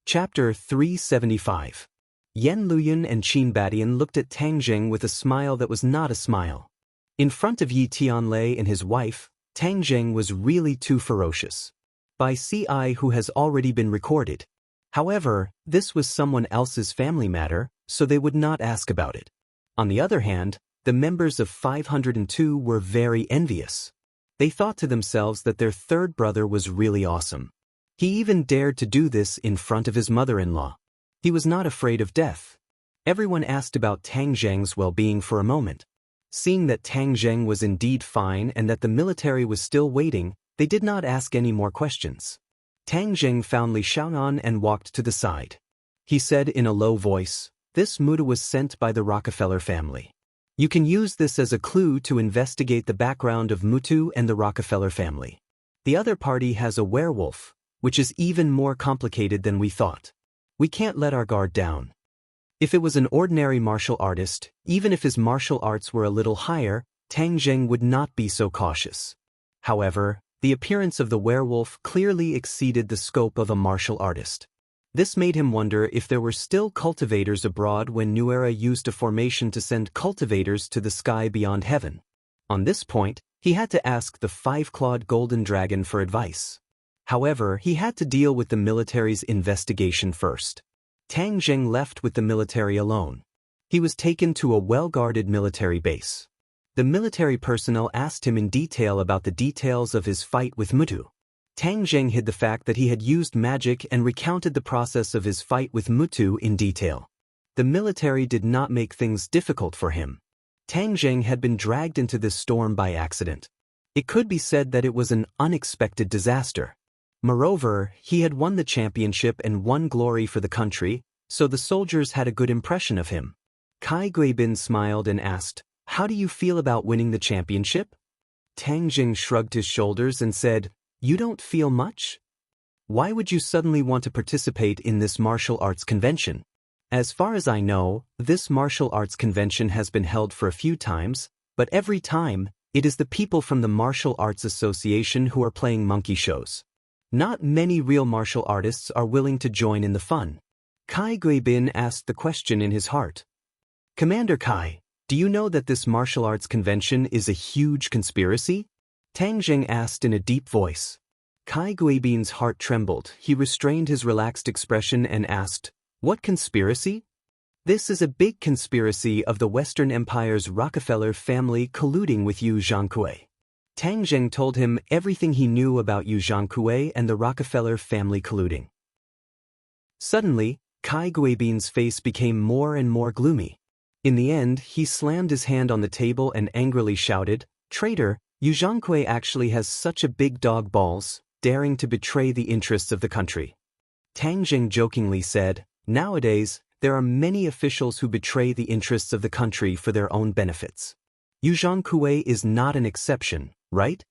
Chapter 375. Yan Luyan and Qin Badian looked at Tang Jing with a smile that was not a smile. In front of Yi Tianlei and his wife, Tang Jing was really too ferocious. By CI who has already been recorded. However, this was someone else's family matter, so they would not ask about it. On the other hand, the members of 502 were very envious. They thought to themselves that their third brother was really awesome. He even dared to do this in front of his mother-in-law. He was not afraid of death. Everyone asked about Tang Zheng's well-being for a moment. Seeing that Tang Zheng was indeed fine and that the military was still waiting, they did not ask any more questions. Tang Zheng found Li Xiaonan and walked to the side. He said in a low voice, "This muda was sent by the Rockefeller family. You can use this as a clue to investigate the background of Mutu and the Rockefeller family. The other party has a werewolf, which is even more complicated than we thought. We can't let our guard down." If it was an ordinary martial artist, even if his martial arts were a little higher, Tang Zheng would not be so cautious. However, the appearance of the werewolf clearly exceeded the scope of a martial artist. This made him wonder if there were still cultivators abroad when New Era used a formation to send cultivators to the sky beyond heaven. On this point, he had to ask the five-clawed golden dragon for advice. However, he had to deal with the military's investigation first. Tang Zheng left with the military alone. He was taken to a well-guarded military base. The military personnel asked him in detail about the details of his fight with Mutu. Tang Zheng hid the fact that he had used magic and recounted the process of his fight with Mutu in detail. The military did not make things difficult for him. Tang Zheng had been dragged into this storm by accident. It could be said that it was an unexpected disaster. Moreover, he had won the championship and won glory for the country, so the soldiers had a good impression of him. Kai Guibin smiled and asked, "How do you feel about winning the championship?" Tang Jing shrugged his shoulders and said, "You don't feel much? Why would you suddenly want to participate in this martial arts convention? As far as I know, this martial arts convention has been held for a few times, but every time, it is the people from the Martial Arts Association who are playing monkey shows. Not many real martial artists are willing to join in the fun." Kai Guibin asked the question in his heart. "Commander Kai, do you know that this martial arts convention is a huge conspiracy?" Tang Jing asked in a deep voice. Kai Guibin's heart trembled. He restrained his relaxed expression and asked, "What conspiracy?" "This is a big conspiracy of the Western Empire's Rockefeller family colluding with Yu Zhangkui." Tang Zheng told him everything he knew about Yu Zhangkui and the Rockefeller family colluding. Suddenly, Kai Guibin's face became more and more gloomy. In the end, he slammed his hand on the table and angrily shouted, "Traitor, Yu Zhangkui actually has such a big dog balls, daring to betray the interests of the country." Tang Jing jokingly said, "Nowadays, there are many officials who betray the interests of the country for their own benefits. Yu Zhangkui is not an exception, right?"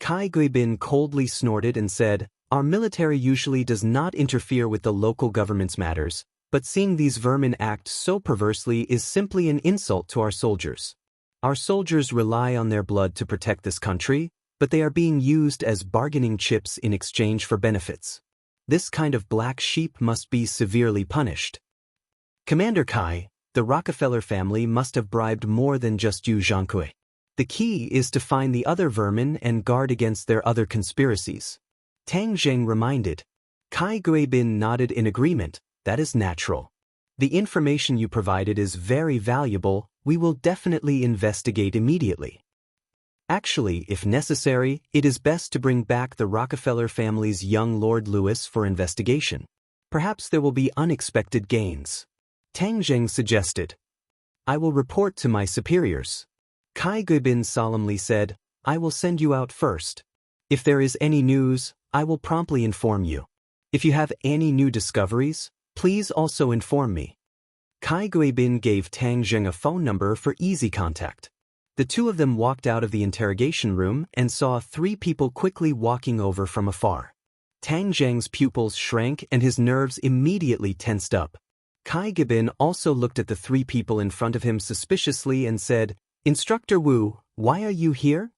Kai Guibin coldly snorted and said, "Our military usually does not interfere with the local government's matters, but seeing these vermin act so perversely is simply an insult to our soldiers. Our soldiers rely on their blood to protect this country, but they are being used as bargaining chips in exchange for benefits. This kind of black sheep must be severely punished. Commander Kai, the Rockefeller family must have bribed more than just Yu Zhangkui. The key is to find the other vermin and guard against their other conspiracies." Tang Zheng reminded. Kai Guibin nodded in agreement. "That is natural. The information you provided is very valuable. We will definitely investigate immediately. Actually, if necessary, it is best to bring back the Rockefeller family's young Lord Louis for investigation. Perhaps there will be unexpected gains." Tang Zheng suggested. "I will report to my superiors." Kai Guibin solemnly said, "I will send you out first. If there is any news, I will promptly inform you. If you have any new discoveries, please also inform me." Kai Guibin gave Tang Zheng a phone number for easy contact. The two of them walked out of the interrogation room and saw three people quickly walking over from afar. Tang Zheng's pupils shrank and his nerves immediately tensed up. Kai Guibin also looked at the three people in front of him suspiciously and said, "Instructor Wu, why are you here?"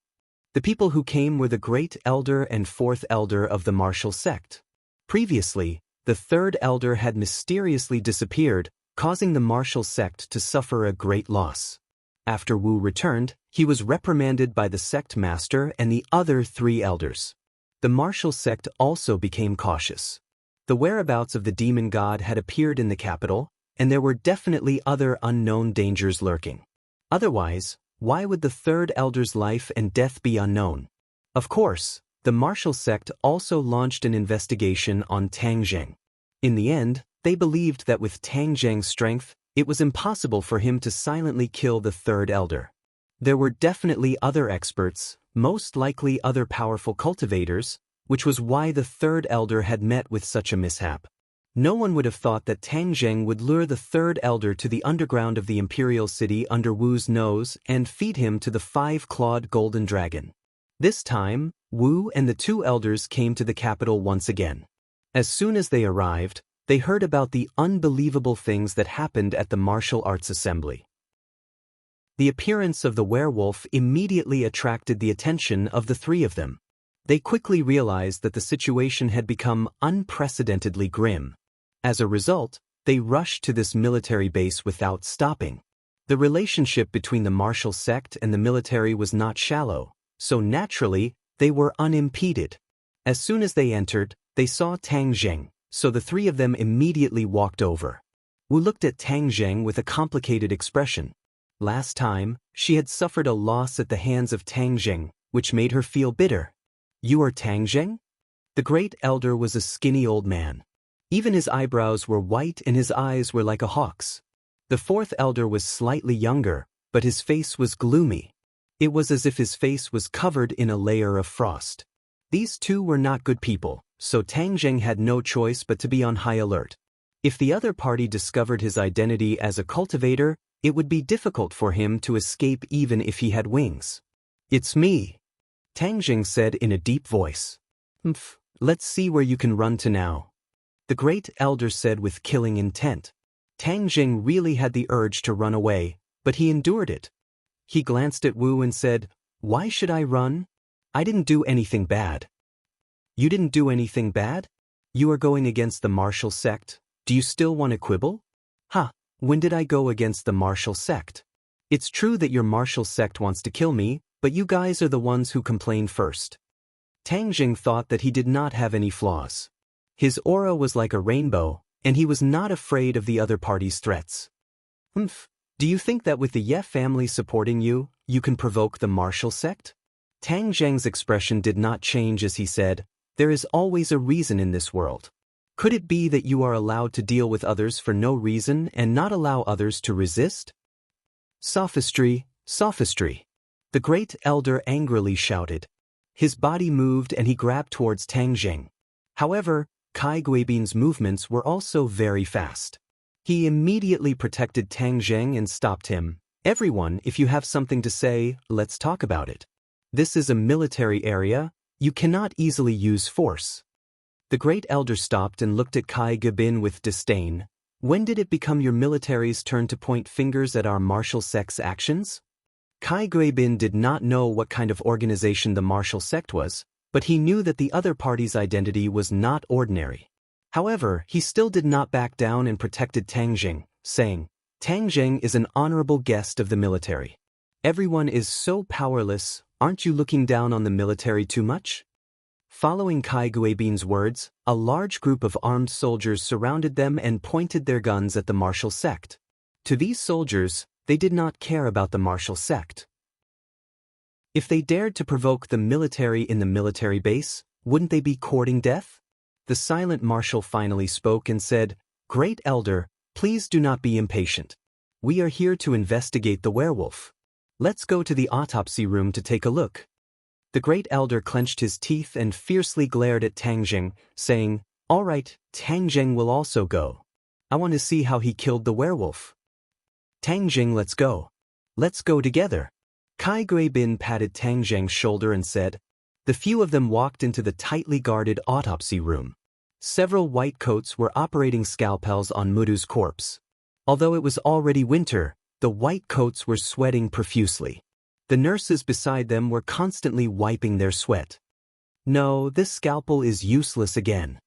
The people who came were the great elder and fourth elder of the martial sect. Previously, the third elder had mysteriously disappeared, causing the martial sect to suffer a great loss. After Wu returned, he was reprimanded by the sect master and the other 3 elders. The martial sect also became cautious. The whereabouts of the demon god had appeared in the capital, and there were definitely other unknown dangers lurking. Otherwise, why would the third elder's life and death be unknown? Of course, the martial sect also launched an investigation on Tang Zheng. In the end, they believed that with Tang Zheng's strength, it was impossible for him to silently kill the third elder. There were definitely other experts, most likely other powerful cultivators, which was why the third elder had met with such a mishap. No one would have thought that Tang Zheng would lure the third elder to the underground of the imperial city under Wu's nose and feed him to the 5-clawed golden dragon. This time, Wu and the 2 elders came to the capital once again. As soon as they arrived, they heard about the unbelievable things that happened at the martial arts assembly. The appearance of the werewolf immediately attracted the attention of the 3 of them. They quickly realized that the situation had become unprecedentedly grim. As a result, they rushed to this military base without stopping. The relationship between the martial sect and the military was not shallow, so naturally, they were unimpeded. As soon as they entered, they saw Tang Zheng, so the 3 of them immediately walked over. Wu looked at Tang Zheng with a complicated expression. Last time, she had suffered a loss at the hands of Tang Zheng, which made her feel bitter. "You are Tang Zheng?" The great elder was a skinny old man. Even his eyebrows were white and his eyes were like a hawk's. The 4th elder was slightly younger, but his face was gloomy. It was as if his face was covered in a layer of frost. These 2 were not good people, so Tang Zheng had no choice but to be on high alert. If the other party discovered his identity as a cultivator, it would be difficult for him to escape even if he had wings. "It's me," Tang Zheng said in a deep voice. Let's see where you can run to now," the great elder said with killing intent. Tang Zheng really had the urge to run away, but he endured it. He glanced at Wu and said, "Why should I run? I didn't do anything bad." "You didn't do anything bad? You are going against the martial sect. Do you still want to quibble?" When did I go against the martial sect? It's true that your martial sect wants to kill me, but you guys are the ones who complained first." Tang Zheng thought that he did not have any flaws. His aura was like a rainbow, and he was not afraid of the other party's threats. Do you think that with the Ye family supporting you, you can provoke the martial sect?" Tang Zheng's expression did not change as he said, "There is always a reason in this world. Could it be that you are allowed to deal with others for no reason and not allow others to resist?" "Sophistry, sophistry," the great elder angrily shouted. His body moved and he grabbed towards Tang Zheng. However, Kai Guibin's movements were also very fast. He immediately protected Tang Zheng and stopped him. "Everyone, if you have something to say, let's talk about it. This is a military area. You cannot easily use force." The great elder stopped and looked at Kai Guibin with disdain. "When did it become your military's turn to point fingers at our martial sect's actions?" Kai Guibin did not know what kind of organization the martial sect was, but he knew that the other party's identity was not ordinary. However, he still did not back down and protected Tang Zheng, saying, "Tang Zheng is an honorable guest of the military. Everyone is so powerless, aren't you looking down on the military too much?" Following Kai Guibin's words, a large group of armed soldiers surrounded them and pointed their guns at the martial sect. To these soldiers, they did not care about the martial sect. If they dared to provoke the military in the military base, wouldn't they be courting death? The silent marshal finally spoke and said, "Great elder, please do not be impatient. We are here to investigate the werewolf. Let's go to the autopsy room to take a look." The great elder clenched his teeth and fiercely glared at Tang Zheng, saying, "All right, Tang Zheng will also go. I want to see how he killed the werewolf." "Tang Zheng, let's go. Let's go together." Kai Guibin patted Tang Zheng's shoulder and said. The few of them walked into the tightly guarded autopsy room. Several white coats were operating scalpels on Mudu's corpse. Although it was already winter, the white coats were sweating profusely. The nurses beside them were constantly wiping their sweat. "No, this scalpel is useless again.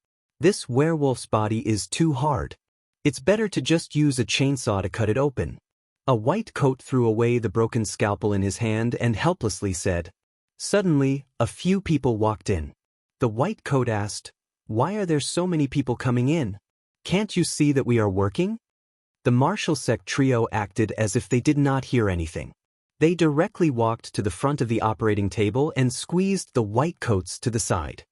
This werewolf's body is too hard. It's better to just use a chainsaw to cut it open. A white coat threw away the broken scalpel in his hand and helplessly said. Suddenly, a few people walked in. The white coat asked, "Why are there so many people coming in? Can't you see that we are working?" The martial sect trio acted as if they did not hear anything. They directly walked to the front of the operating table and squeezed the white coats to the side.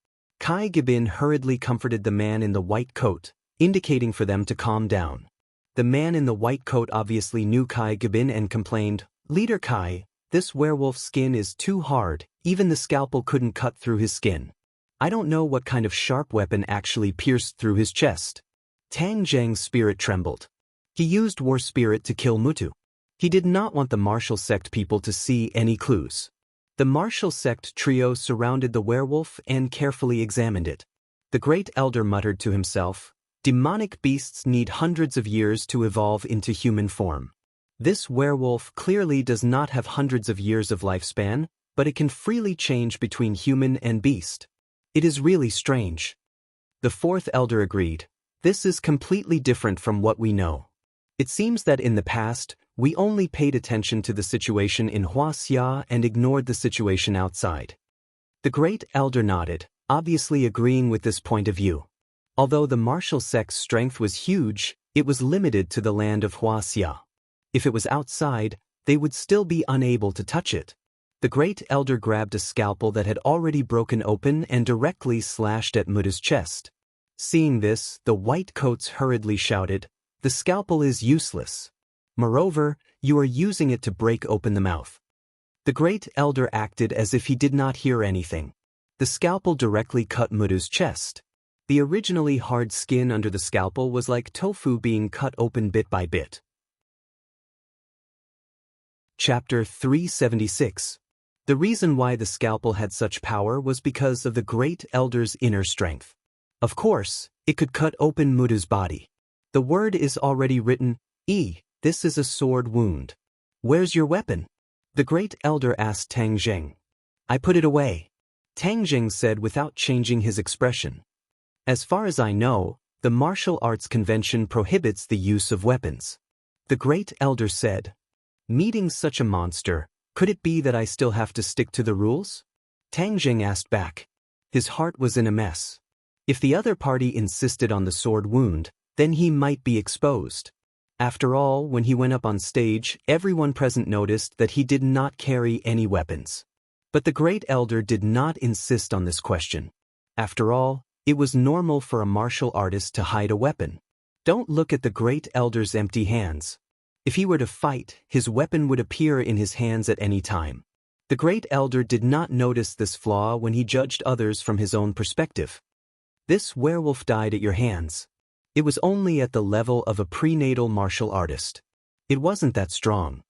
Kai Gibin hurriedly comforted the man in the white coat, indicating for them to calm down. The man in the white coat obviously knew Kai Gibin and complained, "Leader Kai, this werewolf's skin is too hard, even the scalpel couldn't cut through his skin. I don't know what kind of sharp weapon actually pierced through his chest." Tang Zheng's spirit trembled. He used war spirit to kill Mutu. He did not want the martial sect people to see any clues. The martial sect trio surrounded the werewolf and carefully examined it. The great elder muttered to himself, "Demonic beasts need hundreds of years to evolve into human form. This werewolf clearly does not have hundreds of years of lifespan, but it can freely change between human and beast. It is really strange." The fourth elder agreed, "This is completely different from what we know. It seems that in the past, we only paid attention to the situation in Huaxia and ignored the situation outside." The great elder nodded, obviously agreeing with this point of view. Although the martial sect's strength was huge, it was limited to the land of Huaxia. If it was outside, they would still be unable to touch it. The great elder grabbed a scalpel that had already broken open and directly slashed at Mutu's chest. Seeing this, the white coats hurriedly shouted, "The scalpel is useless. Moreover, you are using it to break open the mouth." The great elder acted as if he did not hear anything. The scalpel directly cut Mutu's chest. The originally hard skin under the scalpel was like tofu being cut open bit by bit. Chapter 376. The reason why the scalpel had such power was because of the great elder's inner strength. Of course, it could cut open Mutu's body. The word is already written, this is a sword wound. Where's your weapon? The great elder asked Tang Zheng. I put it away. Tang Zheng said without changing his expression. As far as I know, the martial arts convention prohibits the use of weapons. The great elder said. Meeting such a monster, could it be that I still have to stick to the rules? Tang Zheng asked back. His heart was in a mess. If the other party insisted on the sword wound, then he might be exposed. After all, when he went up on stage, everyone present noticed that he did not carry any weapons. But the great elder did not insist on this question. After all, it was normal for a martial artist to hide a weapon. Don't look at the great elder's empty hands. If he were to fight, his weapon would appear in his hands at any time. The great elder did not notice this flaw when he judged others from his own perspective. This werewolf died at your hands. It was only at the level of a prenatal martial artist. It wasn't that strong.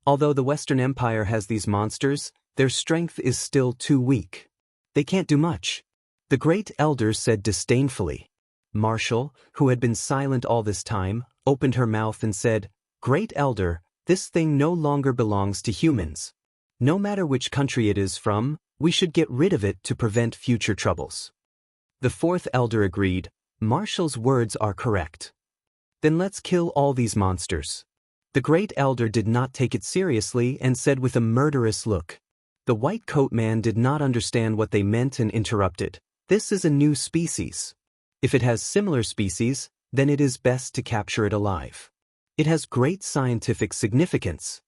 Although the Western Empire has these monsters, their strength is still too weak. They can't do much. The great elder said disdainfully. Marshall, who had been silent all this time, opened her mouth and said, Great elder, this thing no longer belongs to humans. No matter which country it is from, we should get rid of it to prevent future troubles. The fourth elder agreed, Marshall's words are correct. Then let's kill all these monsters. The great elder did not take it seriously and said with a murderous look. The white coat man did not understand what they meant and interrupted. This is a new species. If it has similar species, then it is best to capture it alive. It has great scientific significance.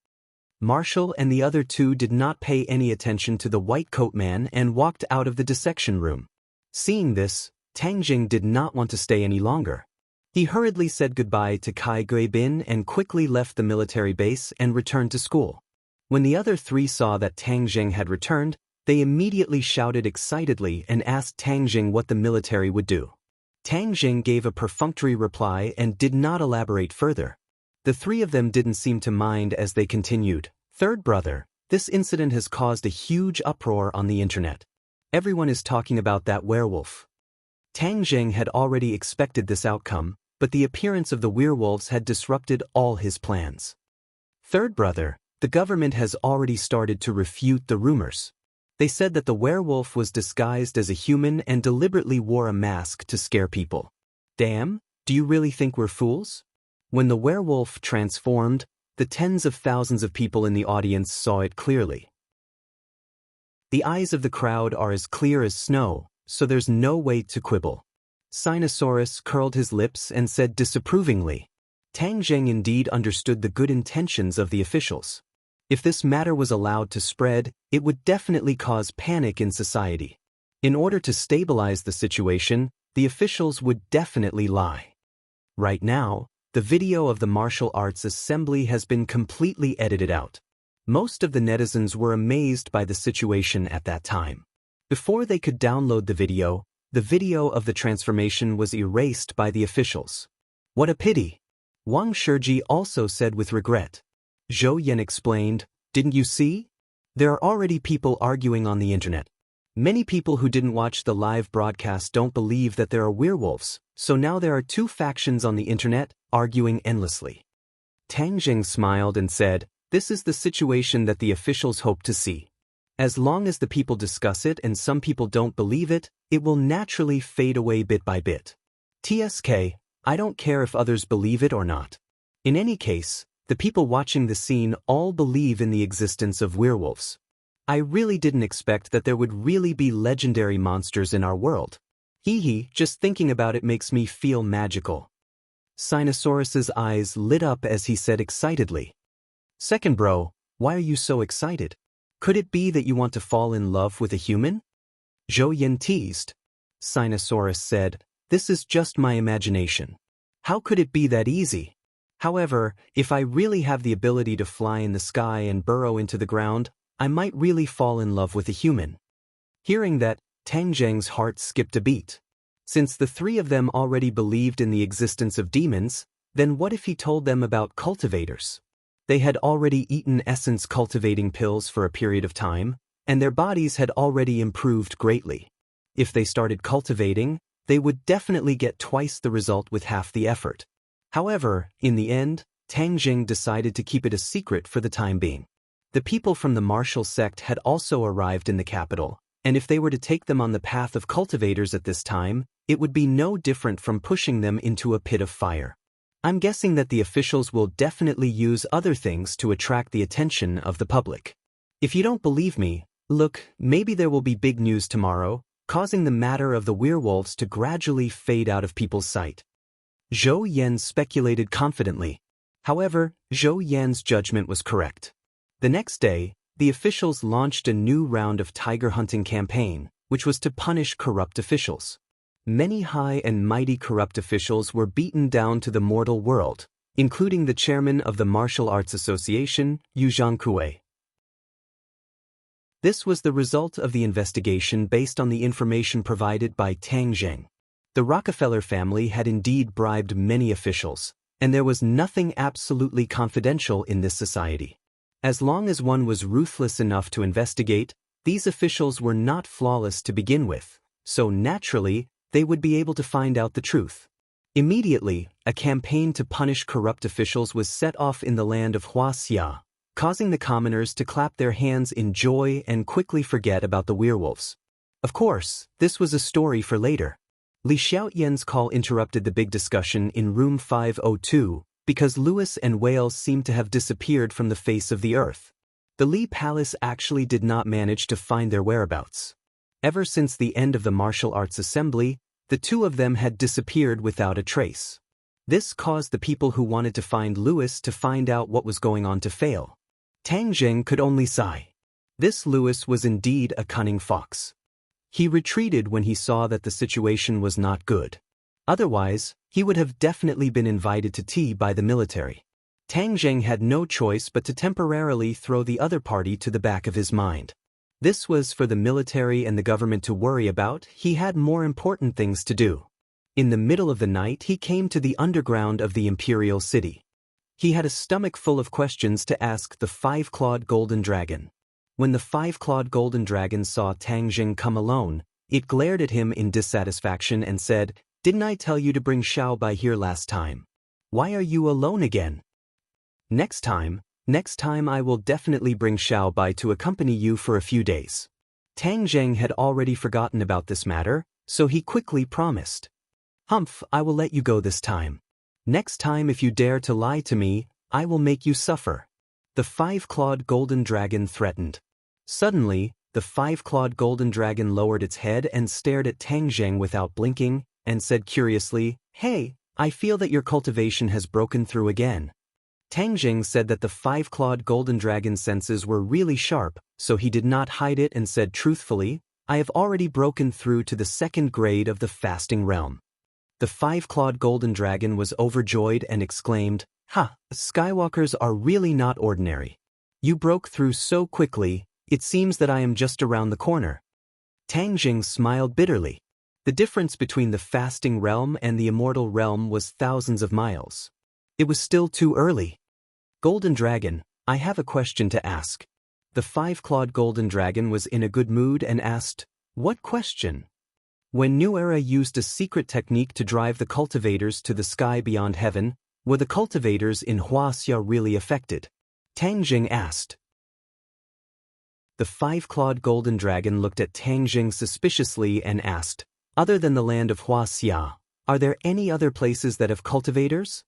Marshall and the other two did not pay any attention to the white coat man and walked out of the dissection room. Seeing this, Tang Jing did not want to stay any longer. He hurriedly said goodbye to Kai Guibin and quickly left the military base and returned to school. When the other three saw that Tang Jing had returned, they immediately shouted excitedly and asked Tang Jing what the military would do. Tang Jing gave a perfunctory reply and did not elaborate further. The three of them didn't seem to mind as they continued. Third brother, this incident has caused a huge uproar on the internet. Everyone is talking about that werewolf. Tang Jing had already expected this outcome, but the appearance of the werewolves had disrupted all his plans. Third brother, the government has already started to refute the rumors. They said that the werewolf was disguised as a human and deliberately wore a mask to scare people. Damn, do you really think we're fools? When the werewolf transformed, the tens of thousands of people in the audience saw it clearly. The eyes of the crowd are as clear as snow, so there's no way to quibble. Sinosaurus curled his lips and said disapprovingly. Tang Zheng indeed understood the good intentions of the officials. If this matter was allowed to spread, it would definitely cause panic in society. In order to stabilize the situation, the officials would definitely lie. Right now, the video of the martial arts assembly has been completely edited out. Most of the netizens were amazed by the situation at that time. Before they could download the video of the transformation was erased by the officials. What a pity! Wang Shiji also said with regret. Zhou Yan explained, didn't you see? There are already people arguing on the internet. Many people who didn't watch the live broadcast don't believe that there are werewolves, so now there are two factions on the internet arguing endlessly. Tang Zheng smiled and said, this is the situation that the officials hope to see. As long as the people discuss it and some people don't believe it, it will naturally fade away bit by bit. TSK, I don't care if others believe it or not. In any case, the people watching the scene all believe in the existence of werewolves. I really didn't expect that there would really be legendary monsters in our world. Hee, just thinking about it makes me feel magical. Sinosaurus's eyes lit up as he said excitedly. Second bro, why are you so excited? Could it be that you want to fall in love with a human? Zhou Yan teased. Sinosaurus said, this is just my imagination. How could it be that easy? However, if I really have the ability to fly in the sky and burrow into the ground, I might really fall in love with a human. Hearing that, Tang Zheng's heart skipped a beat. Since the three of them already believed in the existence of demons, then what if he told them about cultivators? They had already eaten essence cultivating pills for a period of time, and their bodies had already improved greatly. If they started cultivating, they would definitely get twice the result with half the effort. However, in the end, Tang Zheng decided to keep it a secret for the time being. The people from the martial sect had also arrived in the capital, and if they were to take them on the path of cultivators at this time, it would be no different from pushing them into a pit of fire. I'm guessing that the officials will definitely use other things to attract the attention of the public. If you don't believe me, look, maybe there will be big news tomorrow, causing the matter of the werewolves to gradually fade out of people's sight. Zhou Yan speculated confidently. However, Zhou Yan's judgment was correct. The next day, the officials launched a new round of tiger hunting campaign, which was to punish corrupt officials. Many high and mighty corrupt officials were beaten down to the mortal world, including the chairman of the Martial Arts Association, Yu Zhangkue. This was the result of the investigation based on the information provided by Tang Zheng. The Rockefeller family had indeed bribed many officials, and there was nothing absolutely confidential in this society. As long as one was ruthless enough to investigate, these officials were not flawless to begin with, so naturally, they would be able to find out the truth. Immediately, a campaign to punish corrupt officials was set off in the land of Huaxia, causing the commoners to clap their hands in joy and quickly forget about the werewolves. Of course, this was a story for later. Li Xiaoyan's call interrupted the big discussion in room 502, because Lewis and Wales seemed to have disappeared from the face of the earth. The Li Palace actually did not manage to find their whereabouts. Ever since the end of the martial arts assembly, the two of them had disappeared without a trace. This caused the people who wanted to find Lewis to find out what was going on to fail. Tang Zheng could only sigh. This Lewis was indeed a cunning fox. He retreated when he saw that the situation was not good. Otherwise, he would have definitely been invited to tea by the military. Tang Zheng had no choice but to temporarily throw the other party to the back of his mind. This was for the military and the government to worry about. He had more important things to do. In the middle of the night he came to the underground of the imperial city. He had a stomach full of questions to ask the five-clawed golden dragon. When the five-clawed golden dragon saw Tang Zheng come alone, it glared at him in dissatisfaction and said, "Didn't I tell you to bring Xiao Bai here last time? Why are you alone again?" Next time I will definitely bring Xiao Bai to accompany you for a few days." Tang Zheng had already forgotten about this matter, so he quickly promised. Humph, I will let you go this time. Next time if you dare to lie to me, I will make you suffer. The five-clawed golden dragon threatened. Suddenly, the five-clawed golden dragon lowered its head and stared at Tang Zheng without blinking, and said curiously, Hey, I feel that your cultivation has broken through again. Tang Zheng said that the five-clawed golden dragon's senses were really sharp, so he did not hide it and said truthfully, I have already broken through to the second grade of the fasting realm. The five-clawed golden dragon was overjoyed and exclaimed, Ha, Skywalkers are really not ordinary. You broke through so quickly, it seems that I am just around the corner. Tang Zheng smiled bitterly. The difference between the fasting realm and the immortal realm was thousands of miles. It was still too early. Golden Dragon, I have a question to ask. The five-clawed golden dragon was in a good mood and asked, What question? When New Era used a secret technique to drive the cultivators to the sky beyond heaven, were the cultivators in Huaxia really affected? Tang Zheng asked. The five-clawed golden dragon looked at Tang Zheng suspiciously and asked, Other than the land of Huaxia, are there any other places that have cultivators?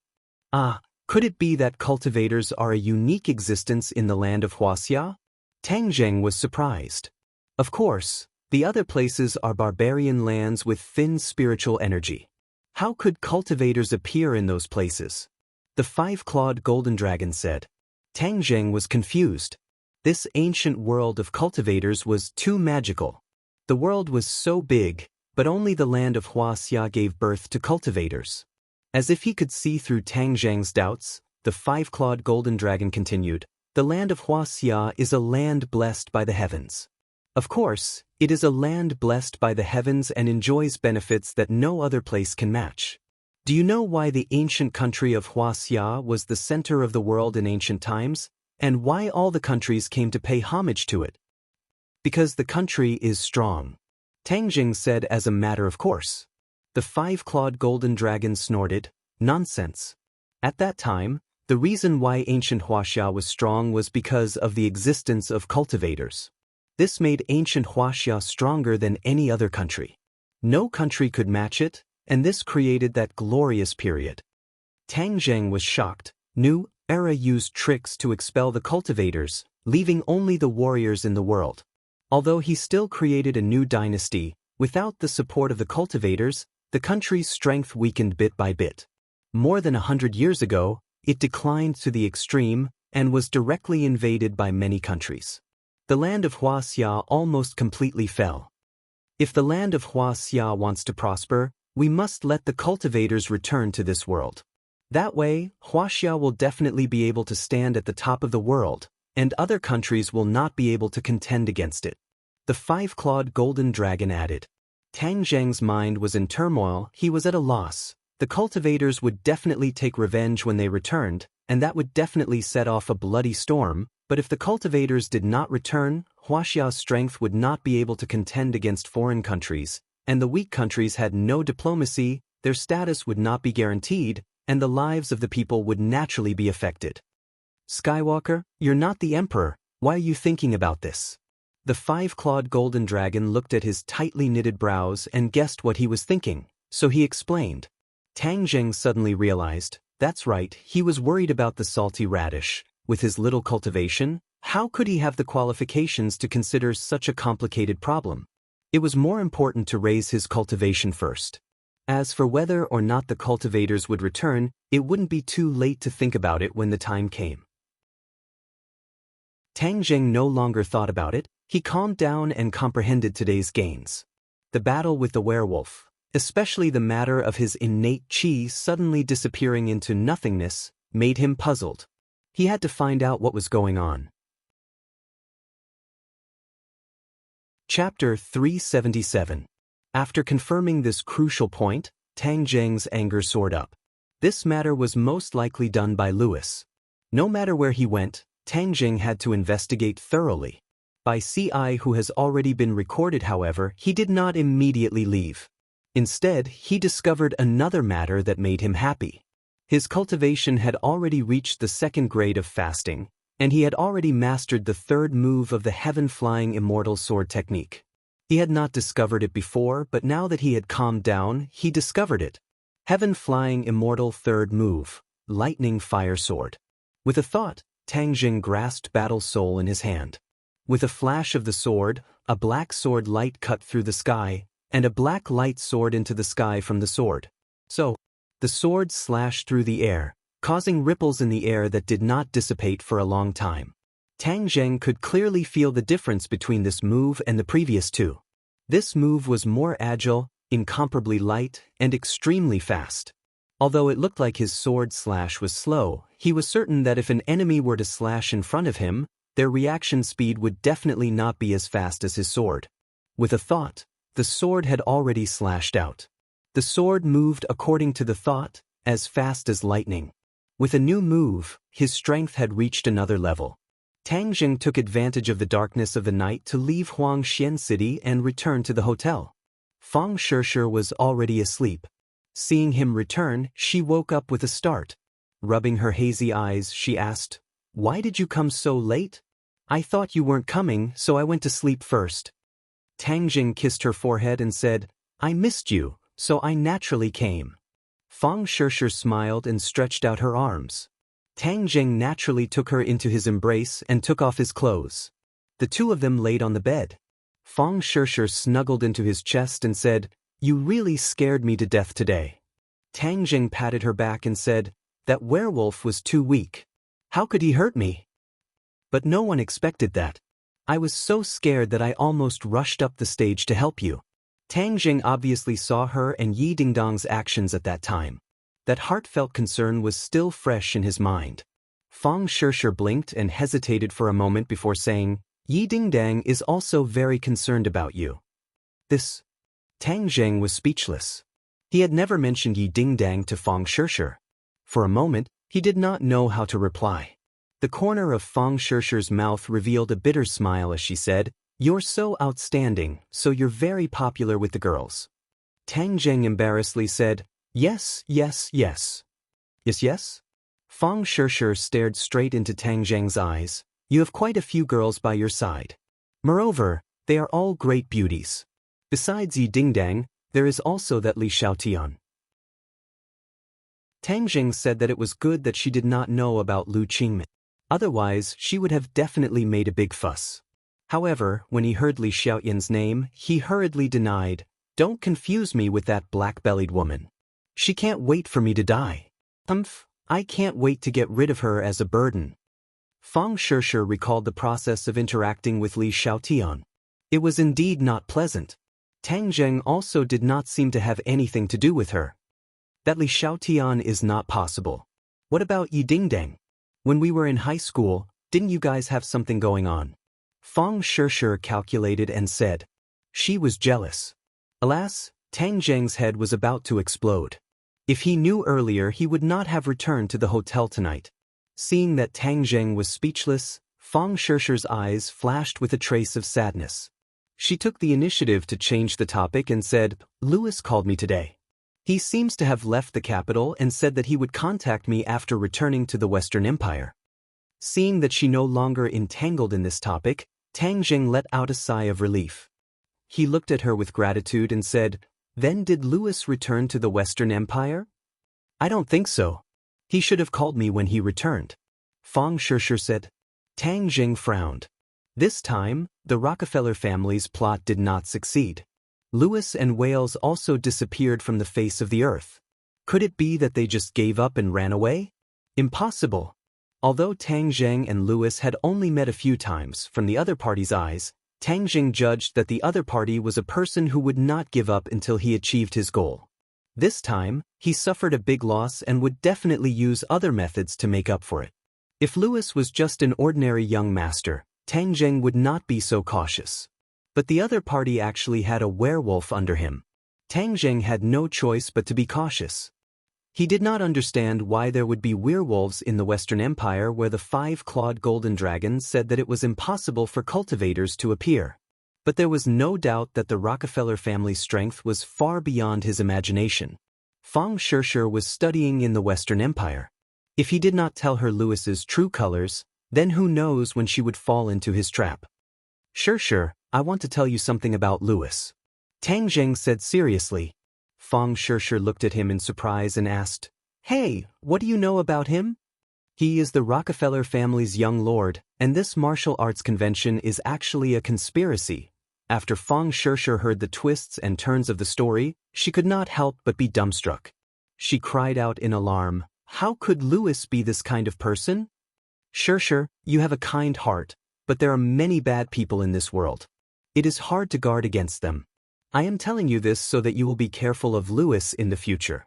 Could it be that cultivators are a unique existence in the land of Huaxia? Tang Zheng was surprised. Of course, the other places are barbarian lands with thin spiritual energy. How could cultivators appear in those places? The five-clawed golden dragon said. Tang Zheng was confused. This ancient world of cultivators was too magical. The world was so big, but only the land of Huaxia gave birth to cultivators. As if he could see through Tang Zheng's doubts, the five-clawed golden dragon continued, The land of Huaxia is a land blessed by the heavens. Of course, it is a land blessed by the heavens and enjoys benefits that no other place can match. Do you know why the ancient country of Huaxia was the center of the world in ancient times, and why all the countries came to pay homage to it? Because the country is strong. Tang Zheng said as a matter of course. The five-clawed golden dragon snorted, Nonsense. At that time, the reason why ancient Huaxia was strong was because of the existence of cultivators. This made ancient Huaxia stronger than any other country. No country could match it, and this created that glorious period. Tang Zheng was shocked. New Era used tricks to expel the cultivators, leaving only the warriors in the world. Although he still created a new dynasty, without the support of the cultivators, the country's strength weakened bit by bit. More than 100 years ago, it declined to the extreme and was directly invaded by many countries. The land of Huaxia almost completely fell. If the land of Huaxia wants to prosper, we must let the cultivators return to this world. That way, Huaxia will definitely be able to stand at the top of the world, and other countries will not be able to contend against it. The five-clawed golden dragon added. Tang Zheng's mind was in turmoil, he was at a loss. The cultivators would definitely take revenge when they returned, and that would definitely set off a bloody storm, but if the cultivators did not return, Huaxia's strength would not be able to contend against foreign countries, and the weak countries had no diplomacy, their status would not be guaranteed, and the lives of the people would naturally be affected. Skywalker, you're not the emperor, why are you thinking about this? The five-clawed golden dragon looked at his tightly knitted brows and guessed what he was thinking, so he explained. Tang Zheng suddenly realized, that's right, he was worried about the salty radish. With his little cultivation, how could he have the qualifications to consider such a complicated problem? It was more important to raise his cultivation first. As for whether or not the cultivators would return, it wouldn't be too late to think about it when the time came. Tang Zheng no longer thought about it, he calmed down and comprehended today's gains. The battle with the werewolf, especially the matter of his innate qi suddenly disappearing into nothingness, made him puzzled. He had to find out what was going on. Chapter 377. After confirming this crucial point, Tang Zheng's anger soared up. This matter was most likely done by Louis. No matter where he went, Tang Zheng had to investigate thoroughly. By CI who has already been recorded, however, he did not immediately leave. Instead, he discovered another matter that made him happy. His cultivation had already reached the second grade of fasting, and he had already mastered the third move of the heaven-flying immortal sword technique. He had not discovered it before, but now that he had calmed down, he discovered it. Heaven-flying immortal third move, lightning fire sword. With a thought, Tang Jing grasped Battle Soul in his hand. With a flash of the sword, a black sword light cut through the sky, and a black light soared into the sky from the sword. So, the sword slashed through the air, causing ripples in the air that did not dissipate for a long time. Tang Jing could clearly feel the difference between this move and the previous two. This move was more agile, incomparably light, and extremely fast. Although it looked like his sword slash was slow, he was certain that if an enemy were to slash in front of him, their reaction speed would definitely not be as fast as his sword. With a thought, the sword had already slashed out. The sword moved according to the thought, as fast as lightning. With a new move, his strength had reached another level. Tang Jing took advantage of the darkness of the night to leave Huangxian City and return to the hotel. Fang Shishir was already asleep. Seeing him return, she woke up with a start. Rubbing her hazy eyes, she asked, "Why did you come so late? I thought you weren't coming, so I went to sleep first." Tang Jing kissed her forehead and said, "I missed you, so I naturally came." Fang Shishir smiled and stretched out her arms. Tang Jing naturally took her into his embrace and took off his clothes. The two of them laid on the bed. Fang Shishir snuggled into his chest and said, "You really scared me to death today." Tang Jing patted her back and said, "That werewolf was too weak. How could he hurt me?" "But no one expected that. I was so scared that I almost rushed up the stage to help you." Tang Jing obviously saw her and Yi Dingdong's actions at that time. That heartfelt concern was still fresh in his mind. Fang Shishir blinked and hesitated for a moment before saying, "Yi Dingdang is also very concerned about you." This. Tang Jing was speechless. He had never mentioned Yi Dingdang to Fang Shishir. For a moment, he did not know how to reply. The corner of Fang Shishir's mouth revealed a bitter smile as she said, "You're so outstanding, so you're very popular with the girls." Tang Jing embarrassedly said, "Yes, yes, yes." "Yes, yes?" Fang Shishir stared straight into Tang Jing's eyes. "You have quite a few girls by your side. Moreover, they are all great beauties. Besides Yi Dingdang, there is also that Li Xiaotian." Tang Jing said that it was good that she did not know about Lu Qingmin. Otherwise, she would have definitely made a big fuss. However, when he heard Li Xiaotian's name, he hurriedly denied, "Don't confuse me with that black-bellied woman. She can't wait for me to die. I can't wait to get rid of her as a burden." Fang Shishir recalled the process of interacting with Li Xiaotian. It was indeed not pleasant. Tang Jing also did not seem to have anything to do with her. "That Li Xiaotian is not possible. What about Yi Dingdang? When we were in high school, didn't you guys have something going on?" Fang Shishir calculated and said, "She was jealous." Alas, Tang Jing's head was about to explode. If he knew earlier, he would not have returned to the hotel tonight. Seeing that Tang Jing was speechless, Fang Shishir's eyes flashed with a trace of sadness. She took the initiative to change the topic and said, "Louis called me today. He seems to have left the capital and said that he would contact me after returning to the Western Empire." Seeing that she no longer entangled in this topic, Tang Jing let out a sigh of relief. He looked at her with gratitude and said, "Then did Louis return to the Western Empire?" "I don't think so. He should have called me when he returned," Fang Shishir said. Tang Jing frowned. This time, the Rockefeller family's plot did not succeed. Louis and Wales also disappeared from the face of the earth. Could it be that they just gave up and ran away? Impossible. Although Tang Jing and Louis had only met a few times, from the other party's eyes, Tang Jing judged that the other party was a person who would not give up until he achieved his goal. This time, he suffered a big loss and would definitely use other methods to make up for it. If Louis was just an ordinary young master, Tang Jing would not be so cautious. But the other party actually had a werewolf under him. Tang Jing had no choice but to be cautious. He did not understand why there would be werewolves in the Western Empire where the five-clawed golden dragon said that it was impossible for cultivators to appear. But there was no doubt that the Rockefeller family's strength was far beyond his imagination. Fang Shishir was studying in the Western Empire. If he did not tell her Louis's true colors, Then who knows when she would fall into his trap. Sure, I want to tell you something about Louis. Tang Zheng said seriously. Fang Sure looked at him in surprise and asked, "Hey, what do you know about him?" "He is the Rockefeller family's young lord, and this martial arts convention is actually a conspiracy." After Fang Sure heard the twists and turns of the story, she could not help but be dumbstruck. She cried out in alarm, "How could Louis be this kind of person?" Sure, you have a kind heart, but there are many bad people in this world. It is hard to guard against them. I am telling you this so that you will be careful of Louis in the future.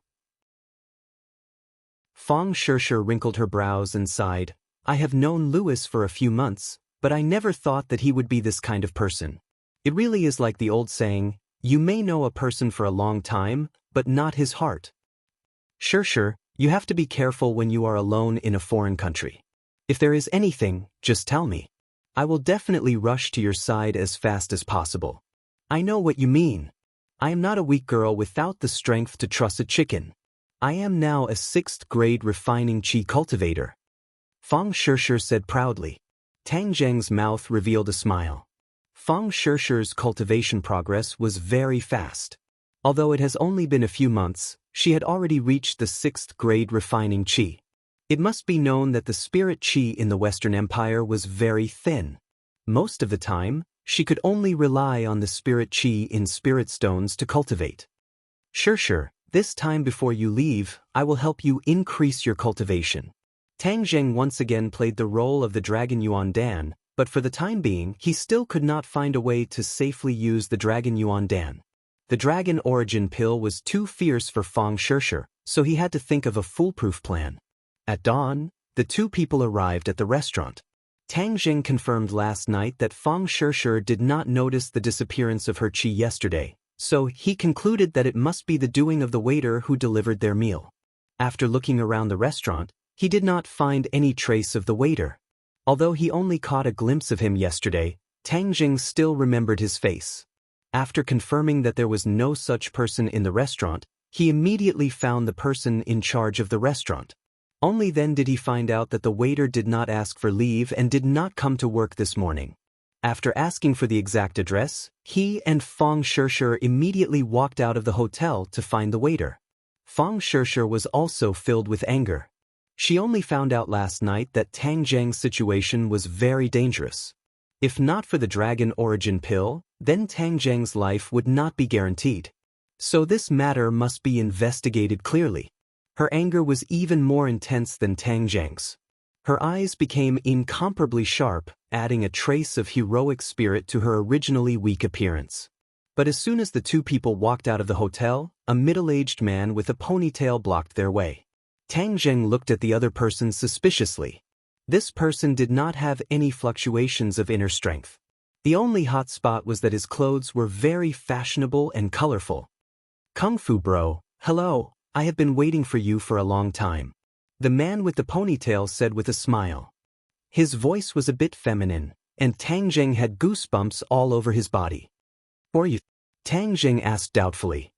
Fang Sure wrinkled her brows and sighed. I have known Louis for a few months, but I never thought that he would be this kind of person. It really is like the old saying, you may know a person for a long time, but not his heart. Sure, you have to be careful when you are alone in a foreign country. If there is anything, just tell me. I will definitely rush to your side as fast as possible. I know what you mean. I am not a weak girl without the strength to truss a chicken. I am now a 6th grade refining chi cultivator. Fang Sure said proudly. Tang Zheng's mouth revealed a smile. Fang Sure's cultivation progress was very fast. Although it has only been a few months, she had already reached the 6th grade refining chi. It must be known that the spirit chi in the Western Empire was very thin. Most of the time, she could only rely on the spirit chi in spirit stones to cultivate. Sure, this time before you leave, I will help you increase your cultivation. Tang Zheng once again played the role of the Dragon Yuan Dan, but for the time being, he still could not find a way to safely use the Dragon Yuan Dan. The Dragon Origin pill was too fierce for Fang Sure, so he had to think of a foolproof plan. At dawn, the two people arrived at the restaurant. Tang Zheng confirmed last night that Fang Sure did not notice the disappearance of her chi yesterday, so he concluded that it must be the doing of the waiter who delivered their meal. After looking around the restaurant, he did not find any trace of the waiter. Although he only caught a glimpse of him yesterday, Tang Zheng still remembered his face. After confirming that there was no such person in the restaurant, he immediately found the person in charge of the restaurant. Only then did he find out that the waiter did not ask for leave and did not come to work this morning. After asking for the exact address, he and Fang Sure immediately walked out of the hotel to find the waiter. Fang Sure was also filled with anger. She only found out last night that Tang Zheng's situation was very dangerous. If not for the Dragon Origin pill, then Tang Zheng's life would not be guaranteed. So this matter must be investigated clearly. Her anger was even more intense than Tang Zheng's. Her eyes became incomparably sharp, adding a trace of heroic spirit to her originally weak appearance. But as soon as the two people walked out of the hotel, a middle-aged man with a ponytail blocked their way. Tang Zheng looked at the other person suspiciously. This person did not have any fluctuations of inner strength. The only hot spot was that his clothes were very fashionable and colorful. "Kung Fu bro, hello, I have been waiting for you for a long time," the man with the ponytail said with a smile. His voice was a bit feminine, and Tang Zheng had goosebumps all over his body. "Who are you?" Tang Zheng asked doubtfully.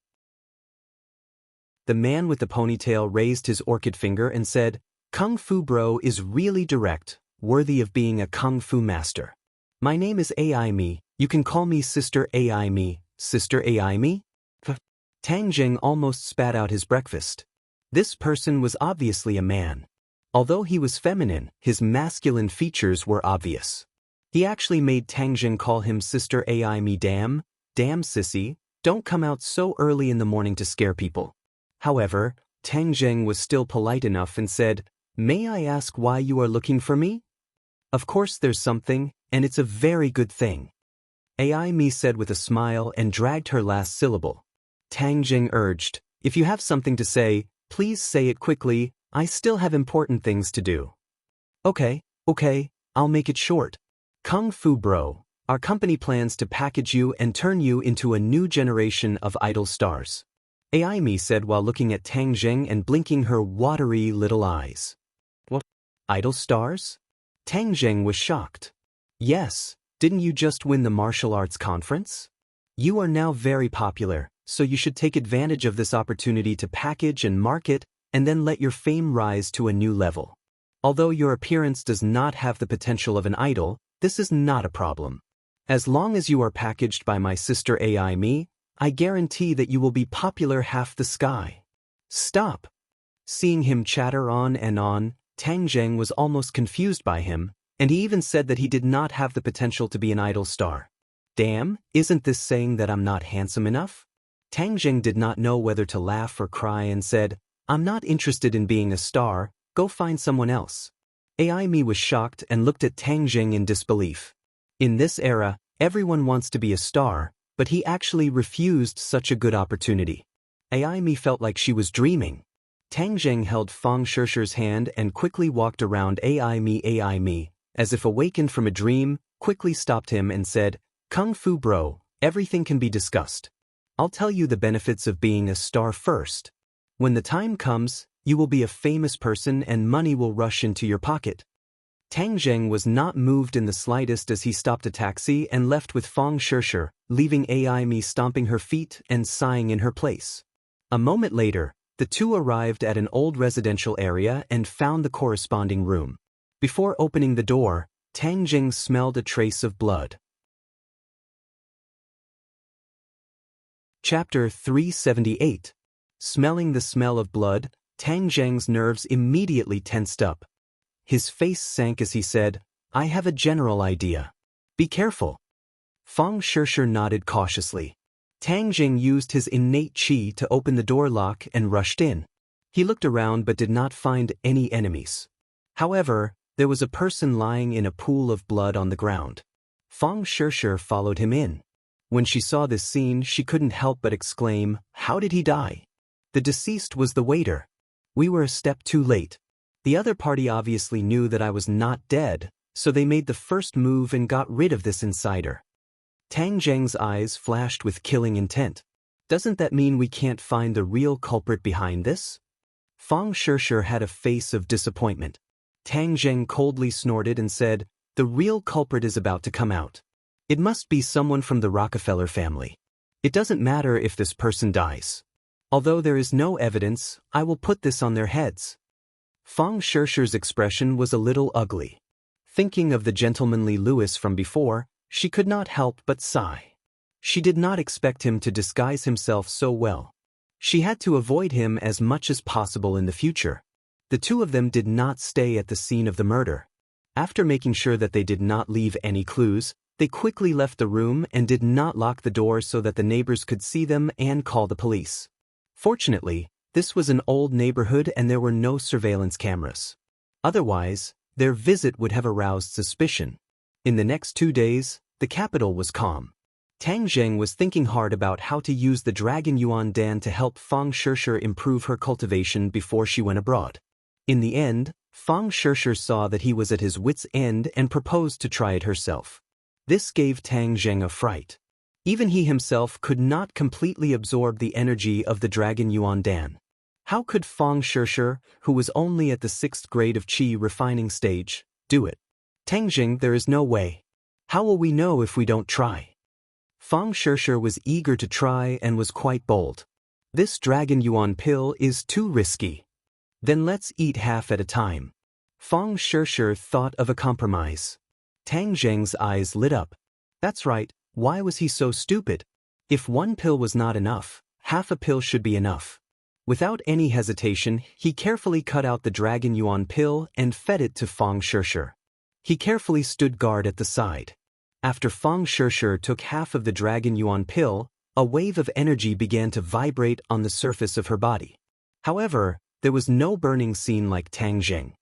The man with the ponytail raised his orchid finger and said, "Kung Fu bro is really direct, worthy of being a Kung Fu master. My name is Ai Mi, you can call me Sister Ai Mi, Sister Ai Mi?" Tang Zheng almost spat out his breakfast. This person was obviously a man. Although he was feminine, his masculine features were obvious. He actually made Tang Zheng call him Sister Ai Mi. Damn sissy, don't come out so early in the morning to scare people. However, Tang Zheng was still polite enough and said, "May I ask why you are looking for me?" "Of course there's something, and it's a very good thing," Ai Mi said with a smile and dragged her last syllable. Tang Zheng urged, "If you have something to say, please say it quickly, I still have important things to do." Okay, I'll make it short. Kung Fu bro, our company plans to package you and turn you into a new generation of idol stars," Ai Mi said while looking at Tang Zheng and blinking her watery little eyes. "What? Idol stars?" Tang Zheng was shocked. "Yes, didn't you just win the martial arts conference? You are now very popular, so you should take advantage of this opportunity to package and market, and then let your fame rise to a new level. Although your appearance does not have the potential of an idol, this is not a problem. As long as you are packaged by my sister AI me, I guarantee that you will be popular half the sky. Stop. Seeing him chatter on and on, Tang Zheng was almost confused by him, and he even said that he did not have the potential to be an idol star. Damn, isn't this saying that I'm not handsome enough? Tang Zheng did not know whether to laugh or cry and said, I'm not interested in being a star, go find someone else. AI me was shocked and looked at Tang Zheng in disbelief. In this era, everyone wants to be a star, but he actually refused such a good opportunity. AI me felt like she was dreaming. Tang Zheng held Fang Shishir's hand and quickly walked around AI me, as if awakened from a dream, quickly stopped him and said, Kung Fu bro, everything can be discussed. I'll tell you the benefits of being a star first. When the time comes, you will be a famous person and money will rush into your pocket. Tang Zheng was not moved in the slightest as he stopped a taxi and left with Fang Shishir, leaving AI me stomping her feet and sighing in her place. A moment later, the two arrived at an old residential area and found the corresponding room. Before opening the door, Tang Zheng smelled a trace of blood. Chapter 378. Smelling the smell of blood, Tang Zheng's nerves immediately tensed up. His face sank as he said, I have a general idea. Be careful. Fang Shishir nodded cautiously. Tang Zheng used his innate qi to open the door lock and rushed in. He looked around but did not find any enemies. However, there was a person lying in a pool of blood on the ground. Fang Shishir followed him in. When she saw this scene, she couldn't help but exclaim, How did he die? The deceased was the waiter. We were a step too late. The other party obviously knew that I was not dead, so they made the first move and got rid of this insider. Tang Zheng's eyes flashed with killing intent. Doesn't that mean we can't find the real culprit behind this? Fang Shishir had a face of disappointment. Tang Zheng coldly snorted and said, The real culprit is about to come out. It must be someone from the Rockefeller family. It doesn't matter if this person dies. Although there is no evidence, I will put this on their heads. Fang Shishir's expression was a little ugly. Thinking of the gentlemanly Louis from before, she could not help but sigh. She did not expect him to disguise himself so well. She had to avoid him as much as possible in the future. The two of them did not stay at the scene of the murder. After making sure that they did not leave any clues, they quickly left the room and did not lock the door so that the neighbors could see them and call the police. Fortunately, this was an old neighborhood and there were no surveillance cameras. Otherwise, their visit would have aroused suspicion. In the next 2 days, the capital was calm. Tang Zheng was thinking hard about how to use the Dragon Yuan Dan to help Fang Shishir improve her cultivation before she went abroad. In the end, Fang Shishir saw that he was at his wit's end and proposed to try it herself. This gave Tang Zheng a fright. Even he himself could not completely absorb the energy of the Dragon Yuan Dan. How could Fang Shishir, who was only at the 6th grade of Qi refining stage, do it? Tang Zheng, there is no way. How will we know if we don't try? Fang Shishir was eager to try and was quite bold. This Dragon Yuan pill is too risky. Then let's eat half at a time. Fang Shishir thought of a compromise. Tang Zheng's eyes lit up. That's right, why was he so stupid? If one pill was not enough, half a pill should be enough. Without any hesitation, he carefully cut out the Dragon Yuan pill and fed it to Fang Shishir. He carefully stood guard at the side. After Fang Shishir took half of the Dragon Yuan pill, a wave of energy began to vibrate on the surface of her body. However, there was no burning scene like Tang Zheng.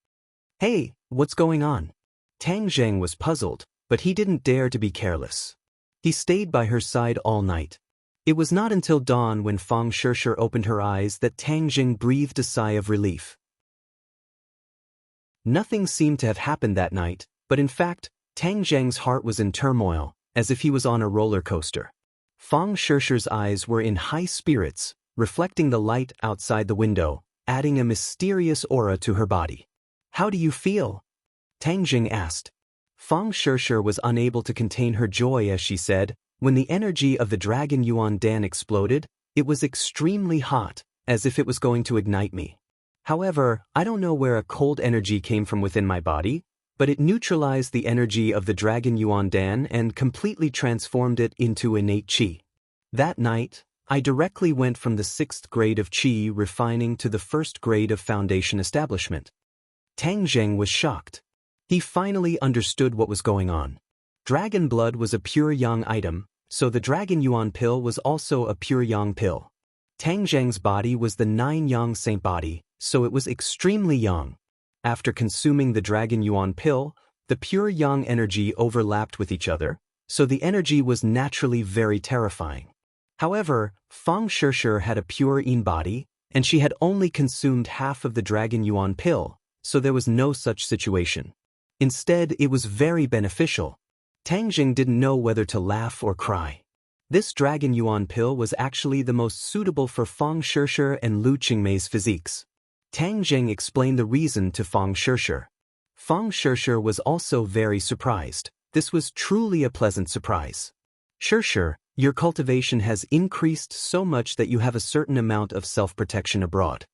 Hey, what's going on? Tang Zheng was puzzled, but he didn't dare to be careless. He stayed by her side all night. It was not until dawn when Fang Shishir opened her eyes that Tang Zheng breathed a sigh of relief. Nothing seemed to have happened that night, but in fact, Tang Zheng's heart was in turmoil, as if he was on a roller coaster. Fang Shishir's eyes were in high spirits, reflecting the light outside the window, adding a mysterious aura to her body. How do you feel? Tang Zheng asked. Fang Shishir was unable to contain her joy as she said, when the energy of the Dragon Yuan Dan exploded, it was extremely hot, as if it was going to ignite me. However, I don't know where a cold energy came from within my body, but it neutralized the energy of the dragon Yuan Dan and completely transformed it into innate qi. That night, I directly went from the 6th grade of qi refining to the 1st grade of foundation establishment. Tang Zheng was shocked. He finally understood what was going on. Dragon blood was a pure yang item, so the dragon yuan pill was also a pure yang pill. Tang Zheng's body was the 9 yang saint body, so it was extremely yang. After consuming the dragon yuan pill, the pure yang energy overlapped with each other, so the energy was naturally very terrifying. However, Fang Shishir had a pure yin body, and she had only consumed half of the dragon yuan pill, so there was no such situation. Instead, it was very beneficial. Tang Zheng didn't know whether to laugh or cry. This dragon yuan pill was actually the most suitable for Fang Shishir and Lu Qingmei's physiques. Tang Zheng explained the reason to Fang Shishir. Fang Shishir was also very surprised. This was truly a pleasant surprise. Shishir, your cultivation has increased so much that you have a certain amount of self-protection abroad.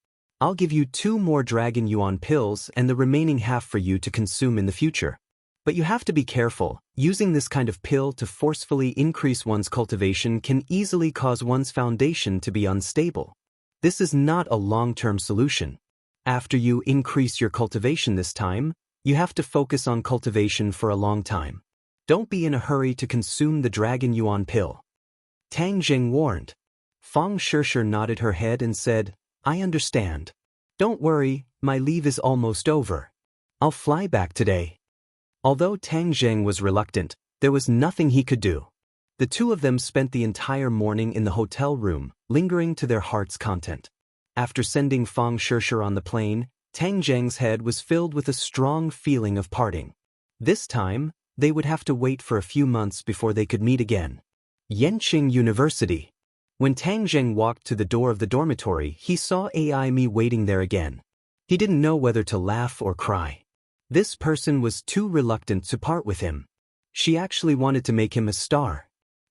I'll give you 2 more dragon yuan pills and the remaining half for you to consume in the future. But you have to be careful. Using this kind of pill to forcefully increase one's cultivation can easily cause one's foundation to be unstable. This is not a long-term solution. After you increase your cultivation this time, you have to focus on cultivation for a long time. Don't be in a hurry to consume the dragon yuan pill. Tang Zheng warned. Fang Shishir nodded her head and said, I understand. Don't worry, my leave is almost over. I'll fly back today. Although Tang Zheng was reluctant, there was nothing he could do. The two of them spent the entire morning in the hotel room, lingering to their heart's content. After sending Fang Shishir on the plane, Tang Zheng's head was filled with a strong feeling of parting. This time, they would have to wait for a few months before they could meet again. Yanqing University. When Tang Zheng walked to the door of the dormitory, he saw Ai Mi waiting there again. He didn't know whether to laugh or cry. This person was too reluctant to part with him. She actually wanted to make him a star.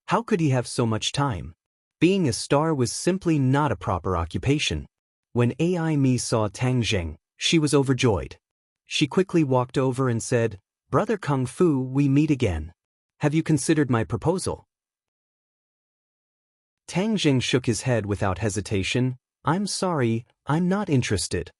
How could he have so much time? Being a star was simply not a proper occupation. When Ai Mi saw Tang Zheng, she was overjoyed. She quickly walked over and said, Brother Kung Fu, we meet again. Have you considered my proposal? Tang Zheng shook his head without hesitation. I'm sorry, I'm not interested.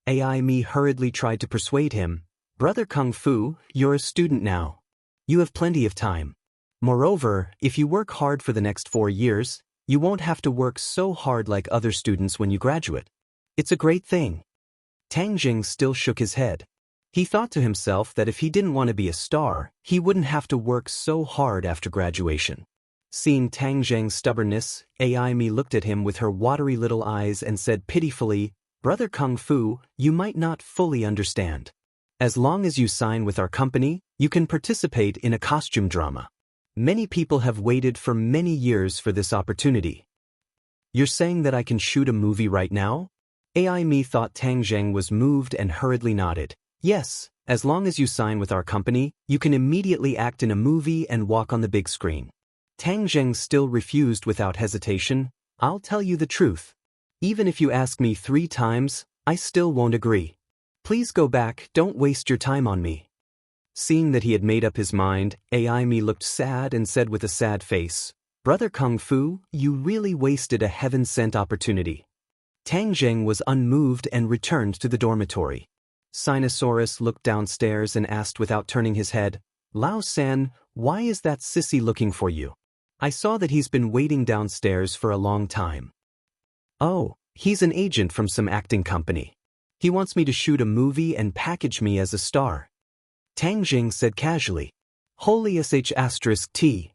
Ai Mi hurriedly tried to persuade him. Brother Kung Fu, you're a student now. You have plenty of time. Moreover, if you work hard for the next 4 years, you won't have to work so hard like other students when you graduate. It's a great thing. Tang Zheng still shook his head. He thought to himself that if he didn't want to be a star, he wouldn't have to work so hard after graduation. Seeing Tang Zheng's stubbornness, Ai Mi looked at him with her watery little eyes and said pitifully, Brother Kung Fu, you might not fully understand. As long as you sign with our company, you can participate in a costume drama. Many people have waited for many years for this opportunity. You're saying that I can shoot a movie right now? Ai Mi thought Tang Zheng was moved and hurriedly nodded. Yes, as long as you sign with our company, you can immediately act in a movie and walk on the big screen. Tang Zheng still refused without hesitation. I'll tell you the truth. Even if you ask me 3 times, I still won't agree. Please go back, don't waste your time on me. Seeing that he had made up his mind, Ai Mi looked sad and said with a sad face, Brother Kung Fu, you really wasted a heaven-sent opportunity. Tang Zheng was unmoved and returned to the dormitory. Sinosaurus looked downstairs and asked without turning his head, Lao San, why is that sissy looking for you? I saw that he's been waiting downstairs for a long time. Oh, he's an agent from some acting company. He wants me to shoot a movie and package me as a star. Tang Zheng said casually. Holy sh**t.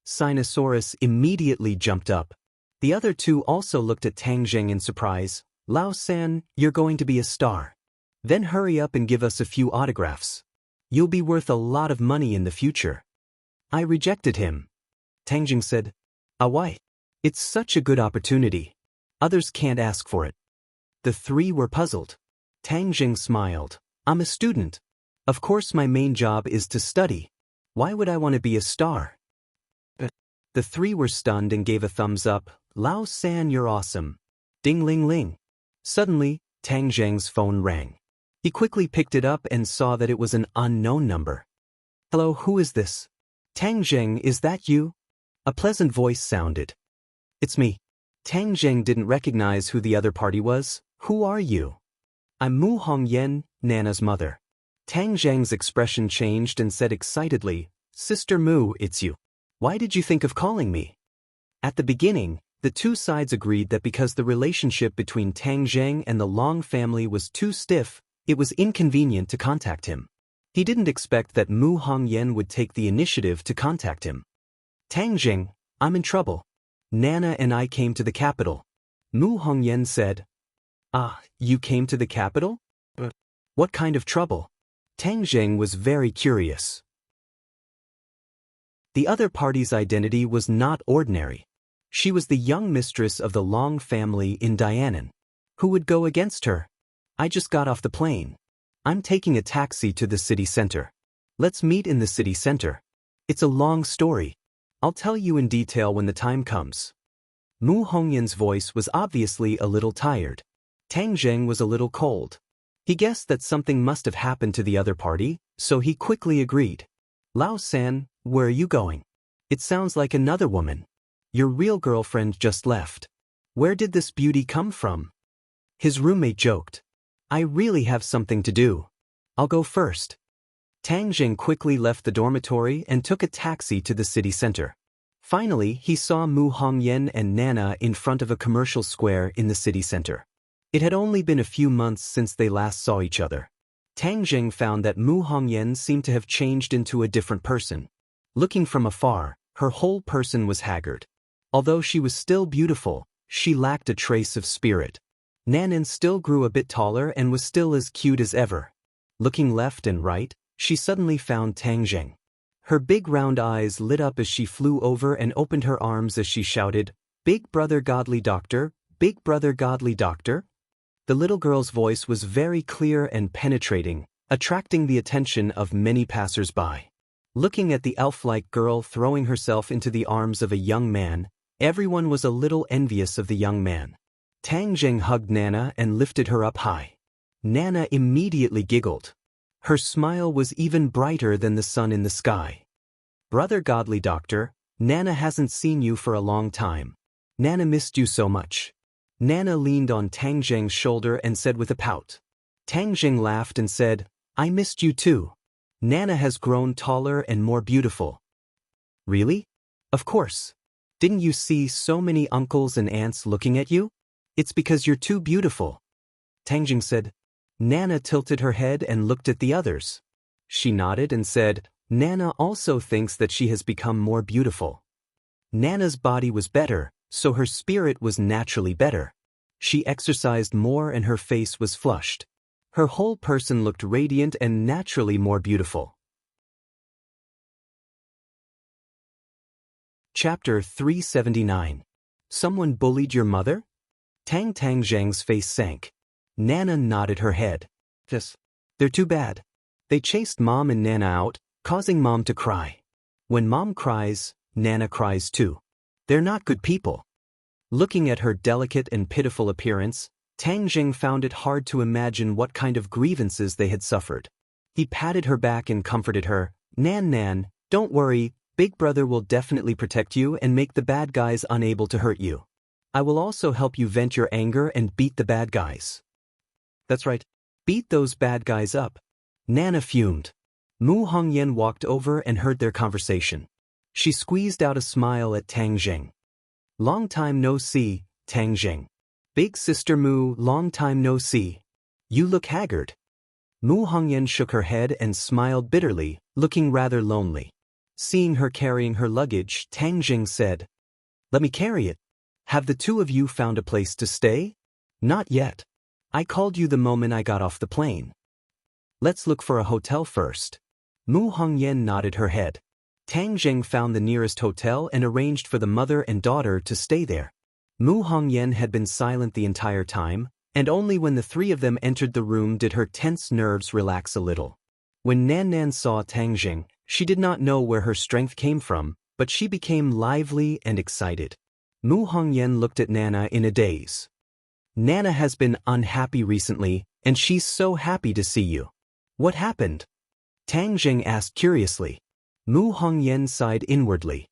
Sinosaurus immediately jumped up. The other 2 also looked at Tang Zheng in surprise. Lao San, you're going to be a star. Then hurry up and give us a few autographs. You'll be worth a lot of money in the future. I rejected him. Tang Zheng said, why? It's such a good opportunity. Others can't ask for it. The 3 were puzzled. Tang Zheng smiled. I'm a student. Of course my main job is to study. Why would I want to be a star? The 3 were stunned and gave a thumbs up. Lao San, you're awesome. Ding ling ling. Suddenly, Tang Zheng's phone rang. He quickly picked it up and saw that it was an unknown number. "Hello, who is this?" "Tang Zheng, is that you?" A pleasant voice sounded. "It's me." Tang Zheng didn't recognize who the other party was. "Who are you?" "I'm Mu Hongyan, Nana's mother." Tang Zheng's expression changed and said excitedly, "Sister Mu, it's you. Why did you think of calling me?" At the beginning, the two sides agreed that because the relationship between Tang Zheng and the Long family was too stiff, it was inconvenient to contact him. He didn't expect that Mu Hongyan would take the initiative to contact him. "Tang Zheng, I'm in trouble. Nana and I came to the capital." Mu Hongyan said. "Ah, you came to the capital? But what kind of trouble?" Tang Zheng was very curious. The other party's identity was not ordinary. She was the young mistress of the Long family in Dianan. Who would go against her? "I just got off the plane. I'm taking a taxi to the city center. Let's meet in the city center. It's a long story. I'll tell you in detail when the time comes." Mu Hongyan's voice was obviously a little tired. Tang Zheng was a little cold. He guessed that something must have happened to the other party, so he quickly agreed. "Lao San, where are you going? It sounds like another woman. Your real girlfriend just left. Where did this beauty come from?" His roommate joked. "I really have something to do. I'll go first." Tang Zheng quickly left the dormitory and took a taxi to the city center. Finally, he saw Mu Hongyan and Nana in front of a commercial square in the city center. It had only been a few months since they last saw each other. Tang Zheng found that Mu Hongyan seemed to have changed into a different person. Looking from afar, her whole person was haggard. Although she was still beautiful, she lacked a trace of spirit. Nanan still grew a bit taller and was still as cute as ever. Looking left and right, she suddenly found Tang Zheng. Her big round eyes lit up as she flew over and opened her arms as she shouted, "Big brother godly doctor, big brother godly doctor." The little girl's voice was very clear and penetrating, attracting the attention of many passers-by. Looking at the elf-like girl throwing herself into the arms of a young man, everyone was a little envious of the young man. Tang Zheng hugged Nana and lifted her up high. Nana immediately giggled. Her smile was even brighter than the sun in the sky. "Brother godly doctor, Nana hasn't seen you for a long time. Nana missed you so much." Nana leaned on Tang Zheng's shoulder and said with a pout. Tang Zheng laughed and said, "I missed you too. Nana has grown taller and more beautiful." "Really?" "Of course. Didn't you see so many uncles and aunts looking at you? It's because you're too beautiful." Tang Zheng said. Nana tilted her head and looked at the others. She nodded and said, "Nana also thinks that she has become more beautiful." Nana's body was better, so her spirit was naturally better. She exercised more and her face was flushed. Her whole person looked radiant and naturally more beautiful. Chapter 379. Someone bullied your mother? Tang Zheng's face sank. Nana nodded her head. "Yes. They're too bad. They chased Mom and Nana out, causing Mom to cry. When Mom cries, Nana cries too. They're not good people." Looking at her delicate and pitiful appearance, Tang Zheng found it hard to imagine what kind of grievances they had suffered. He patted her back and comforted her. Nan, don't worry, Big Brother will definitely protect you and make the bad guys unable to hurt you. I will also help you vent your anger and beat the bad guys." "That's right. Beat those bad guys up." Nana fumed. Mu Hongyan walked over and heard their conversation. She squeezed out a smile at Tang Zheng. "Long time no see, Tang Zheng. Big sister Mu, long time no see. You look haggard." Mu Hongyan shook her head and smiled bitterly, looking rather lonely. Seeing her carrying her luggage, Tang Zheng said, "Let me carry it. Have the two of you found a place to stay?" "Not yet. I called you the moment I got off the plane." "Let's look for a hotel first." Mu Hongyan nodded her head. Tang Zheng found the nearest hotel and arranged for the mother and daughter to stay there. Mu Hongyan had been silent the entire time, and only when the three of them entered the room did her tense nerves relax a little. When Nan saw Tang Zheng, she did not know where her strength came from, but she became lively and excited. Mu Hongyan looked at Nana in a daze. Nana has been unhappy recently, and she's so happy to see you. What happened? Tang Jing asked curiously. Mu Hongyan sighed inwardly.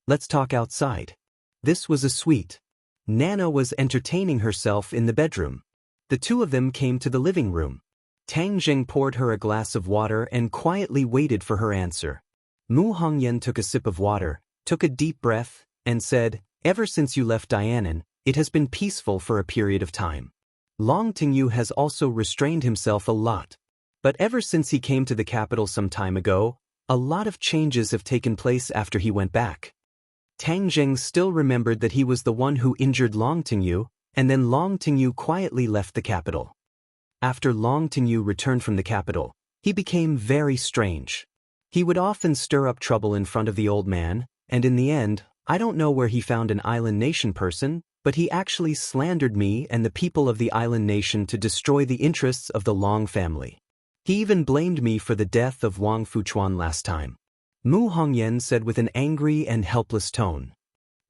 Let's talk outside. This was a suite. Nana was entertaining herself in the bedroom. The two of them came to the living room. Tang Jing poured her a glass of water and quietly waited for her answer. Mu Hongyan took a sip of water, took a deep breath, and said, "Ever since you left Dianan, it has been peaceful for a period of time. Long Tingyu has also restrained himself a lot. But ever since he came to the capital some time ago, a lot of changes have taken place after he went back." Tang Jing still remembered that he was the one who injured Long Tingyu, and then Long Tingyu quietly left the capital. After Long Tingyu returned from the capital, he became very strange. He would often stir up trouble in front of the old man, and in the end, I don't know where he found an island nation person, but he actually slandered me and the people of the island nation to destroy the interests of the Long family. He even blamed me for the death of Wang Fuchuan last time. Mu Hongyan said with an angry and helpless tone.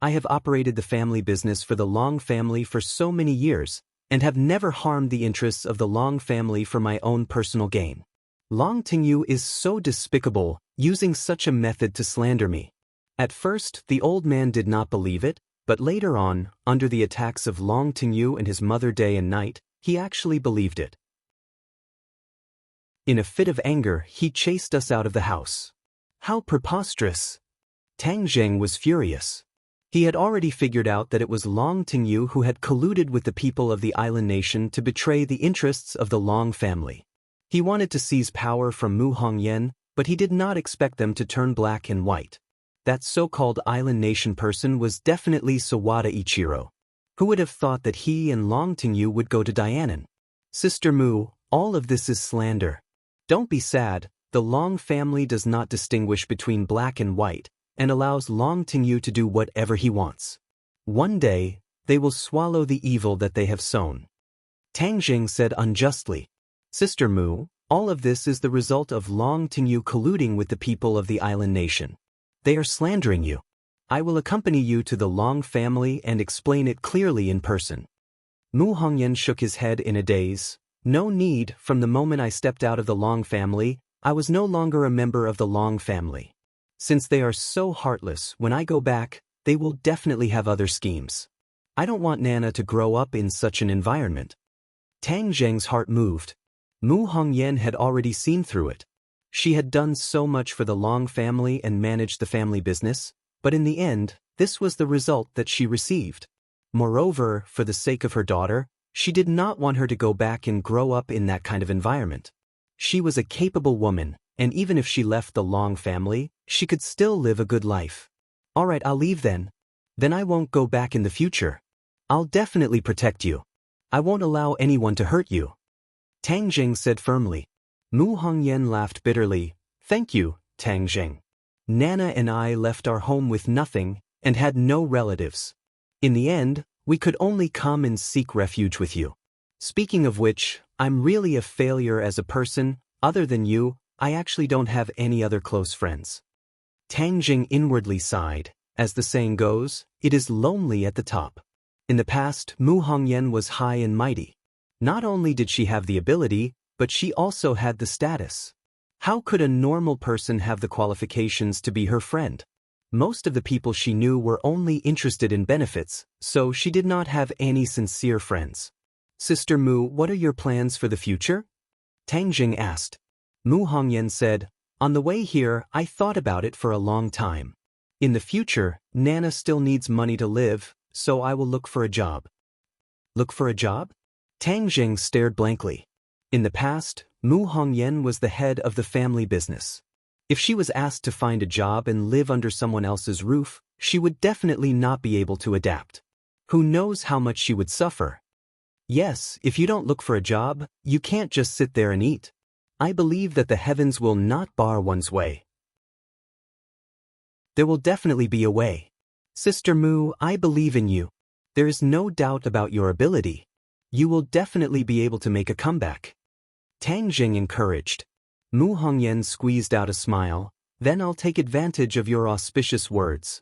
I have operated the family business for the Long family for so many years, and have never harmed the interests of the Long family for my own personal gain. Long Tingyu is so despicable, using such a method to slander me. At first, the old man did not believe it, but later on, under the attacks of Long Tingyu and his mother day and night, he actually believed it. In a fit of anger, he chased us out of the house. How preposterous! Tang Jing was furious. He had already figured out that it was Long Tingyu who had colluded with the people of the island nation to betray the interests of the Long family. He wanted to seize power from Mu Hongyan, but he did not expect them to turn black and white. That so-called island nation person was definitely Sawada Ichiro. Who would have thought that he and Long Tingyu would go to Dianan? Sister Mu, all of this is slander. Don't be sad, the Long family does not distinguish between black and white, and allows Long Tingyu to do whatever he wants. One day, they will swallow the evil that they have sown. Tang Jing said unjustly. Sister Mu, all of this is the result of Long Tingyu colluding with the people of the island nation. They are slandering you. I will accompany you to the Long family and explain it clearly in person. Mu Hongyan shook his head in a daze. No need, from the moment I stepped out of the Long family, I was no longer a member of the Long family. Since they are so heartless, when I go back, they will definitely have other schemes. I don't want Nana to grow up in such an environment. Tang Jing's heart moved. Mu Hongyan had already seen through it. She had done so much for the Long family and managed the family business, but in the end, this was the result that she received. Moreover, for the sake of her daughter, she did not want her to go back and grow up in that kind of environment. She was a capable woman, and even if she left the Long family, she could still live a good life. Alright, I'll leave then. Then I won't go back in the future. I'll definitely protect you. I won't allow anyone to hurt you. Tang Jing said firmly. Mu Hongyan laughed bitterly. Thank you, Tang Jing. Nana and I left our home with nothing, and had no relatives. In the end, we could only come and seek refuge with you. Speaking of which, I'm really a failure as a person. Other than you, I actually don't have any other close friends. Tang Jing inwardly sighed. As the saying goes, it is lonely at the top. In the past, Mu Hongyan was high and mighty. Not only did she have the ability, but she also had the status. How could a normal person have the qualifications to be her friend? Most of the people she knew were only interested in benefits, so she did not have any sincere friends. Sister Mu, what are your plans for the future? Tang Jing asked. Mu Hongyan said, on the way here, I thought about it for a long time. In the future, Nana still needs money to live, so I will look for a job. Look for a job? Tang Jing stared blankly. In the past, Mu Hongyan was the head of the family business. If she was asked to find a job and live under someone else's roof, she would definitely not be able to adapt. Who knows how much she would suffer? Yes, if you don't look for a job, you can't just sit there and eat. I believe that the heavens will not bar one's way. There will definitely be a way. Sister Mu, I believe in you. There is no doubt about your ability. You will definitely be able to make a comeback. Tang Jing encouraged. Mu Hongyan squeezed out a smile. Then I'll take advantage of your auspicious words.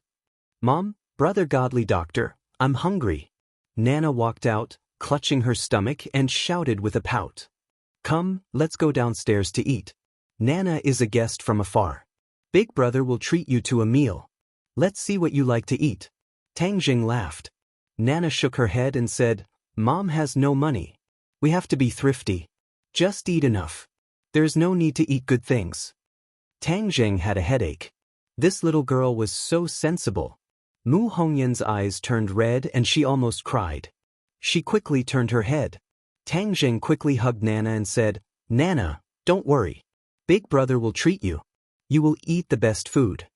Mom, brother godly doctor, I'm hungry. Nana walked out. clutching her stomach and shouted with a pout. Come, let's go downstairs to eat. Nana is a guest from afar. Big brother will treat you to a meal. Let's see what you like to eat. Tang Jing laughed. Nana shook her head and said, Mom has no money. We have to be thrifty. Just eat enough. There's no need to eat good things. Tang Jing had a headache. This little girl was so sensible. Mu Hongyan's eyes turned red and she almost cried. She quickly turned her head. Tang Jing quickly hugged Nana and said, Nana, don't worry. Big brother will treat you. You will eat the best food.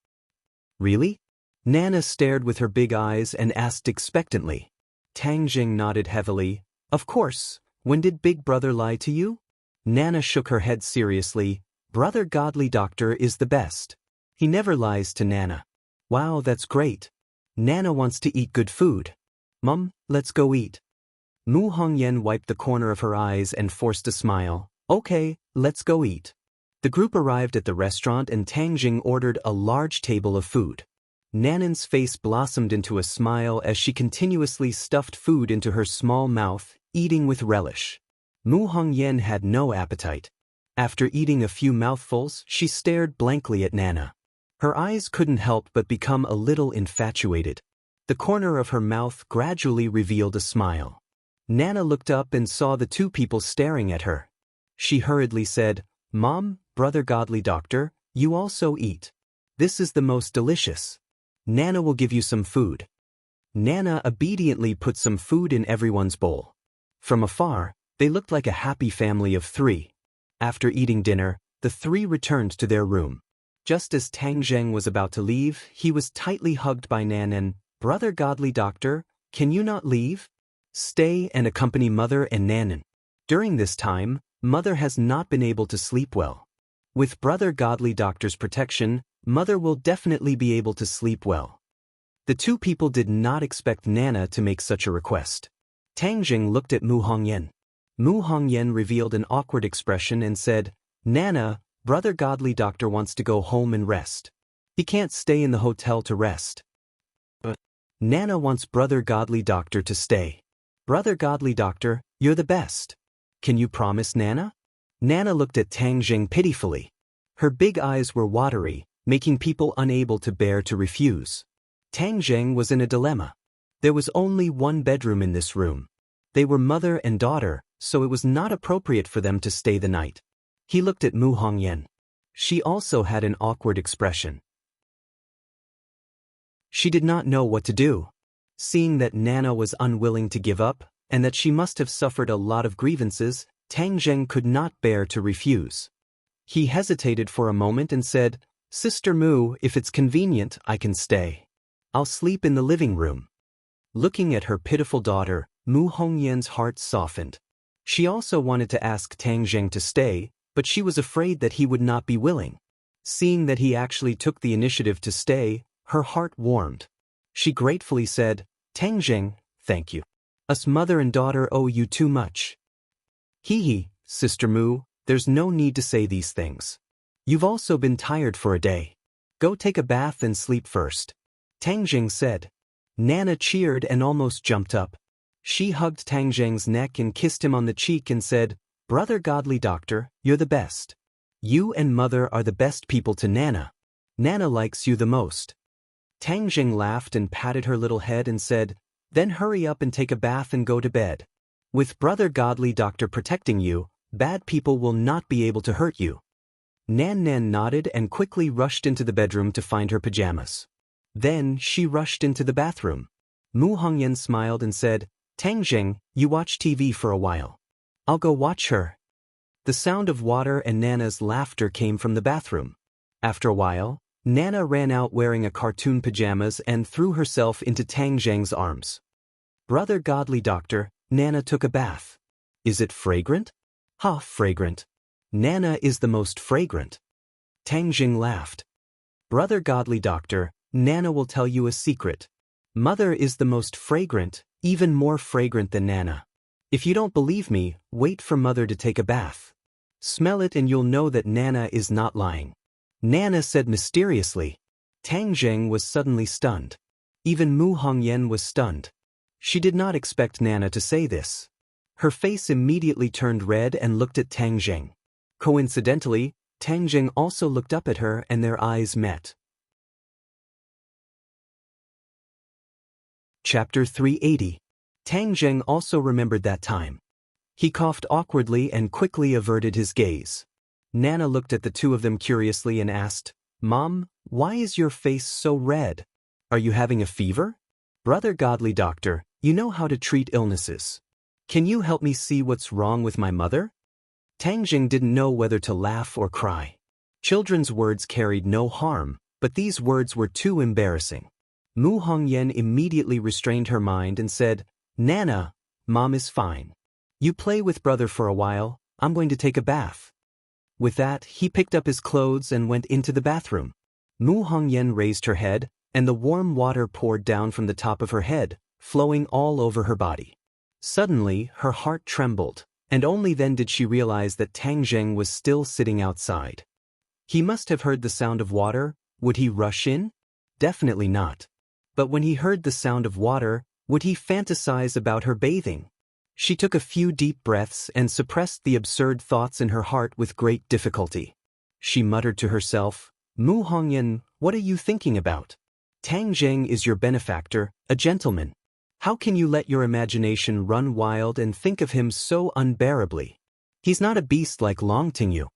Really? Nana stared with her big eyes and asked expectantly. Tang Jing nodded heavily. Of course. When did Big Brother lie to you? Nana shook her head seriously. Brother Godly Doctor is the best. He never lies to Nana. Wow, that's great. Nana wants to eat good food. Mum, let's go eat. Mu Hongyan wiped the corner of her eyes and forced a smile. Okay, let's go eat. The group arrived at the restaurant and Tang Jing ordered a large table of food. Nanan's face blossomed into a smile as she continuously stuffed food into her small mouth, eating with relish. Mu Hongyan had no appetite. After eating a few mouthfuls, she stared blankly at Nana. Her eyes couldn't help but become a little infatuated. The corner of her mouth gradually revealed a smile. Nana looked up and saw the two people staring at her. She hurriedly said, Mom, Brother Godly Doctor, you also eat. This is the most delicious. Nana will give you some food. Nana obediently put some food in everyone's bowl. From afar, they looked like a happy family of three. After eating dinner, the three returned to their room. Just as Tang Jing was about to leave, he was tightly hugged by Nanan. Brother Godly Doctor, can you not leave? Stay and accompany Mother and Nanan. During this time, Mother has not been able to sleep well. With Brother Godly Doctor's protection, Mother will definitely be able to sleep well. The two people did not expect Nana to make such a request. Tang Jing looked at Mu Hongyan. Mu Hongyan revealed an awkward expression and said, Nana, Brother Godly Doctor wants to go home and rest. He can't stay in the hotel to rest. But Nana wants Brother Godly Doctor to stay. Brother Godly Doctor, you're the best. Can you promise, Nana? Nana looked at Tang Jing pitifully. Her big eyes were watery, making people unable to bear to refuse. Tang Jing was in a dilemma. There was only one bedroom in this room. They were mother and daughter, so it was not appropriate for them to stay the night. He looked at Mu Hongyan. She also had an awkward expression. She did not know what to do. Seeing that Nana was unwilling to give up, and that she must have suffered a lot of grievances, Tang Jing could not bear to refuse. He hesitated for a moment and said, Sister Mu, if it's convenient, I can stay. I'll sleep in the living room. Looking at her pitiful daughter, Mu Hongyan's heart softened. She also wanted to ask Tang Jing to stay, but she was afraid that he would not be willing. Seeing that he actually took the initiative to stay, her heart warmed. She gratefully said, Tang Jing, thank you. Us mother and daughter owe you too much. Hee, Sister Mu, there's no need to say these things. You've also been tired for a day. Go take a bath and sleep first. Tang Jing said. Nana cheered and almost jumped up. She hugged Tang Jing's neck and kissed him on the cheek and said, Brother Godly Doctor, you're the best. You and Mother are the best people to Nana. Nana likes you the most. Tang Jing laughed and patted her little head and said, Then hurry up and take a bath and go to bed. With Brother Godly Doctor protecting you, bad people will not be able to hurt you. Nan nodded and quickly rushed into the bedroom to find her pajamas. Then she rushed into the bathroom. Mu Hongyan smiled and said, Tang Jing, you watch TV for a while. I'll go watch her. The sound of water and Nana's laughter came from the bathroom. After a while, Nana ran out wearing a cartoon pajamas and threw herself into Tang Jing's arms. Brother Godly Doctor, Nana took a bath. Is it fragrant? Ha, fragrant. Nana is the most fragrant. Tang Jing laughed. Brother Godly Doctor, Nana will tell you a secret. Mother is the most fragrant, even more fragrant than Nana. If you don't believe me, wait for Mother to take a bath. Smell it and you'll know that Nana is not lying. Nana said mysteriously. Tang Jing was suddenly stunned. Even Mu Hongyan was stunned. She did not expect Nana to say this. Her face immediately turned red and looked at Tang Jing. Coincidentally, Tang Jing also looked up at her and their eyes met. Chapter 380. Tang Jing also remembered that time. He coughed awkwardly and quickly averted his gaze. Nana looked at the two of them curiously and asked, "Mom, why is your face so red? Are you having a fever? Brother Godly Doctor, you know how to treat illnesses. Can you help me see what's wrong with my mother?" Tang Jing didn't know whether to laugh or cry. Children's words carried no harm, but these words were too embarrassing. Mu Hongyan immediately restrained her mind and said, "Nana, Mom is fine. You play with brother for a while, I'm going to take a bath." With that, he picked up his clothes and went into the bathroom. Mu Hongyan raised her head, and the warm water poured down from the top of her head, flowing all over her body. Suddenly, her heart trembled, and only then did she realize that Tang Jing was still sitting outside. He must have heard the sound of water. Would he rush in? Definitely not. But when he heard the sound of water, would he fantasize about her bathing? She took a few deep breaths and suppressed the absurd thoughts in her heart with great difficulty. She muttered to herself, "Mu Hongyan, what are you thinking about? Tang Jing is your benefactor, a gentleman. How can you let your imagination run wild and think of him so unbearably? He's not a beast like Long Tingyu."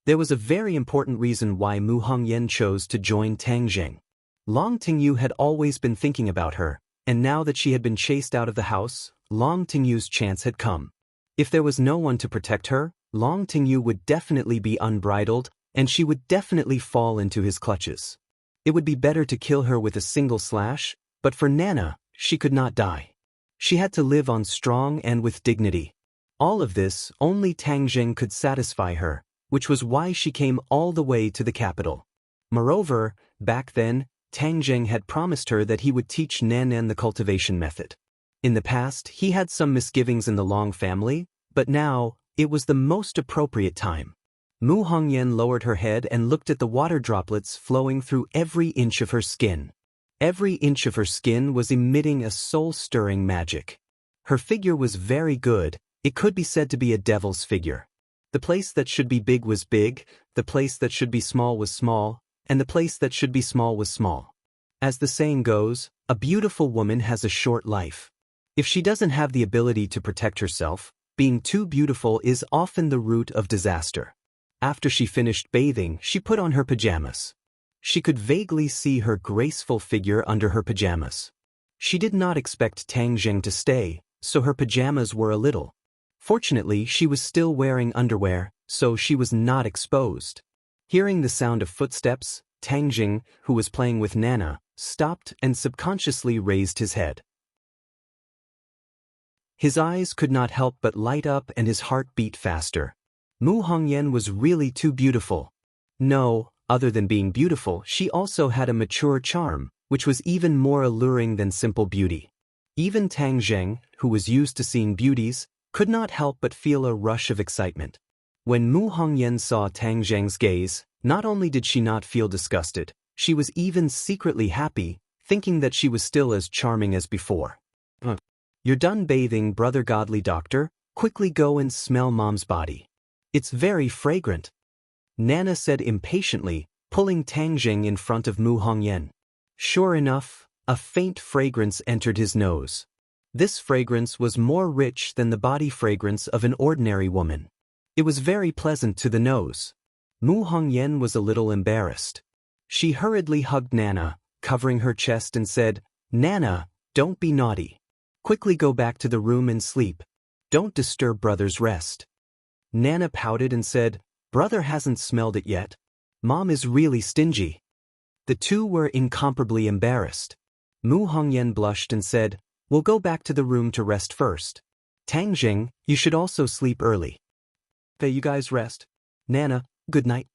There was a very important reason why Mu Hongyan chose to join Tang Jing. Long Tingyu had always been thinking about her, and now that she had been chased out of the house, Long Tingyu's chance had come. If there was no one to protect her, Long Tingyu would definitely be unbridled, and she would definitely fall into his clutches. It would be better to kill her with a single slash, but for Nana, she could not die. She had to live on strong and with dignity. All of this, only Tang Jing could satisfy her, which was why she came all the way to the capital. Moreover, back then, Tang Jing had promised her that he would teach Nanan the cultivation method. In the past, he had some misgivings in the Long family, but now, it was the most appropriate time. Mu Hongyan lowered her head and looked at the water droplets flowing through every inch of her skin. Every inch of her skin was emitting a soul-stirring magic. Her figure was very good, it could be said to be a devil's figure. The place that should be big was big, the place that should be small was small, and the place that should be small was small. As the saying goes, a beautiful woman has a short life. If she doesn't have the ability to protect herself, being too beautiful is often the root of disaster. After she finished bathing, she put on her pajamas. She could vaguely see her graceful figure under her pajamas. She did not expect Tang Jing to stay, so her pajamas were a little. Fortunately, she was still wearing underwear, so she was not exposed. Hearing the sound of footsteps, Tang Jing, who was playing with Nana, stopped and subconsciously raised his head. His eyes could not help but light up and his heart beat faster. Mu Hongyan was really too beautiful. No, other than being beautiful, she also had a mature charm, which was even more alluring than simple beauty. Even Tang Jing, who was used to seeing beauties, could not help but feel a rush of excitement. When Mu Hongyan saw Tang Jing's gaze, not only did she not feel disgusted, she was even secretly happy, thinking that she was still as charming as before. "You're done bathing, Brother Godly Doctor, quickly go and smell Mom's body. It's very fragrant," Nana said impatiently, pulling Tang Jing in front of Mu Hongyan. Sure enough, a faint fragrance entered his nose. This fragrance was more rich than the body fragrance of an ordinary woman. It was very pleasant to the nose. Mu Hongyan was a little embarrassed. She hurriedly hugged Nana, covering her chest and said, "Nana, don't be naughty. Quickly go back to the room and sleep. Don't disturb brother's rest." Nana pouted and said, "Brother hasn't smelled it yet. Mom is really stingy." The two were incomparably embarrassed. Mu Hongyan blushed and said, "We'll go back to the room to rest first. Tang Jing, you should also sleep early." "Okay, you guys rest. Nana, good night."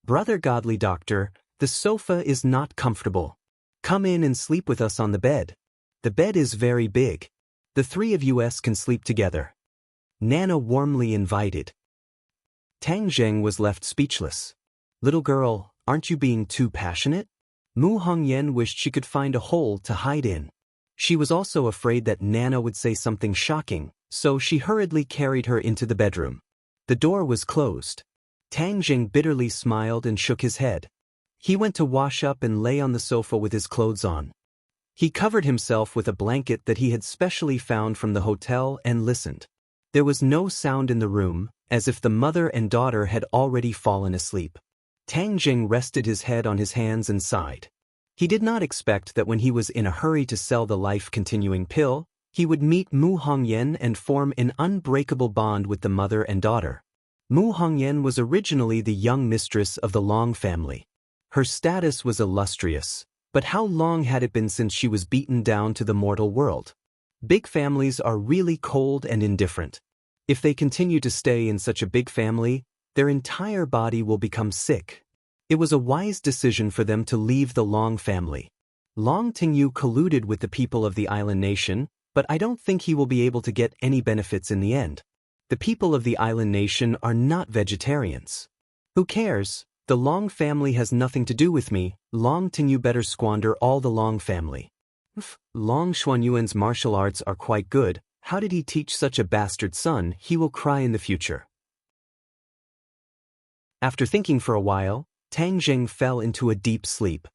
"Brother Godly Doctor, the sofa is not comfortable. Come in and sleep with us on the bed. The bed is very big. The three of us can sleep together." Nana warmly invited. Tang Jing was left speechless. "Little girl, aren't you being too passionate?" Mu Hongyan wished she could find a hole to hide in. She was also afraid that Nana would say something shocking, so she hurriedly carried her into the bedroom. The door was closed. Tang Jing bitterly smiled and shook his head. He went to wash up and lay on the sofa with his clothes on. He covered himself with a blanket that he had specially found from the hotel and listened. There was no sound in the room, as if the mother and daughter had already fallen asleep. Tang Jing rested his head on his hands and sighed. He did not expect that when he was in a hurry to sell the life-continuing pill, he would meet Mu Hongyan and form an unbreakable bond with the mother and daughter. Mu Hongyan was originally the young mistress of the Long family. Her status was illustrious, but how long had it been since she was beaten down to the mortal world? Big families are really cold and indifferent. If they continue to stay in such a big family, their entire body will become sick. It was a wise decision for them to leave the Long family. Long Tingyu colluded with the people of the island nation, but I don't think he will be able to get any benefits in the end. The people of the island nation are not vegetarians. Who cares? The Long family has nothing to do with me. Long Tingyu better squander all the Long family. Long Xuanyuan's martial arts are quite good. How did he teach such a bastard son? He will cry in the future. After thinking for a while, Tang Jing fell into a deep sleep.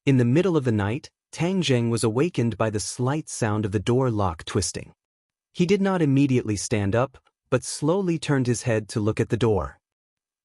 In the middle of the night, Tang Jing was awakened by the slight sound of the door lock twisting. He did not immediately stand up, but slowly turned his head to look at the door.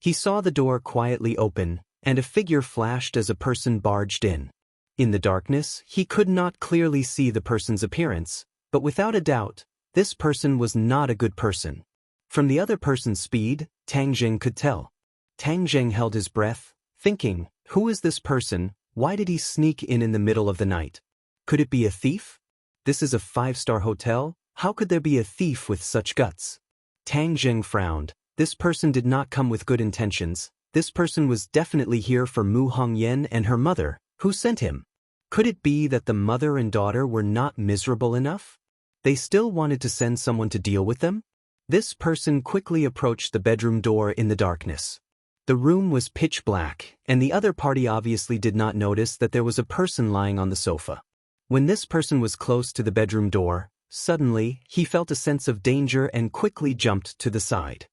He saw the door quietly open, and a figure flashed as a person barged in. In the darkness, he could not clearly see the person's appearance, but without a doubt, this person was not a good person. From the other person's speed, Tang Jing could tell. Tang Jing held his breath, thinking, who is this person? Why did he sneak in the middle of the night? Could it be a thief? This is a 5-star hotel. How could there be a thief with such guts? Tang Jing frowned. This person did not come with good intentions. This person was definitely here for Mu Hongyan and her mother. Who sent him? Could it be that the mother and daughter were not miserable enough? They still wanted to send someone to deal with them? This person quickly approached the bedroom door in the darkness. The room was pitch black, and the other party obviously did not notice that there was a person lying on the sofa. When this person was close to the bedroom door, suddenly, he felt a sense of danger and quickly jumped to the side.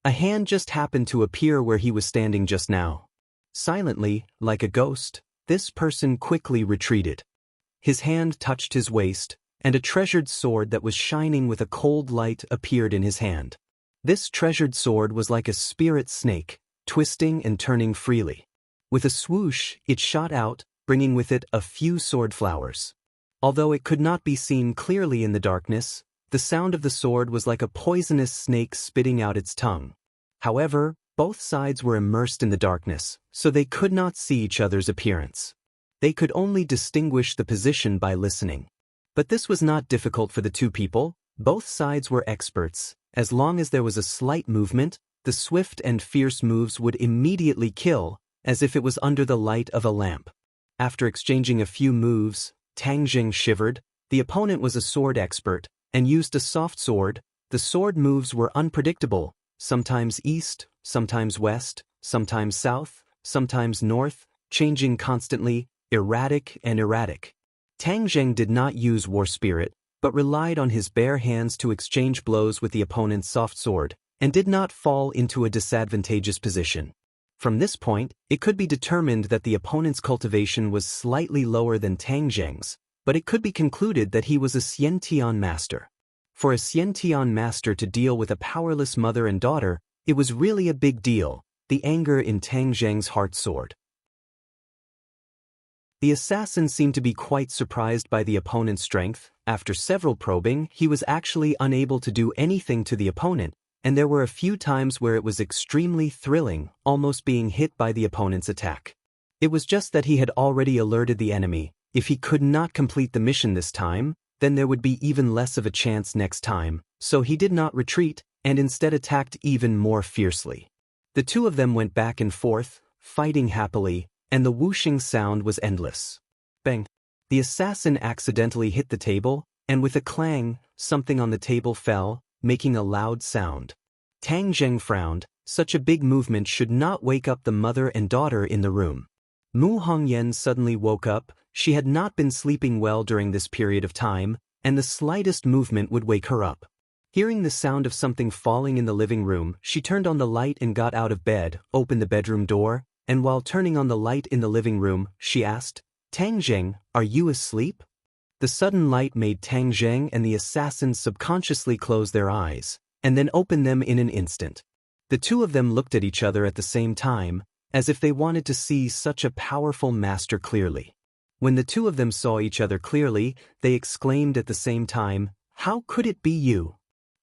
A hand just happened to appear where he was standing just now. Silently, like a ghost, this person quickly retreated. His hand touched his waist, and a treasured sword that was shining with a cold light appeared in his hand. This treasured sword was like a spirit snake, twisting and turning freely. With a swoosh, it shot out, bringing with it a few sword flowers. Although it could not be seen clearly in the darkness, the sound of the sword was like a poisonous snake spitting out its tongue. However, both sides were immersed in the darkness, so they could not see each other's appearance. They could only distinguish the position by listening. But this was not difficult for the two people. Both sides were experts. As long as there was a slight movement, the swift and fierce moves would immediately kill, as if it was under the light of a lamp. After exchanging a few moves, Tang Jing shivered. The opponent was a sword expert, and used a soft sword. The sword moves were unpredictable, sometimes east, sometimes west, sometimes south, sometimes north, changing constantly, erratic and erratic. Tang Jing did not use war spirit, but relied on his bare hands to exchange blows with the opponent's soft sword, and did not fall into a disadvantageous position. From this point, it could be determined that the opponent's cultivation was slightly lower than Tang Jing's, but it could be concluded that he was a Xiantian master. For a Xiantian master to deal with a powerless mother and daughter, it was really a big deal. The anger in Tang Jing's heart soared. The assassin seemed to be quite surprised by the opponent's strength. After several probing, he was actually unable to do anything to the opponent, and there were a few times where it was extremely thrilling, almost being hit by the opponent's attack. It was just that he had already alerted the enemy. If he could not complete the mission this time, then there would be even less of a chance next time, so he did not retreat, and instead attacked even more fiercely. The two of them went back and forth, fighting happily, and the whooshing sound was endless. Bang! The assassin accidentally hit the table, and with a clang, something on the table fell, making a loud sound. Tang Jing frowned. Such a big movement should not wake up the mother and daughter in the room. Mu Hongyan suddenly woke up, She had not been sleeping well during this period of time, and the slightest movement would wake her up. Hearing the sound of something falling in the living room, she turned on the light and got out of bed, opened the bedroom door, and while turning on the light in the living room, she asked, "Tang Zheng, are you asleep?" The sudden light made Tang Zheng and the assassins subconsciously close their eyes, and then open them in an instant. The two of them looked at each other at the same time, as if they wanted to see such a powerful master clearly. When the two of them saw each other clearly, they exclaimed at the same time, "How could it be you?"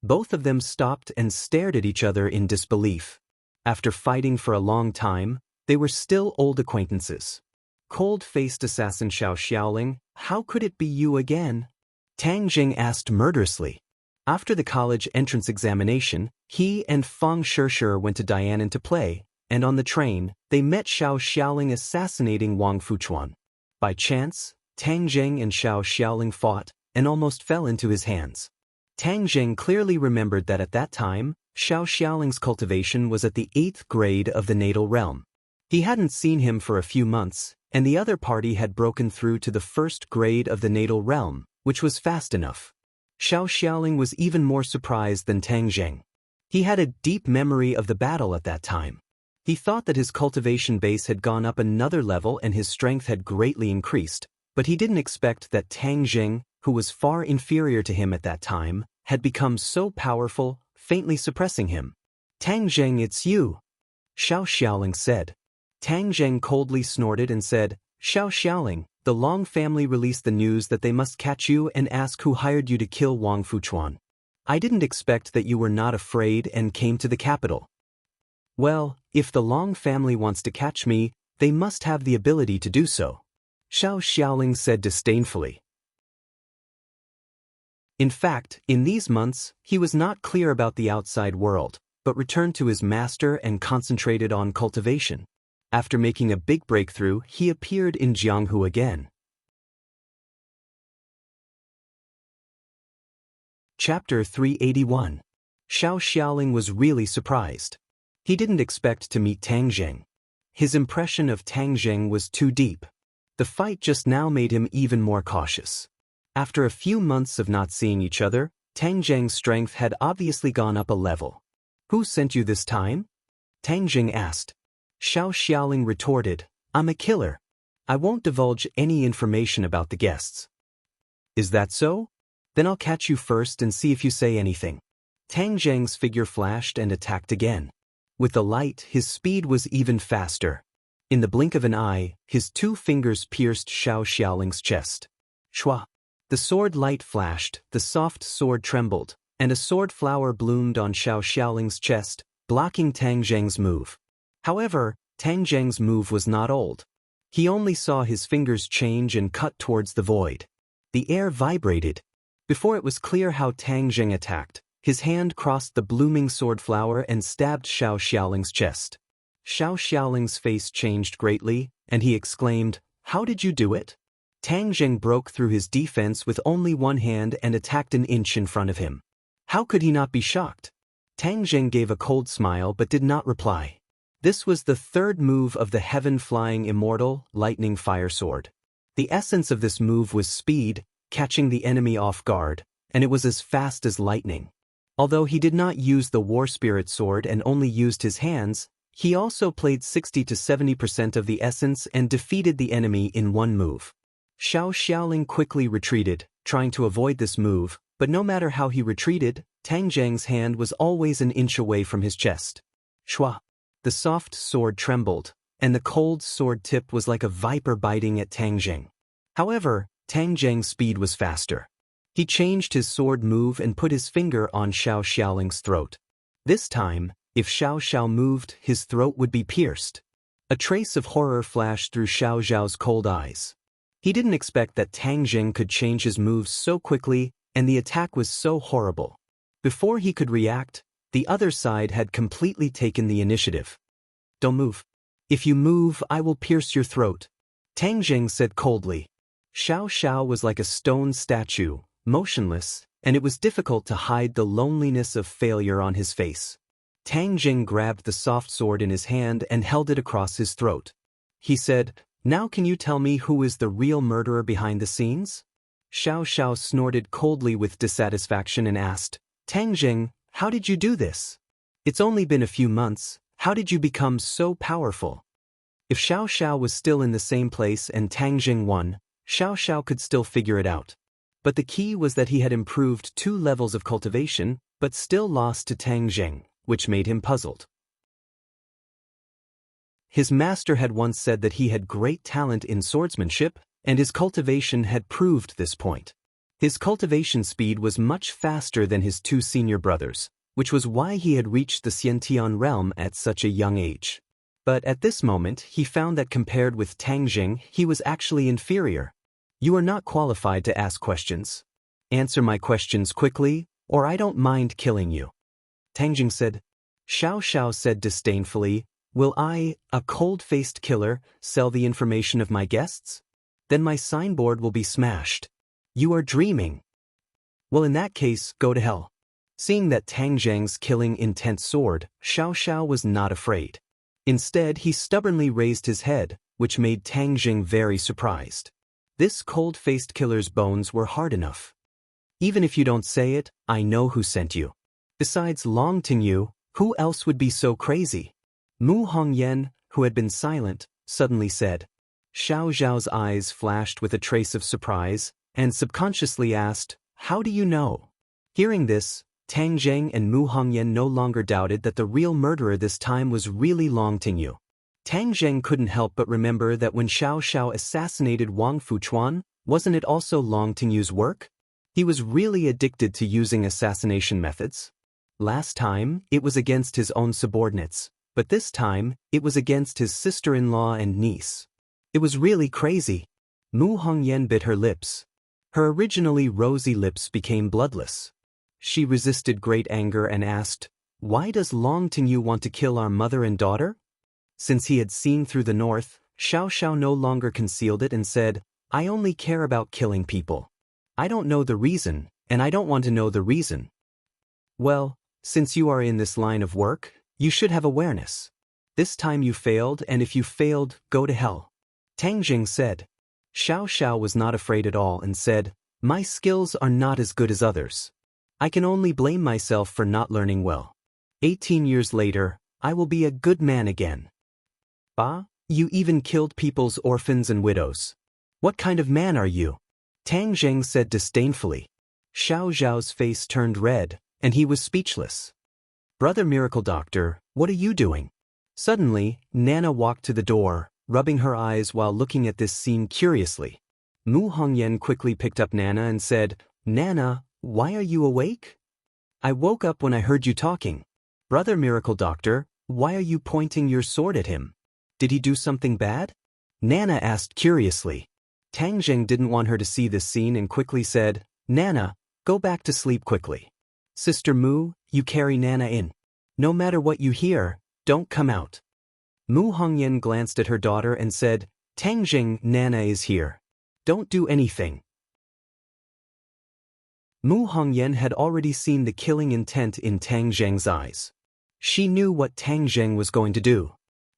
Both of them stopped and stared at each other in disbelief. After fighting for a long time, they were still old acquaintances. Cold-faced assassin Xiao Xiaoling, "How could it be you again?" Tang Jing asked murderously. After the college entrance examination, he and Feng Shishir went to Dianan to play, and on the train, they met Xiao Xiaoling assassinating Wang Fuchuan. By chance, Tang Jing and Xiao Xiaoling fought, and almost fell into his hands. Tang Jing clearly remembered that at that time, Xiao Xiaoling's cultivation was at the 8th grade of the natal realm. He hadn't seen him for a few months, and the other party had broken through to the 1st grade of the natal realm, which was fast enough. Xiao Xiaoling was even more surprised than Tang Jing. He had a deep memory of the battle at that time. He thought that his cultivation base had gone up another level and his strength had greatly increased, but he didn't expect that Tang Jing, who was far inferior to him at that time, had become so powerful, faintly suppressing him. "Tang Jing, it's you," Xiao Xiaoling said. Tang Jing coldly snorted and said, "Xiao Xiaoling, the Long family released the news that they must catch you and ask who hired you to kill Wang Fuchuan. I didn't expect that you were not afraid and came to the capital." "Well, if the Long family wants to catch me, they must have the ability to do so," Xiao Xiaoling said disdainfully. In fact, in these months, he was not clear about the outside world, but returned to his master and concentrated on cultivation. After making a big breakthrough, he appeared in Jianghu again. Chapter 381. Xiao Xiaoling was really surprised. He didn't expect to meet Tang Jing. His impression of Tang Jing was too deep. The fight just now made him even more cautious. After a few months of not seeing each other, Tang Jing's strength had obviously gone up a level. "Who sent you this time?" Tang Jing asked. Xiao Xiaoling retorted, "I'm a killer. I won't divulge any information about the guests." "Is that so? Then I'll catch you first and see if you say anything." Tang Jing's figure flashed and attacked again. With the light, his speed was even faster. In the blink of an eye, his 2 fingers pierced Xiao Xiaoling's chest. Shua! The sword light flashed, the soft sword trembled, and a sword flower bloomed on Xiao Xiaoling's chest, blocking Tang Jing's move. However, Tang Jing's move was not old. He only saw his fingers change and cut towards the void. The air vibrated. Before it was clear how Tang Jing attacked, his hand crossed the blooming sword flower and stabbed Xiao Xiaoling's chest. Xiao Xiaoling's face changed greatly, and he exclaimed, "How did you do it?" Tang Jing broke through his defense with only one hand and attacked an inch in front of him. How could he not be shocked? Tang Jing gave a cold smile but did not reply. This was the 3rd move of the heaven-flying immortal, lightning fire sword. The essence of this move was speed, catching the enemy off guard, and it was as fast as lightning. Although he did not use the war spirit sword and only used his hands, he also played 60 to 70% of the essence and defeated the enemy in one move. Xiao Xiaoling quickly retreated, trying to avoid this move, but no matter how he retreated, Tang Jing's hand was always an inch away from his chest. Shua! The soft sword trembled, and the cold sword tip was like a viper biting at Tang Jing. However, Tang Jing's speed was faster. He changed his sword move and put his finger on Xiao Xiaoling's throat. This time, if Xiao Xiao moved, his throat would be pierced. A trace of horror flashed through Xiao Xiao's cold eyes. He didn't expect that Tang Jing could change his moves so quickly, and the attack was so horrible. Before he could react, the other side had completely taken the initiative. "Don't move. If you move, I will pierce your throat," Tang Jing said coldly. Xiao Xiao was like a stone statue, motionless, and it was difficult to hide the loneliness of failure on his face. Tang Jing grabbed the soft sword in his hand and held it across his throat. He said, Now can you tell me who is the real murderer behind the scenes? Xiao Xiao snorted coldly with dissatisfaction and asked, Tang Jing, how did you do this? It's only been a few months, how did you become so powerful? If Xiao Xiao was still in the same place and Tang Jing won, Xiao Xiao could still figure it out. But the key was that he had improved 2 levels of cultivation, but still lost to Tang Jing, which made him puzzled. His master had once said that he had great talent in swordsmanship, and his cultivation had proved this point. His cultivation speed was much faster than his 2 senior brothers, which was why he had reached the Xiantian realm at such a young age. But at this moment he found that compared with Tang Jing he was actually inferior. You are not qualified to ask questions. Answer my questions quickly, or I don't mind killing you. Tang Jing said. Xiao Xiao said disdainfully, Will I, a cold-faced killer, sell the information of my guests? Then my signboard will be smashed. You are dreaming. Well, in that case, go to hell. Seeing that Tang Jing's killing intent soared, Xiao Xiao was not afraid. Instead, he stubbornly raised his head, which made Tang Jing very surprised. This cold-faced killer's bones were hard enough. Even if you don't say it, I know who sent you. Besides Long Tingyu, who else would be so crazy? Mu Hongyan, who had been silent, suddenly said. Xiao Zhao's eyes flashed with a trace of surprise, and subconsciously asked, How do you know? Hearing this, Tang Jing and Mu Hongyan no longer doubted that the real murderer this time was really Long Tingyu. Tang Jing couldn't help but remember that when Xiao Xiao assassinated Wang Fuchuan, wasn't it also Long Tingyu's work? He was really addicted to using assassination methods. Last time, it was against his own subordinates, but this time, it was against his sister-in-law and niece. It was really crazy. Mu Hongyan bit her lips. Her originally rosy lips became bloodless. She resisted great anger and asked, Why does Long Tingyu want to kill our mother and daughter? Since he had seen through the north, Xiao Xiao no longer concealed it and said, I only care about killing people. I don't know the reason, and I don't want to know the reason. Well, since you are in this line of work, you should have awareness. This time you failed, and if you failed, go to hell. Tang Jing said. Xiao Xiao was not afraid at all and said, My skills are not as good as others. I can only blame myself for not learning well. 18 years later, I will be a good man again. Bah, you even killed people's orphans and widows. What kind of man are you? Tang Jing said disdainfully. Xiao Zhao's face turned red, and he was speechless. Brother Miracle Doctor, what are you doing? Suddenly, Nana walked to the door, rubbing her eyes while looking at this scene curiously. Mu Hongyan quickly picked up Nana and said, Nana, why are you awake? I woke up when I heard you talking. Brother Miracle Doctor, why are you pointing your sword at him? Did he do something bad? Nana asked curiously. Tang Jing didn't want her to see this scene and quickly said, Nana, go back to sleep quickly. Sister Mu, you carry Nana in. No matter what you hear, don't come out. Mu Hongyan glanced at her daughter and said, Tang Jing, Nana is here. Don't do anything. Mu Hongyan had already seen the killing intent in Tang Jing's eyes. She knew what Tang Jing was going to do.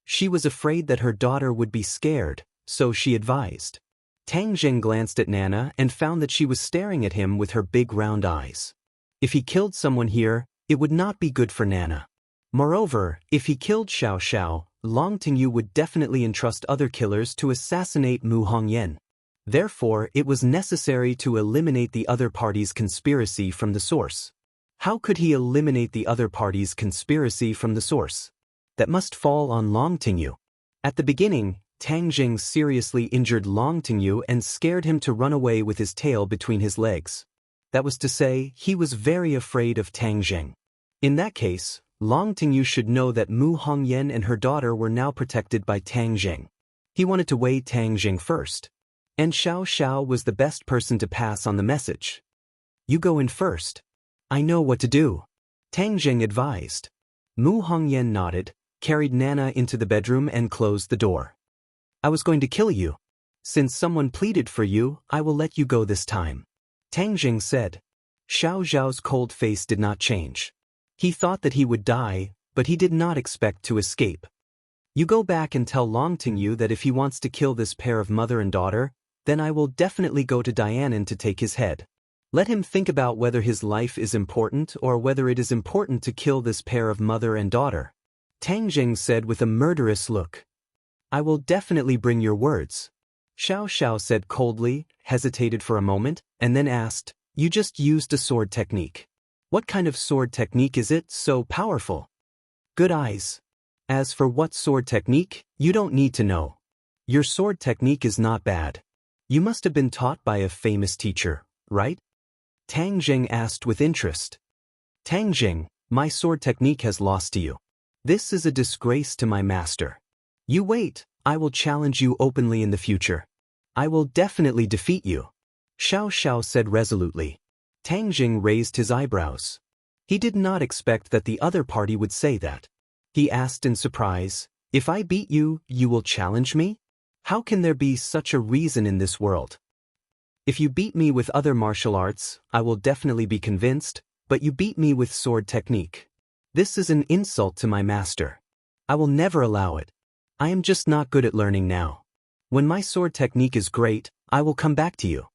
She was afraid that her daughter would be scared, so she advised. Tang Jing glanced at Nana and found that she was staring at him with her big round eyes. If he killed someone here, it would not be good for Nana. Moreover, if he killed Xiao Xiao, Long Tingyu would definitely entrust other killers to assassinate Mu Hongyan. Therefore, it was necessary to eliminate the other party's conspiracy from the source. How could he eliminate the other party's conspiracy from the source? That must fall on Long Tingyu. At the beginning, Tang Jing seriously injured Long Tingyu and scared him to run away with his tail between his legs. That was to say, he was very afraid of Tang Jing. In that case, Long Tingyu should know that Mu Hongyan and her daughter were now protected by Tang Jing. He wanted to weigh Tang Jing first. And Xiao Xiao was the best person to pass on the message. You go in first. I know what to do. Tang Jing advised. Mu Hongyan nodded, carried Nana into the bedroom and closed the door. I was going to kill you. Since someone pleaded for you, I will let you go this time. Tang Jing said. Xiao Zhao's cold face did not change. He thought that he would die, but he did not expect to escape. You go back and tell Long Tingyu that if he wants to kill this pair of mother and daughter, then I will definitely go to Dianan to take his head. Let him think about whether his life is important or whether it is important to kill this pair of mother and daughter. Tang Jing said with a murderous look. I will definitely bring your words. Xiao Xiao said coldly, hesitated for a moment, and then asked, You just used a sword technique. What kind of sword technique is it so powerful? Good eyes. As for what sword technique, you don't need to know. Your sword technique is not bad. You must have been taught by a famous teacher, right? Tang Jing asked with interest. Tang Jing, my sword technique has lost to you. This is a disgrace to my master. You wait, I will challenge you openly in the future. I will definitely defeat you. Xiao Xiao said resolutely. Tang Jing raised his eyebrows. He did not expect that the other party would say that. He asked in surprise, If I beat you, you will challenge me? How can there be such a reason in this world? If you beat me with other martial arts, I will definitely be convinced, but you beat me with sword technique. This is an insult to my master. I will never allow it. I am just not good at learning now. When my sword technique is great, I will come back to you.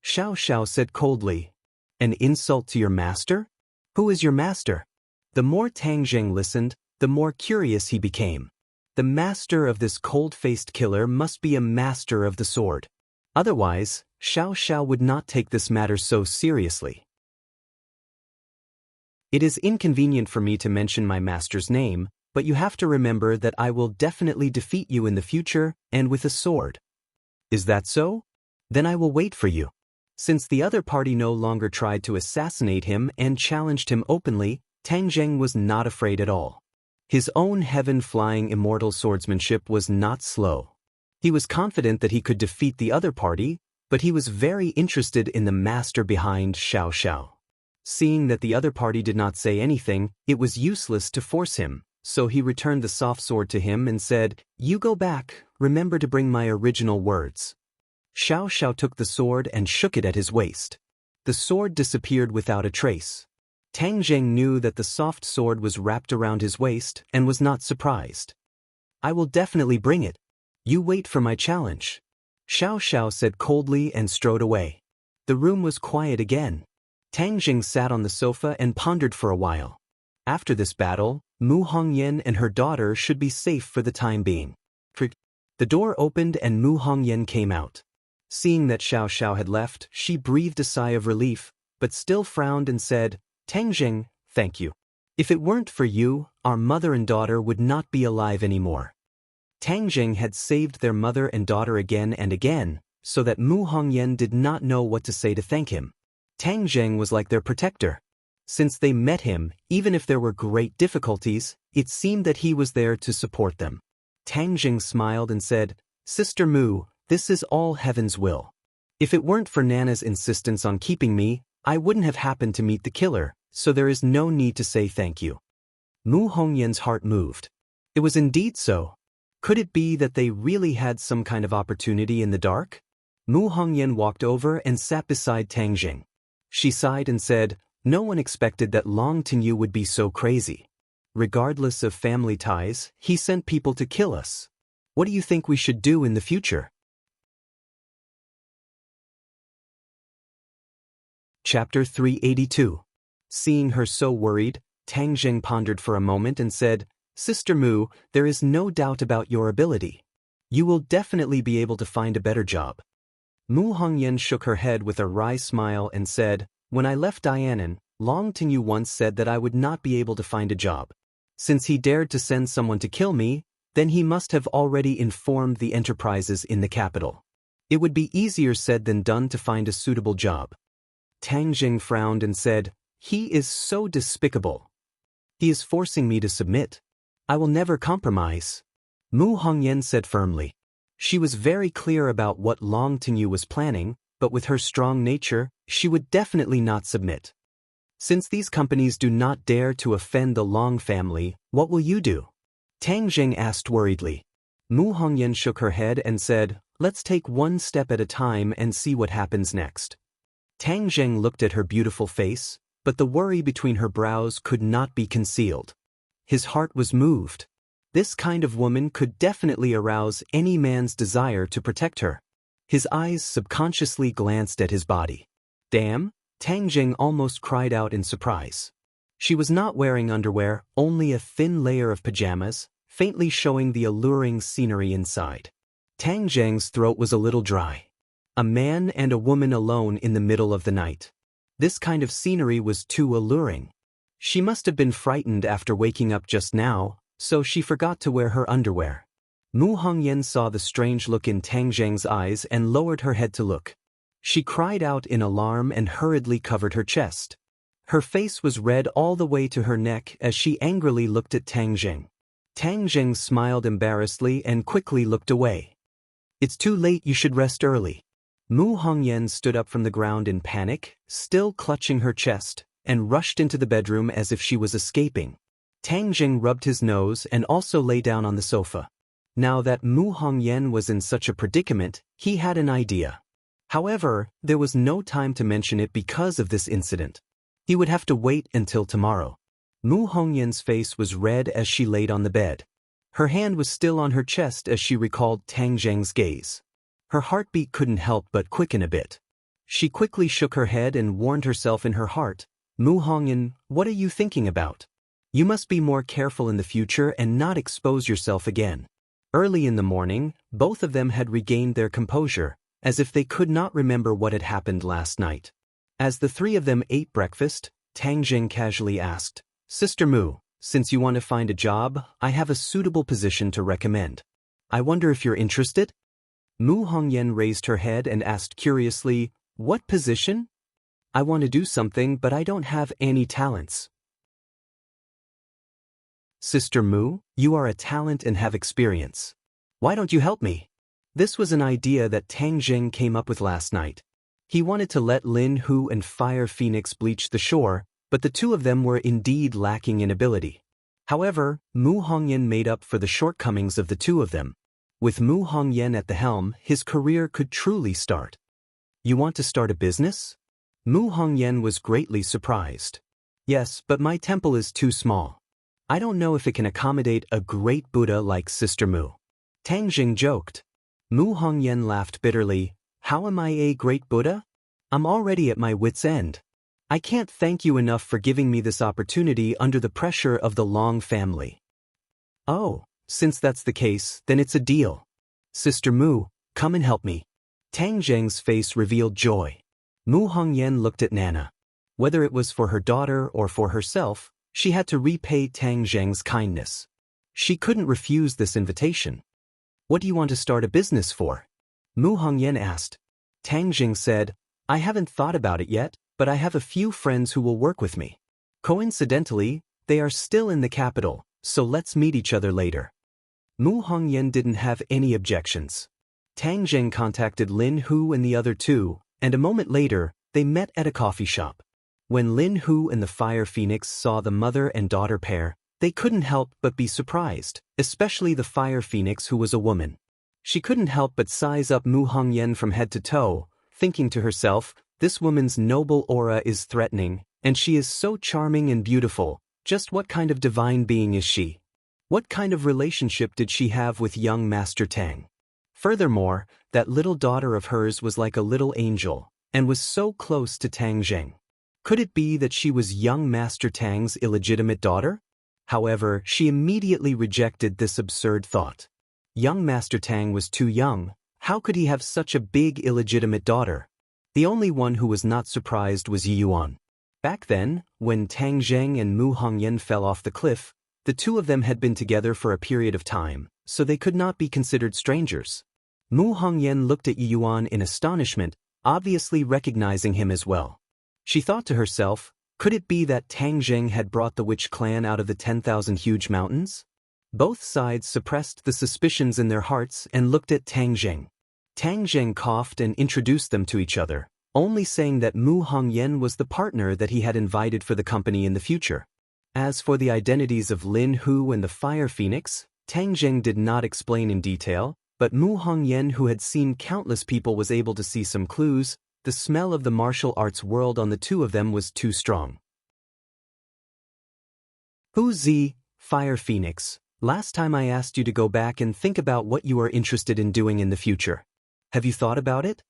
Xiao Xiao said coldly. An insult to your master? Who is your master? The more Tang Jing listened, the more curious he became. The master of this cold-faced killer must be a master of the sword. Otherwise, Xiao Xiao would not take this matter so seriously. It is inconvenient for me to mention my master's name, but you have to remember that I will definitely defeat you in the future, and with a sword. Is that so? Then I will wait for you. Since the other party no longer tried to assassinate him and challenged him openly, Tang Jing was not afraid at all. His own heaven-flying immortal swordsmanship was not slow. He was confident that he could defeat the other party, but he was very interested in the master behind Xiao Xiao. Seeing that the other party did not say anything, it was useless to force him, so he returned the soft sword to him and said, You go back, remember to bring my original words. Xiao Xiao took the sword and shook it at his waist. The sword disappeared without a trace. Tang Jing knew that the soft sword was wrapped around his waist and was not surprised. I will definitely bring it. You wait for my challenge. Xiao Xiao said coldly and strode away. The room was quiet again. Tang Jing sat on the sofa and pondered for a while. After this battle, Mu Hongyan and her daughter should be safe for the time being. The door opened and Mu Hongyan came out. Seeing that Xiao Xiao had left, she breathed a sigh of relief, but still frowned and said, Tang Jing, thank you. If it weren't for you, our mother and daughter would not be alive anymore. Tang Jing had saved their mother and daughter again and again, so that Mu Hongyan did not know what to say to thank him. Tang Jing was like their protector. Since they met him, even if there were great difficulties, it seemed that he was there to support them. Tang Jing smiled and said, Sister Mu, this is all heaven's will. If it weren't for Nana's insistence on keeping me, I wouldn't have happened to meet the killer, so there is no need to say thank you. Mu Hongyan's heart moved. It was indeed so. Could it be that they really had some kind of opportunity in the dark? Mu Hongyan walked over and sat beside Tang Jing. She sighed and said, No one expected that Long Tingyu would be so crazy. Regardless of family ties, he sent people to kill us. What do you think we should do in the future? Chapter 382. Seeing her so worried, Tang Jing pondered for a moment and said, Sister Mu, there is no doubt about your ability. You will definitely be able to find a better job. Mu Hongyan shook her head with a wry smile and said, When I left Dianan, Long Tingyu once said that I would not be able to find a job. Since he dared to send someone to kill me, then he must have already informed the enterprises in the capital. It would be easier said than done to find a suitable job. Tang Jing frowned and said, He is so despicable. He is forcing me to submit. I will never compromise. Mu Hongyan said firmly. She was very clear about what Long Tingyu was planning, but with her strong nature, she would definitely not submit. Since these companies do not dare to offend the Long family, what will you do? Tang Jing asked worriedly. Mu Hongyan shook her head and said, Let's take one step at a time and see what happens next. Tang Jing looked at her beautiful face, but the worry between her brows could not be concealed. His heart was moved. This kind of woman could definitely arouse any man's desire to protect her. His eyes subconsciously glanced at his body. Damn, Tang Jing almost cried out in surprise. She was not wearing underwear, only a thin layer of pajamas, faintly showing the alluring scenery inside. Tang Jing's throat was a little dry. A man and a woman alone in the middle of the night. This kind of scenery was too alluring. She must have been frightened after waking up just now, so she forgot to wear her underwear. Mu Hongyan saw the strange look in Tang Jing's eyes and lowered her head to look. She cried out in alarm and hurriedly covered her chest. Her face was red all the way to her neck as she angrily looked at Tang Jing. Tang Jing smiled embarrassedly and quickly looked away. It's too late, you should rest early. Mu Hongyan stood up from the ground in panic, still clutching her chest, and rushed into the bedroom as if she was escaping. Tang Jing rubbed his nose and also lay down on the sofa. Now that Mu Hongyan was in such a predicament, he had an idea. However, there was no time to mention it because of this incident. He would have to wait until tomorrow. Mu Hongyan's face was red as she laid on the bed. Her hand was still on her chest as she recalled Tang Jing's gaze. Her heartbeat couldn't help but quicken a bit. She quickly shook her head and warned herself in her heart, Mu Hongyan, what are you thinking about? You must be more careful in the future and not expose yourself again. Early in the morning, both of them had regained their composure, as if they could not remember what had happened last night. As the three of them ate breakfast, Tang Jing casually asked, Sister Mu, since you want to find a job, I have a suitable position to recommend. I wonder if you're interested? Mu Hongyan raised her head and asked curiously, what position? I want to do something, but I don't have any talents. Sister Mu, you are a talent and have experience. Why don't you help me? This was an idea that Tang Jing came up with last night. He wanted to let Lin Hu and Fire Phoenix bleach the shore, but the two of them were indeed lacking in ability. However, Mu Hongyan made up for the shortcomings of the two of them. With Mu Hongyan at the helm, his career could truly start. You want to start a business? Mu Hongyan was greatly surprised. Yes, but my temple is too small. I don't know if it can accommodate a great Buddha like Sister Mu. Tang Jing joked. Mu Hongyan laughed bitterly. How am I a great Buddha? I'm already at my wit's end. I can't thank you enough for giving me this opportunity under the pressure of the Long family. Oh, since that's the case, then it's a deal. Sister Mu, come and help me. Tang Jing's face revealed joy. Mu Hongyan looked at Nana. Whether it was for her daughter or for herself, she had to repay Tang Jing's kindness. She couldn't refuse this invitation. What do you want to start a business for? Mu Hongyan asked. Tang Jing said, I haven't thought about it yet, but I have a few friends who will work with me. Coincidentally, they are still in the capital, so let's meet each other later. Mu Hongyan didn't have any objections. Tang Jing contacted Lin Hu and the other two, and a moment later, they met at a coffee shop. When Lin Hu and the Fire Phoenix saw the mother and daughter pair, they couldn't help but be surprised, especially the Fire Phoenix who was a woman. She couldn't help but size up Mu Hongyan from head to toe, thinking to herself, this woman's noble aura is threatening, and she is so charming and beautiful. Just what kind of divine being is she? What kind of relationship did she have with young Master Tang? Furthermore, that little daughter of hers was like a little angel, and was so close to Tang Jing. Could it be that she was young Master Tang's illegitimate daughter? However, she immediately rejected this absurd thought. Young Master Tang was too young. How could he have such a big illegitimate daughter? The only one who was not surprised was Yi Yuan. Back then, when Tang Jing and Mu Hongyan fell off the cliff, the two of them had been together for a period of time, so they could not be considered strangers. Mu Hongyan looked at Yi Yuan in astonishment, obviously recognizing him as well. She thought to herself, could it be that Tang Jing had brought the witch clan out of the 10,000 huge mountains? Both sides suppressed the suspicions in their hearts and looked at Tang Jing. Tang Jing coughed and introduced them to each other, only saying that Mu Hongyan was the partner that he had invited for the company in the future. As for the identities of Lin Hu and the Fire Phoenix, Tang Jing did not explain in detail, but Mu Hongyan, who had seen countless people, was able to see some clues. The smell of the martial arts world on the two of them was too strong. Hu Zi, Fire Phoenix, Last time I asked you to go back and think about what you are interested in doing in the future. Have you thought about it?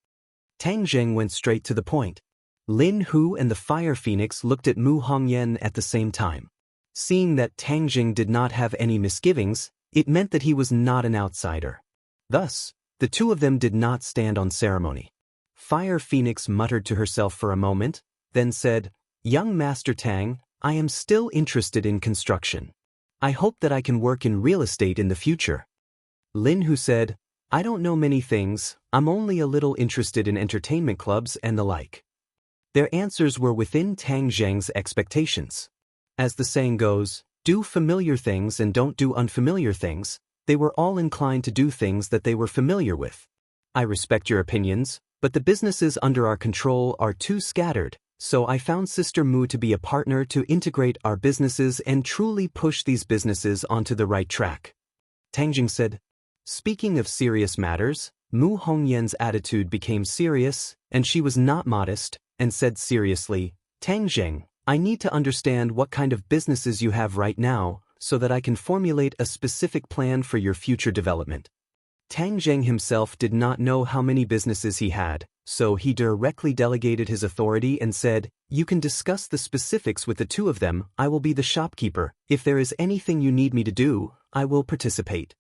Tang Zheng went straight to the point. Lin Hu and the Fire Phoenix looked at Mu Hongyan at the same time. Seeing that Tang Zheng did not have any misgivings, it meant that he was not an outsider. Thus, the two of them did not stand on ceremony. Fire Phoenix muttered to herself for a moment, then said, "Young Master Tang, I am still interested in construction. I hope that I can work in real estate in the future." Lin Hu said, "I don't know many things, I'm only a little interested in entertainment clubs and the like." Their answers were within Tang Zheng's expectations. As the saying goes, do familiar things and don't do unfamiliar things. They were all inclined to do things that they were familiar with. I respect your opinions, but the businesses under our control are too scattered, so I found Sister Mu to be a partner to integrate our businesses and truly push these businesses onto the right track. Tang Jing said. Speaking of serious matters, Mu Hongyan's attitude became serious, and she was not modest, and said seriously, "Tang Zheng, I need to understand what kind of businesses you have right now, so that I can formulate a specific plan for your future development." Tang Zheng himself did not know how many businesses he had, so he directly delegated his authority and said, "You can discuss the specifics with the two of them, I will be the shopkeeper. If there is anything you need me to do, I will participate."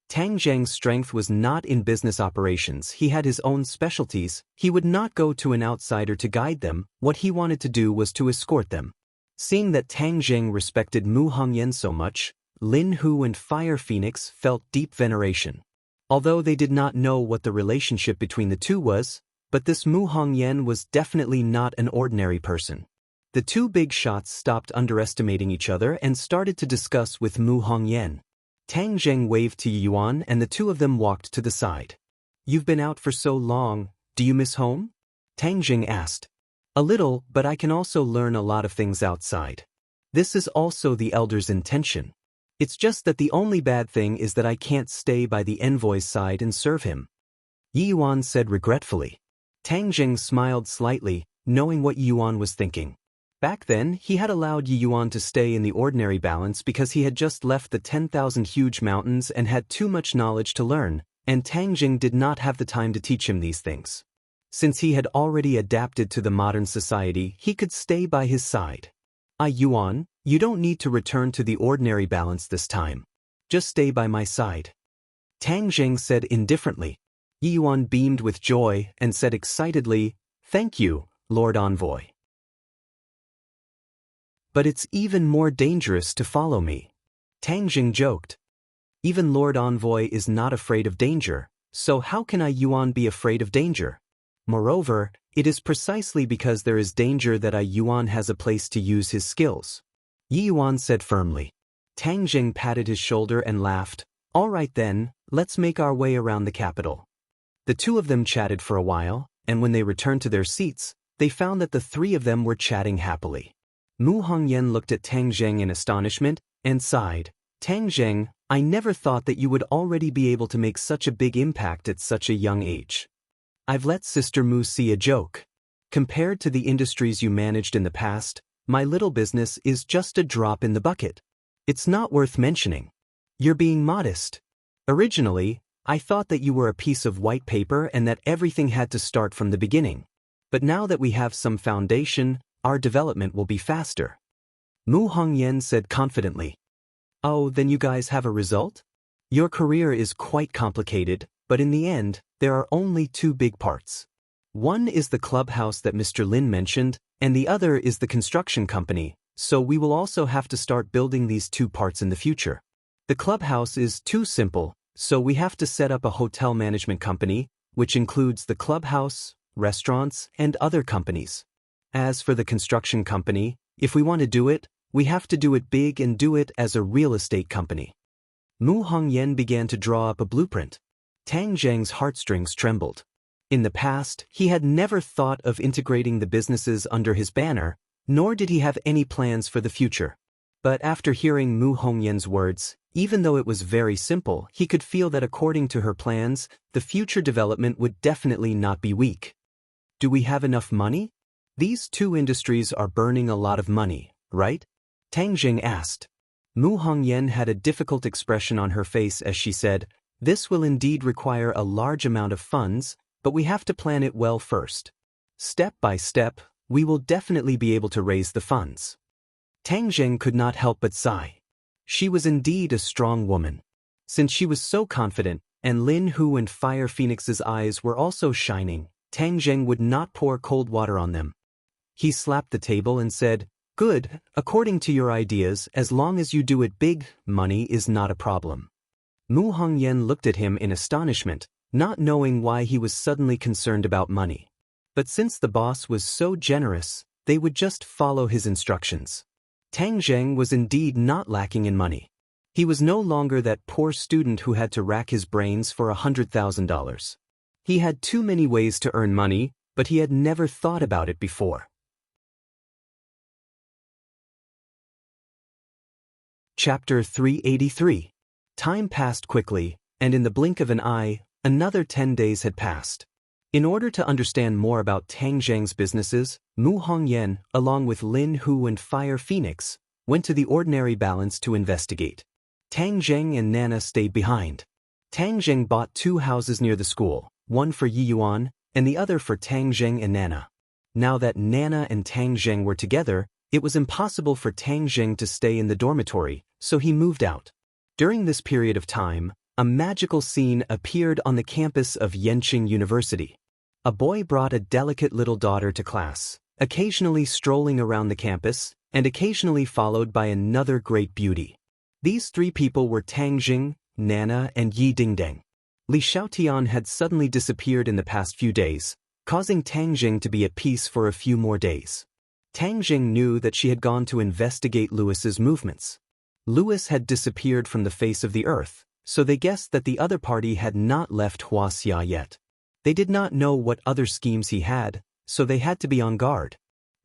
Tang Zheng's strength was not in business operations, he had his own specialties, he would not go to an outsider to guide them, what he wanted to do was to escort them. Seeing that Tang Zheng respected Mu Hongyan so much, Lin Hu and Fire Phoenix felt deep veneration. Although they did not know what the relationship between the two was, but this Mu Hongyan was definitely not an ordinary person. The two big shots stopped underestimating each other and started to discuss with Mu Hongyan. Tang Zheng waved to Yuan and the two of them walked to the side. "You've been out for so long, do you miss home?" Tang Zheng asked. "A little, but I can also learn a lot of things outside. This is also the elder's intention. It's just that the only bad thing is that I can't stay by the envoy's side and serve him," Yuan said regretfully. Tang Zheng smiled slightly, knowing what Yuan was thinking. Back then, he had allowed Yuan to stay in the ordinary balance because he had just left the 10,000 huge mountains and had too much knowledge to learn, and Tang Zheng did not have the time to teach him these things. Since he had already adapted to the modern society, he could stay by his side. Yuan, you don't need to return to the ordinary balance this time. Just stay by my side," Tang Zheng said indifferently. Yuan beamed with joy and said excitedly, "Thank you, Lord Envoy. But it's even more dangerous to follow me," Tang Zheng joked. "Even Lord Envoy is not afraid of danger, so how can Yuan be afraid of danger? Moreover, it is precisely because there is danger that Yuan has a place to use his skills," Yuan said firmly. Tang Zheng patted his shoulder and laughed. "All right then, let's make our way around the capital." The two of them chatted for a while, and when they returned to their seats, they found that the three of them were chatting happily. Mu Hongyan looked at Tang Zheng in astonishment and sighed. "Tang Zheng, I never thought that you would already be able to make such a big impact at such a young age. I've let Sister Mu see a joke. Compared to the industries you managed in the past, my little business is just a drop in the bucket. It's not worth mentioning. You're being modest. Originally, I thought that you were a piece of white paper and that everything had to start from the beginning. But now that we have some foundation, our development will be faster," Mu Hongyan said confidently. "Oh, then you guys have a result? Your career is quite complicated, but in the end, there are only two big parts. One is the clubhouse that Mr. Lin mentioned, and the other is the construction company, so we will also have to start building these two parts in the future. The clubhouse is too simple, so we have to set up a hotel management company, which includes the clubhouse, restaurants, and other companies. As for the construction company, if we want to do it, we have to do it big and do it as a real estate company." Mu Hongyan began to draw up a blueprint. Tang Zheng's heartstrings trembled. In the past, he had never thought of integrating the businesses under his banner, nor did he have any plans for the future. But after hearing Mu Hongyan's words, even though it was very simple, he could feel that according to her plans, the future development would definitely not be weak. "Do we have enough money? These two industries are burning a lot of money, right?" Tang Zheng asked. Mu Hongyan had a difficult expression on her face as she said, "This will indeed require a large amount of funds, but we have to plan it well first. Step by step, we will definitely be able to raise the funds." Tang Zheng could not help but sigh. She was indeed a strong woman. Since she was so confident, and Lin Hu and Fire Phoenix's eyes were also shining, Tang Zheng would not pour cold water on them. He slapped the table and said, "Good, according to your ideas, as long as you do it big, money is not a problem." Mu Hongyan looked at him in astonishment, not knowing why he was suddenly concerned about money. But since the boss was so generous, they would just follow his instructions. Tang Zheng was indeed not lacking in money. He was no longer that poor student who had to rack his brains for $100,000. He had too many ways to earn money, but he had never thought about it before. Chapter 383. Time passed quickly, and in the blink of an eye, another 10 days had passed. In order to understand more about Tang Zheng's businesses, Mu Hongyan, along with Lin Hu and Fire Phoenix, went to the ordinary balance to investigate. Tang Zheng and Nana stayed behind. Tang Zheng bought 2 houses near the school, one for Yi Yuan, and the other for Tang Zheng and Nana. Now that Nana and Tang Zheng were together, it was impossible for Tang Zheng to stay in the dormitory, so he moved out. During this period of time, a magical scene appeared on the campus of Yenqing University. A boy brought a delicate little daughter to class, occasionally strolling around the campus, and occasionally followed by another great beauty. These 3 people were Tang Zheng, Nana, and Yi Dingdeng. Li Xiaotian had suddenly disappeared in the past few days, causing Tang Zheng to be at peace for a few more days. Tang Zheng knew that she had gone to investigate Louis's movements. Louis had disappeared from the face of the earth, so they guessed that the other party had not left Huaxia yet. They did not know what other schemes he had, so they had to be on guard.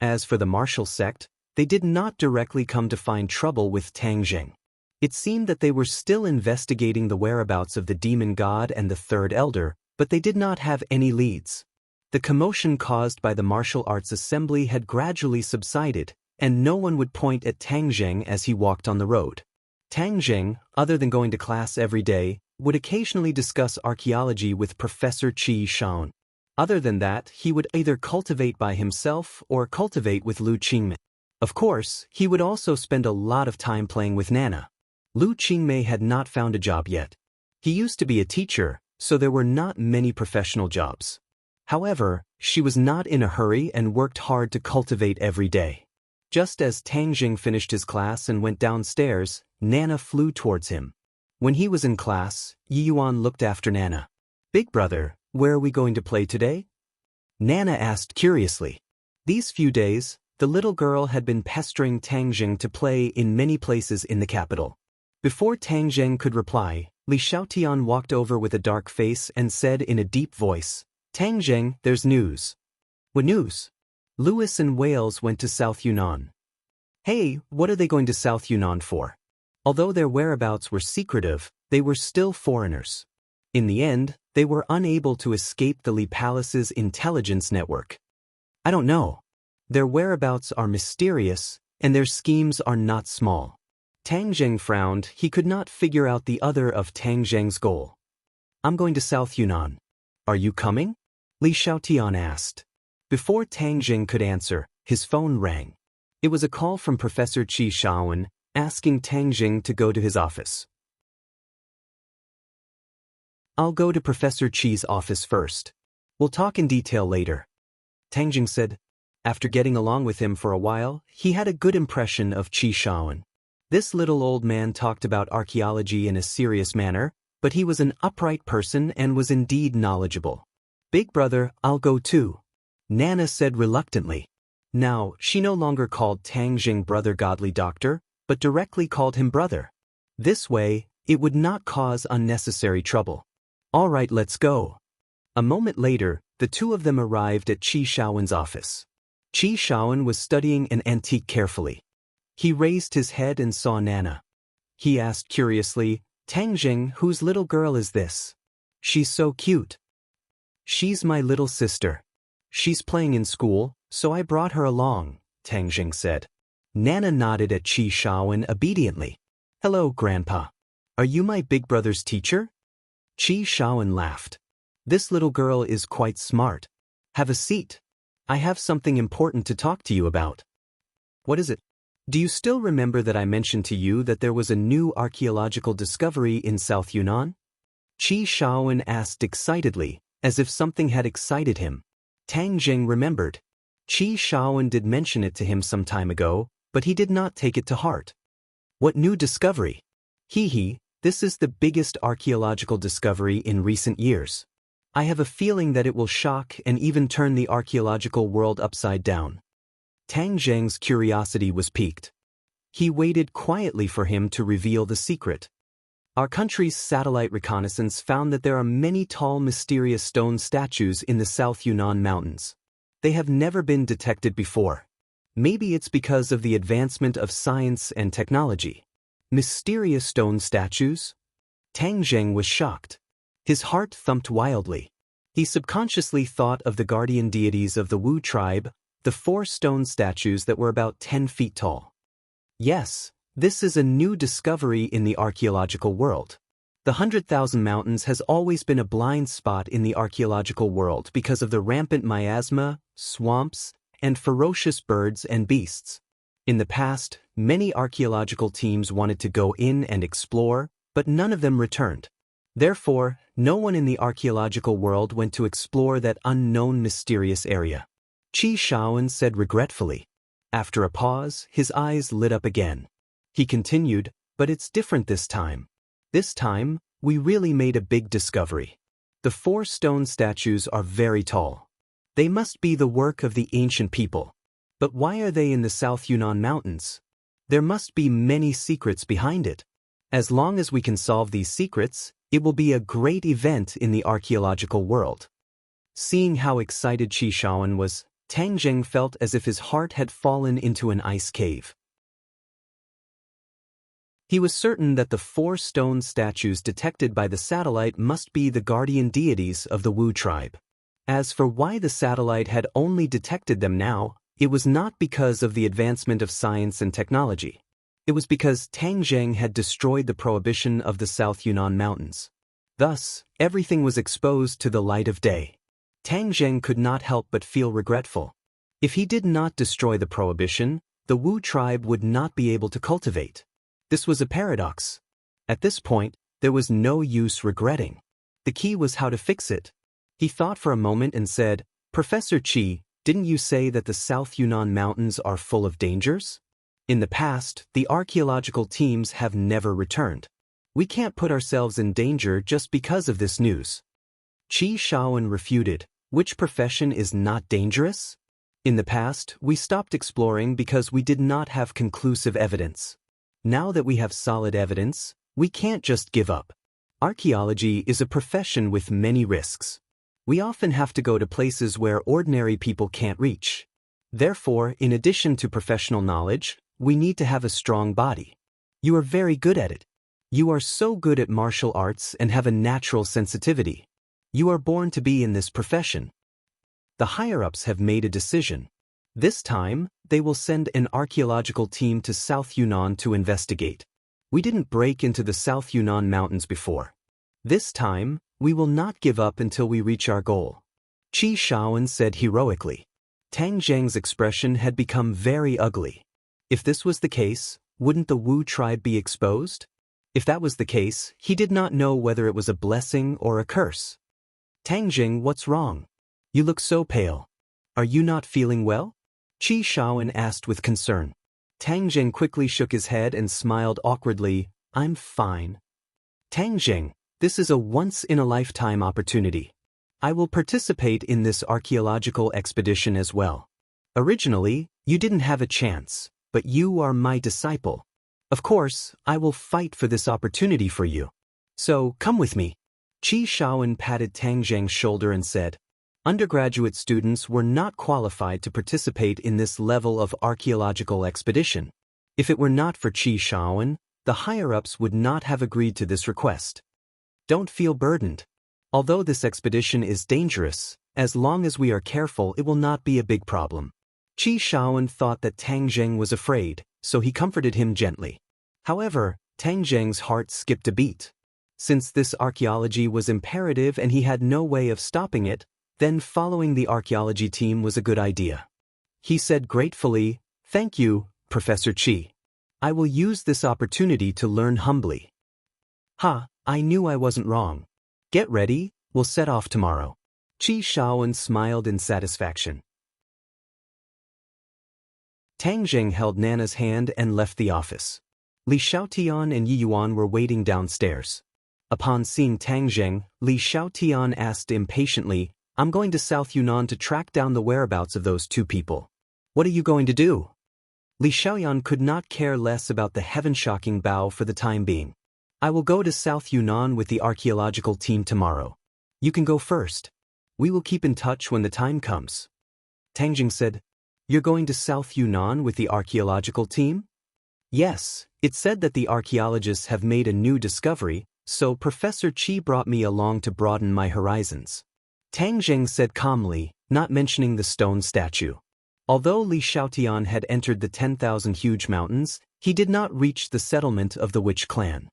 As for the martial sect, they did not directly come to find trouble with Tang Zheng. It seemed that they were still investigating the whereabouts of the demon god and the third elder, but they did not have any leads. The commotion caused by the martial arts assembly had gradually subsided, and no one would point at Tang Zheng as he walked on the road. Tang Zheng, other than going to class every day, would occasionally discuss archaeology with Professor Qi Shaon. Other than that, he would either cultivate by himself or cultivate with Lu Qingmei. Of course, he would also spend a lot of time playing with Nana. Lu Qingmei had not found a job yet. He used to be a teacher, so there were not many professional jobs. However, she was not in a hurry and worked hard to cultivate every day. Just as Tang Zheng finished his class and went downstairs, Nana flew towards him. When he was in class, Yi Yuan looked after Nana. "Big brother, where are we going to play today?" Nana asked curiously. These few days, the little girl had been pestering Tang Zheng to play in many places in the capital. Before Tang Zheng could reply, Li Xiaotian walked over with a dark face and said in a deep voice, "Tang Zheng, there's news." "What news?" "Louis and Wales went to South Yunnan." "Hey, what are they going to South Yunnan for?" Although their whereabouts were secretive, they were still foreigners. In the end, they were unable to escape the Li Palace's intelligence network. "I don't know. Their whereabouts are mysterious, and their schemes are not small." Tang Zheng frowned. He could not figure out the other of Tang Zheng's goal. "I'm going to South Yunnan. Are you coming?" Li Xiaotian asked. Before Tang Zheng could answer, his phone rang. It was a call from Professor Qi Shaowen, asking Tang Zheng to go to his office. "I'll go to Professor Qi's office first. We'll talk in detail later," Tang Zheng said. After getting along with him for a while, he had a good impression of Qi Shaowen. This little old man talked about archaeology in a serious manner, but he was an upright person and was indeed knowledgeable. "Big brother, I'll go too," Nana said reluctantly. Now, she no longer called Tang Zheng brother godly doctor, but directly called him brother. This way, it would not cause unnecessary trouble. "All right, let's go." A moment later, the 2 of them arrived at Qi Shaowen's office. Qi Shaowen was studying an antique carefully. He raised his head and saw Nana. He asked curiously, "Tang Zheng, whose little girl is this? She's so cute." "She's my little sister. She's playing in school, so I brought her along," Tang Zheng said. Nana nodded at Qi Shaowen obediently. Hello, Grandpa. Are you my big brother's teacher? Qi Shaoan laughed. This little girl is quite smart. Have a seat. I have something important to talk to you about. What is it? Do you still remember that I mentioned to you that there was a new archaeological discovery in South Yunnan? Qi Shaoan asked excitedly, as if something had excited him. Tang Jing remembered. Qi Shaoan did mention it to him some time ago, but he did not take it to heart. What new discovery? This is the biggest archaeological discovery in recent years. I have a feeling that it will shock and even turn the archaeological world upside down. Tang Zheng's curiosity was piqued. He waited quietly for him to reveal the secret. Our country's satellite reconnaissance found that there are many tall, mysterious stone statues in the South Yunnan Mountains. They have never been detected before. Maybe it's because of the advancement of science and technology. Mysterious stone statues? Tang Zheng was shocked. His heart thumped wildly. He subconsciously thought of the guardian deities of the Wu tribe, the 4 stone statues that were about 10 feet tall. Yes, this is a new discovery in the archaeological world. The 100,000 Mountains has always been a blind spot in the archaeological world because of the rampant miasma, swamps, and ferocious birds and beasts. In the past, many archaeological teams wanted to go in and explore, but none of them returned. Therefore, no one in the archaeological world went to explore that unknown mysterious area. Qi Shaoan said regretfully. After a pause, his eyes lit up again. He continued, but it's different this time. This time, we really made a big discovery. The 4 stone statues are very tall. They must be the work of the ancient people. But why are they in the South Yunnan Mountains? There must be many secrets behind it. As long as we can solve these secrets, it will be a great event in the archaeological world. Seeing how excited Qi Shaoan was, Tang Zheng felt as if his heart had fallen into an ice cave. He was certain that the 4 stone statues detected by the satellite must be the guardian deities of the Wu tribe. As for why the satellite had only detected them now, it was not because of the advancement of science and technology. It was because Tang Zheng had destroyed the prohibition of the South Yunnan Mountains. Thus, everything was exposed to the light of day. Tang Zheng could not help but feel regretful. If he did not destroy the prohibition, the Wu tribe would not be able to cultivate. This was a paradox. At this point, there was no use regretting. The key was how to fix it. He thought for a moment and said, "Professor Qi, didn't you say that the South Yunnan Mountains are full of dangers? In the past, the archaeological teams have never returned. We can't put ourselves in danger just because of this news." Qi Shaoan refuted, "Which profession is not dangerous? In the past, we stopped exploring because we did not have conclusive evidence. Now that we have solid evidence, we can't just give up. Archaeology is a profession with many risks. We often have to go to places where ordinary people can't reach. Therefore, in addition to professional knowledge, we need to have a strong body. You are very good at it. You are so good at martial arts and have a natural sensitivity. You are born to be in this profession." The higher-ups have made a decision. This time, they will send an archaeological team to South Yunnan to investigate. We didn't break into the South Yunnan Mountains before. This time, we will not give up until we reach our goal. Qi Shaoan said heroically. Tang Zheng's expression had become very ugly. If this was the case, wouldn't the Wu tribe be exposed? If that was the case, he did not know whether it was a blessing or a curse. "Tang Zheng, what's wrong? You look so pale. Are you not feeling well?" Qi Shaoan asked with concern. Tang Zheng quickly shook his head and smiled awkwardly. "I'm fine." "Tang Zheng, this is a once-in-a-lifetime opportunity. I will participate in this archaeological expedition as well. Originally, you didn't have a chance, but you are my disciple. Of course, I will fight for this opportunity for you. So, come with me." Qi Shaoan patted Tang Zheng's shoulder and said, "Undergraduate students were not qualified to participate in this level of archaeological expedition. If it were not for Qi Shaoan, the higher-ups would not have agreed to this request. Don't feel burdened. Although this expedition is dangerous, as long as we are careful, it will not be a big problem." Qi Shaoan thought that Tang Zheng was afraid, so he comforted him gently. However, Tang Zheng's heart skipped a beat. Since this archaeology was imperative and he had no way of stopping it, then following the archaeology team was a good idea. He said gratefully, "Thank you, Professor Qi. I will use this opportunity to learn humbly." "Ha, I knew I wasn't wrong. Get ready, we'll set off tomorrow." Qi Shaowen smiled in satisfaction. Tang Zheng held Nana's hand and left the office. Li Xiaotian and Yi Yuan were waiting downstairs. Upon seeing Tang Zheng, Li Xiaotian asked impatiently, "I'm going to South Yunnan to track down the whereabouts of those two people. What are you going to do?" Li Xiaoyan could not care less about the heaven-shocking bow for the time being. "I will go to South Yunnan with the archaeological team tomorrow. You can go first. We will keep in touch when the time comes." Tang Zheng said, "You're going to South Yunnan with the archaeological team?" "Yes, it said that the archaeologists have made a new discovery, so Professor Qi brought me along to broaden my horizons," Tang Zheng said calmly, not mentioning the stone statue. Although Li Xiaotian had entered the 10,000 huge mountains, he did not reach the settlement of the witch clan.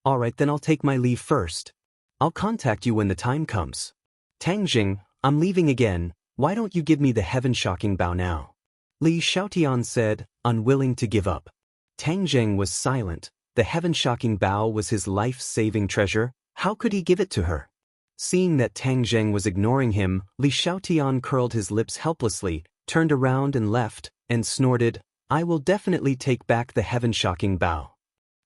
"All right, then I'll take my leave first. I'll contact you when the time comes." "Tang Zheng, I'm leaving again. Why don't you give me the heaven-shocking bow now?" Li Xiaotian said, unwilling to give up. Tang Zheng was silent. The heaven-shocking bow was his life-saving treasure. How could he give it to her? Seeing that Tang Zheng was ignoring him, Li Xiaotian curled his lips helplessly, turned around and left, and snorted, "I will definitely take back the heaven-shocking bow."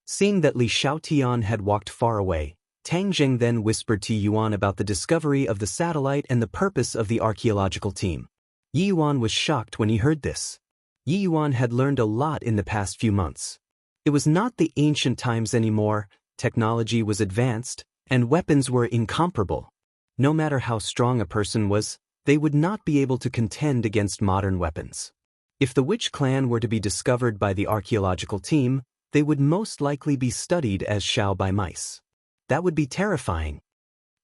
Seeing that Li Xiaotian had walked far away, Tang Zheng then whispered to Yuan about the discovery of the satellite and the purpose of the archaeological team. Yi Yuan was shocked when he heard this. Yi Yuan had learned a lot in the past few months. It was not the ancient times anymore, technology was advanced, and weapons were incomparable. No matter how strong a person was, they would not be able to contend against modern weapons. If the witch clan were to be discovered by the archaeological team, they would most likely be studied as Shao by mice. That would be terrifying.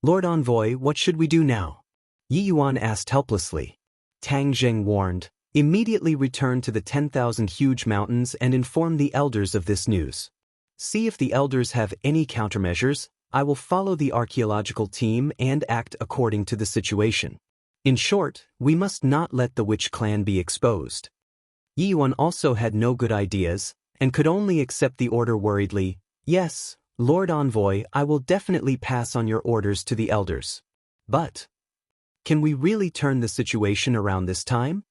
"Lord Envoy, what should we do now?" Yi Yuan asked helplessly. Tang Zheng warned, "Immediately return to the 10,000 huge mountains and inform the elders of this news. See if the elders have any countermeasures. I will follow the archaeological team and act according to the situation. In short, we must not let the witch clan be exposed." Yi Yuan also had no good ideas, and could only accept the order worriedly. "Yes, Lord Envoy, I will definitely pass on your orders to the elders. But can we really turn the situation around this time?"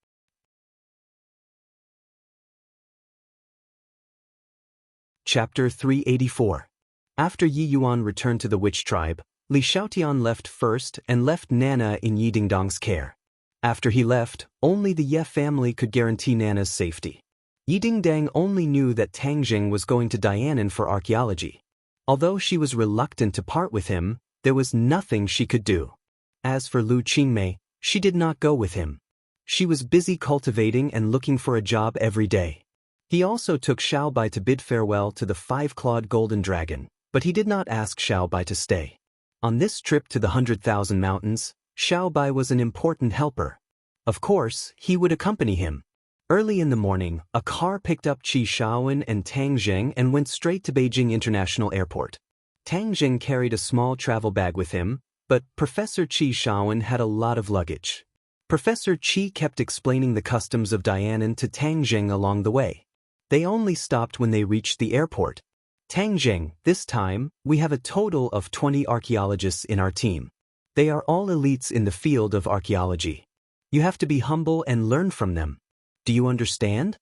Chapter 384. After Yi Yuan returned to the witch tribe, Li Xiaotian left first and left Nana in Yi Dingdong's care. After he left, only the Ye family could guarantee Nana's safety. Yi Dingdang only knew that Tang Zheng was going to Dianan for archaeology. Although she was reluctant to part with him, there was nothing she could do. As for Lu Qingmei, she did not go with him. She was busy cultivating and looking for a job every day. He also took Xiaobai to bid farewell to the five-clawed golden dragon, but he did not ask Xiaobai to stay. On this trip to the 100,000 mountains, Xiaobai was an important helper. Of course, he would accompany him. Early in the morning, a car picked up Qi Shaowen and Tang Zheng and went straight to Beijing International Airport. Tang Zheng carried a small travel bag with him, but Professor Qi Shaowen had a lot of luggage. Professor Qi kept explaining the customs of Dianan to Tang Zheng along the way. They only stopped when they reached the airport. "Tang Zheng, this time, we have a total of 20 archaeologists in our team. They are all elites in the field of archaeology. You have to be humble and learn from them. Do you understand?"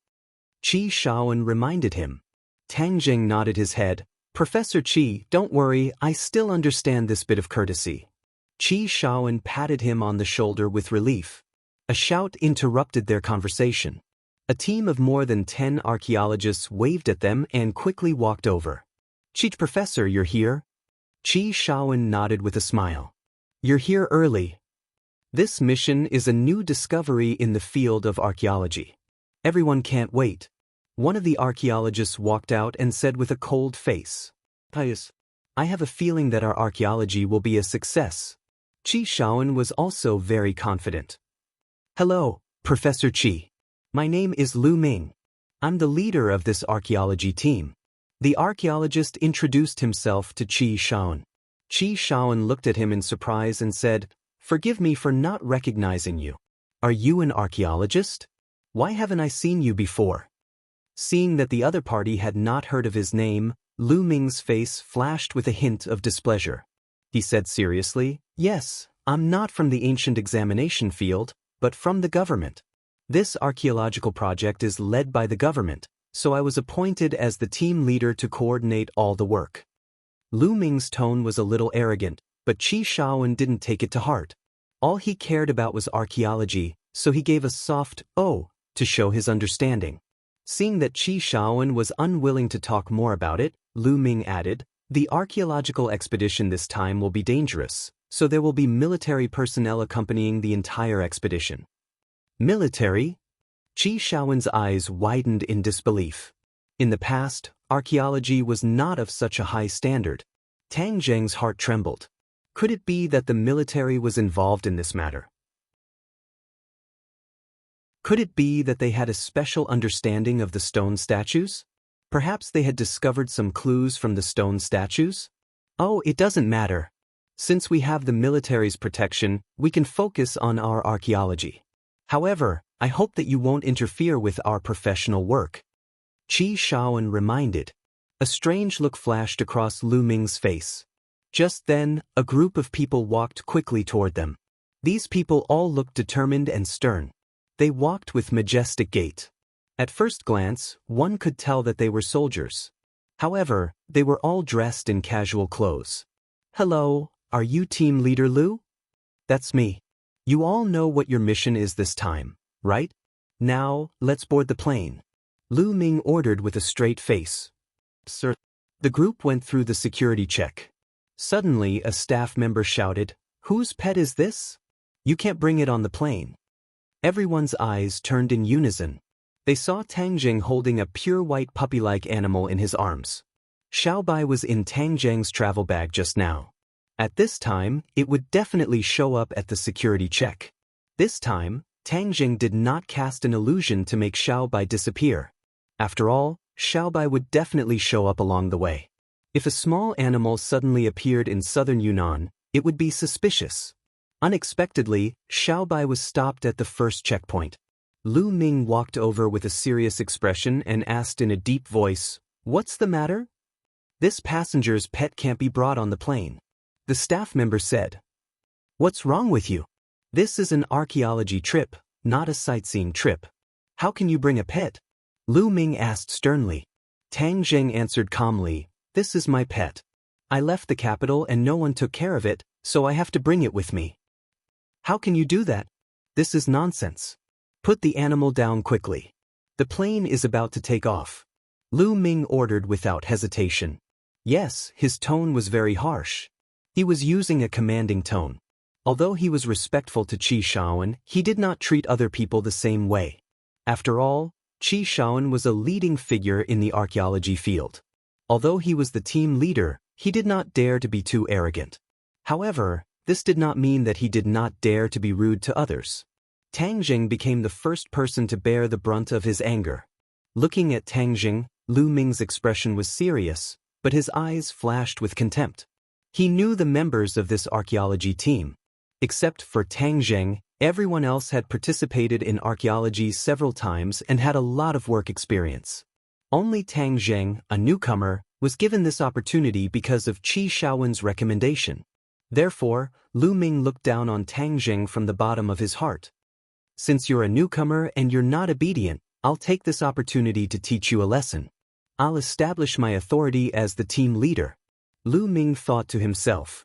Qi Shaowen reminded him. Tang Zheng nodded his head. "Professor Qi, don't worry, I still understand this bit of courtesy." Qi Shaowen patted him on the shoulder with relief. A shout interrupted their conversation. A team of more than 10 archaeologists waved at them and quickly walked over. "Qi Professor, you're here?" Qi Shaowen nodded with a smile. "You're here early. This mission is a new discovery in the field of archaeology. Everyone can't wait." One of the archaeologists walked out and said with a cold face, "I have a feeling that our archaeology will be a success." Qi Shaowen was also very confident. "Hello, Professor Qi. My name is Lu Ming. I'm the leader of this archaeology team. The archaeologist introduced himself to Qi Shaoan. Qi Shaoan looked at him in surprise and said, "Forgive me for not recognizing you. Are you an archaeologist? Why haven't I seen you before?" Seeing that the other party had not heard of his name, Lu Ming's face flashed with a hint of displeasure. He said seriously, "Yes, I'm not from the ancient examination field, but from the government. This archaeological project is led by the government, so I was appointed as the team leader to coordinate all the work." Lu Ming's tone was a little arrogant, but Qi Shaoan didn't take it to heart. All he cared about was archaeology, so he gave a soft "oh" to show his understanding. Seeing that Qi Shaoan was unwilling to talk more about it, Lu Ming added, "The archaeological expedition this time will be dangerous, so there will be military personnel accompanying the entire expedition." Military? Qi Shaoan's eyes widened in disbelief. In the past, archaeology was not of such a high standard. Tang Zheng's heart trembled. Could it be that the military was involved in this matter? Could it be that they had a special understanding of the stone statues? Perhaps they had discovered some clues from the stone statues? Oh, it doesn't matter. Since we have the military's protection, we can focus on our archaeology. However, I hope that you won't interfere with our professional work." Qi Shaoan reminded. A strange look flashed across Lu Ming's face. Just then, a group of people walked quickly toward them. These people all looked determined and stern. They walked with majestic gait. At first glance, one could tell that they were soldiers. However, they were all dressed in casual clothes. "Hello, are you team leader Lu?" "That's me. You all know what your mission is this time, right? Now, let's board the plane," Lu Ming ordered with a straight face. "Sir." The group went through the security check. Suddenly, a staff member shouted, "Whose pet is this? You can't bring it on the plane." Everyone's eyes turned in unison. They saw Tang Zheng holding a pure white puppy-like animal in his arms. Xiaobai was in Tang Zheng's travel bag just now. At this time, it would definitely show up at the security check. This time, Tang Zheng did not cast an illusion to make Xiaobai disappear. After all, Xiaobai would definitely show up along the way. If a small animal suddenly appeared in southern Yunnan, it would be suspicious. Unexpectedly, Xiaobai was stopped at the first checkpoint. Lu Ming walked over with a serious expression and asked in a deep voice, "What's the matter?" "This passenger's pet can't be brought on the plane." The staff member said. "What's wrong with you? This is an archaeology trip, not a sightseeing trip. How can you bring a pet?" Lu Ming asked sternly. Tang Zheng answered calmly, "This is my pet. I left the capital and no one took care of it, so I have to bring it with me." "How can you do that? This is nonsense. Put the animal down quickly. The plane is about to take off," Lu Ming ordered without hesitation. Yes, his tone was very harsh. He was using a commanding tone. Although he was respectful to Qi Shaoan, he did not treat other people the same way. After all, Qi Shaoan was a leading figure in the archaeology field. Although he was the team leader, he did not dare to be too arrogant. However, this did not mean that he did not dare to be rude to others. Tang Zheng became the first person to bear the brunt of his anger. Looking at Tang Zheng, Lu Ming's expression was serious, but his eyes flashed with contempt. He knew the members of this archaeology team. Except for Tang Zheng, everyone else had participated in archaeology several times and had a lot of work experience. Only Tang Zheng, a newcomer, was given this opportunity because of Qi Shaoan's recommendation. Therefore, Lu Ming looked down on Tang Zheng from the bottom of his heart. "Since you're a newcomer and you're not obedient, I'll take this opportunity to teach you a lesson. I'll establish my authority as the team leader," Lu Ming thought to himself.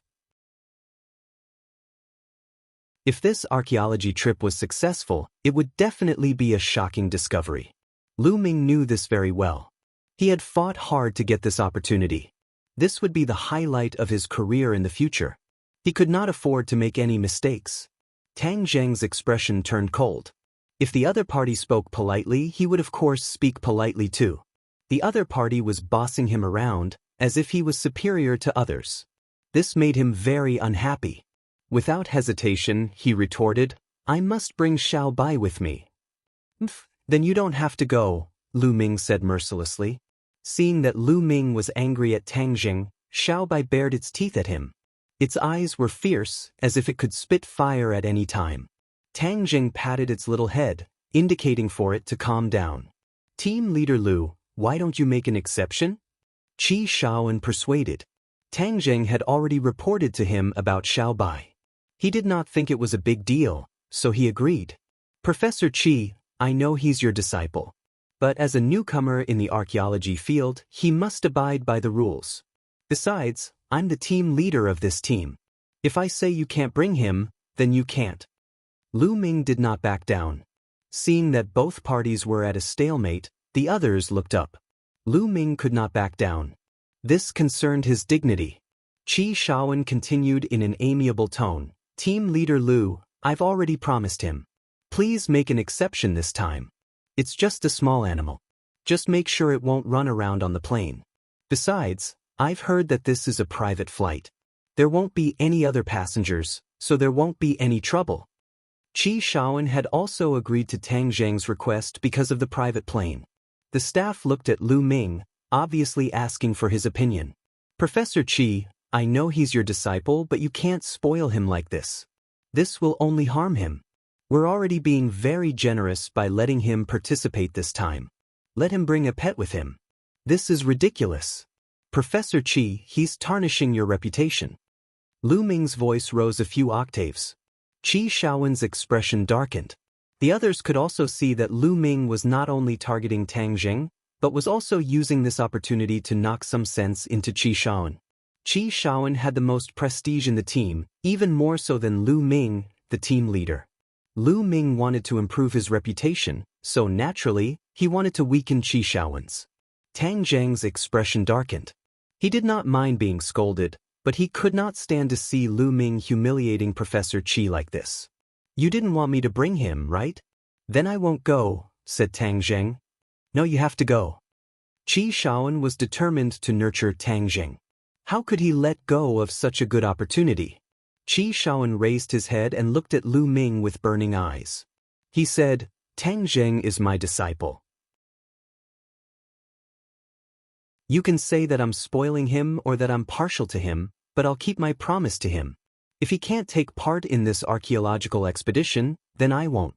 If this archaeology trip was successful, it would definitely be a shocking discovery. Lu Ming knew this very well. He had fought hard to get this opportunity. This would be the highlight of his career in the future. He could not afford to make any mistakes. Tang Zheng's expression turned cold. If the other party spoke politely, he would of course speak politely too. The other party was bossing him around, as if he was superior to others. This made him very unhappy. Without hesitation, he retorted, "I must bring Xiaobai with me." "Then you don't have to go," Lu Ming said mercilessly. Seeing that Lu Ming was angry at Tang Jing, Xiaobai bared its teeth at him. Its eyes were fierce, as if it could spit fire at any time. Tang Jing patted its little head, indicating for it to calm down. Team leader Lu, why don't you make an exception? Qi Shaoan persuaded. Tang Jing had already reported to him about Xiaobai. He did not think it was a big deal, so he agreed. Professor Qi, I know he's your disciple. But as a newcomer in the archaeology field, he must abide by the rules. Besides, I'm the team leader of this team. If I say you can't bring him, then you can't. Lu Ming did not back down. Seeing that both parties were at a stalemate, the others looked up. Lu Ming could not back down. This concerned his dignity. Qi Shaoan continued in an amiable tone. Team leader Lu, I've already promised him. Please make an exception this time. It's just a small animal. Just make sure it won't run around on the plane. Besides, I've heard that this is a private flight. There won't be any other passengers, so there won't be any trouble. Qi Shaoan had also agreed to Tang Zheng's request because of the private plane. The staff looked at Lu Ming, obviously asking for his opinion. Professor Qi, I know he's your disciple, but you can't spoil him like this. This will only harm him. We're already being very generous by letting him participate this time. Let him bring a pet with him. This is ridiculous. Professor Qi, he's tarnishing your reputation. Lu Ming's voice rose a few octaves. Qi Shaoan's expression darkened. The others could also see that Lu Ming was not only targeting Tang Jing, but was also using this opportunity to knock some sense into Qi Shaoan. Qi Shaoan had the most prestige in the team, even more so than Lu Ming, the team leader. Lu Ming wanted to improve his reputation, so naturally, he wanted to weaken Qi Shaoan's. Tang Zheng's expression darkened. He did not mind being scolded, but he could not stand to see Lu Ming humiliating Professor Qi like this. You didn't want me to bring him, right? Then I won't go, said Tang Zheng. No, you have to go. Qi Shaoan was determined to nurture Tang Zheng. How could he let go of such a good opportunity? Qi Shaoan raised his head and looked at Lu Ming with burning eyes. He said, Tang Zheng is my disciple. You can say that I'm spoiling him or that I'm partial to him, but I'll keep my promise to him. If he can't take part in this archaeological expedition, then I won't.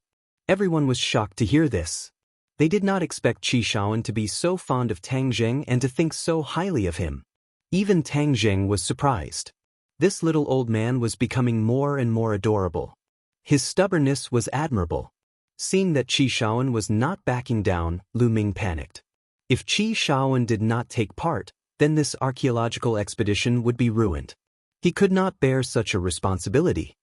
Everyone was shocked to hear this. They did not expect Qi Shaoan to be so fond of Tang Zheng and to think so highly of him. Even Tang Zheng was surprised. This little old man was becoming more and more adorable. His stubbornness was admirable. Seeing that Qi Shaoan was not backing down, Lu Ming panicked. If Qi Shaoan did not take part, then this archaeological expedition would be ruined. He could not bear such a responsibility.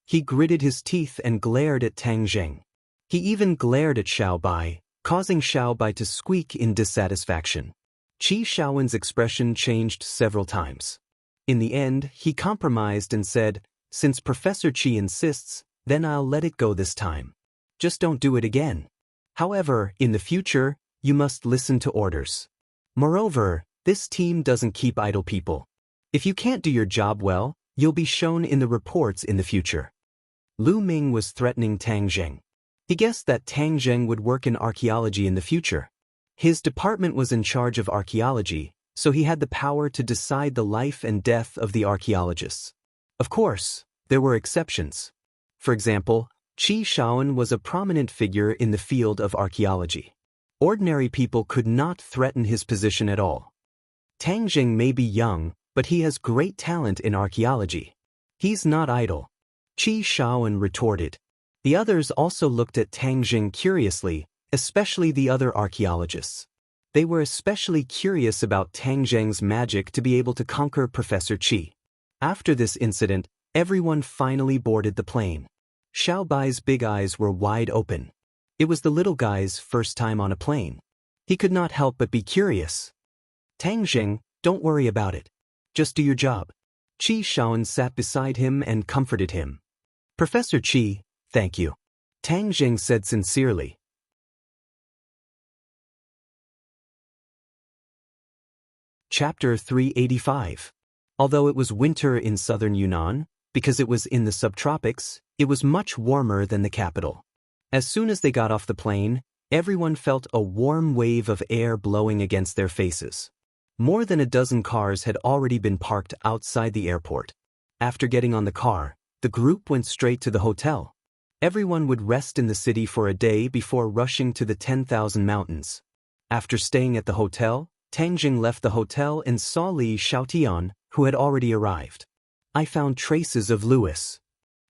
He gritted his teeth and glared at Tang Zheng. He even glared at Xiaobai, causing Xiaobai to squeak in dissatisfaction. Qi Shaoan's expression changed several times. In the end, he compromised and said, since Professor Qi insists, then I'll let it go this time. Just don't do it again. However, in the future, you must listen to orders. Moreover, this team doesn't keep idle people. If you can't do your job well, you'll be shown in the reports in the future. Lu Ming was threatening Tang Zheng. He guessed that Tang Zheng would work in archaeology in the future. His department was in charge of archaeology, so he had the power to decide the life and death of the archaeologists. Of course, there were exceptions. For example, Qi Shaoan was a prominent figure in the field of archaeology. Ordinary people could not threaten his position at all. Tang Zheng may be young, but he has great talent in archaeology. He's not idle. Qi Shaoan retorted. The others also looked at Tang Zheng curiously, especially the other archaeologists. They were especially curious about Tang Zheng's magic to be able to conquer Professor Qi. After this incident, everyone finally boarded the plane. Xiaobai's big eyes were wide open. It was the little guy's first time on a plane. He could not help but be curious. Tang Zheng, don't worry about it. Just do your job. Qi Shaoan sat beside him and comforted him. Professor Qi, thank you. Tang Zheng said sincerely. Chapter 385. Although it was winter in southern Yunnan, because it was in the subtropics, it was much warmer than the capital. As soon as they got off the plane, Everyone felt a warm wave of air blowing against their faces. More than a dozen cars had already been parked outside the airport. After getting on the car, the group went straight to the hotel. Everyone would rest in the city for a day before rushing to the 10,000 mountains. After staying at the hotel, Tang Jing left the hotel and saw Li Xiaotian, who had already arrived. I found traces of Louis.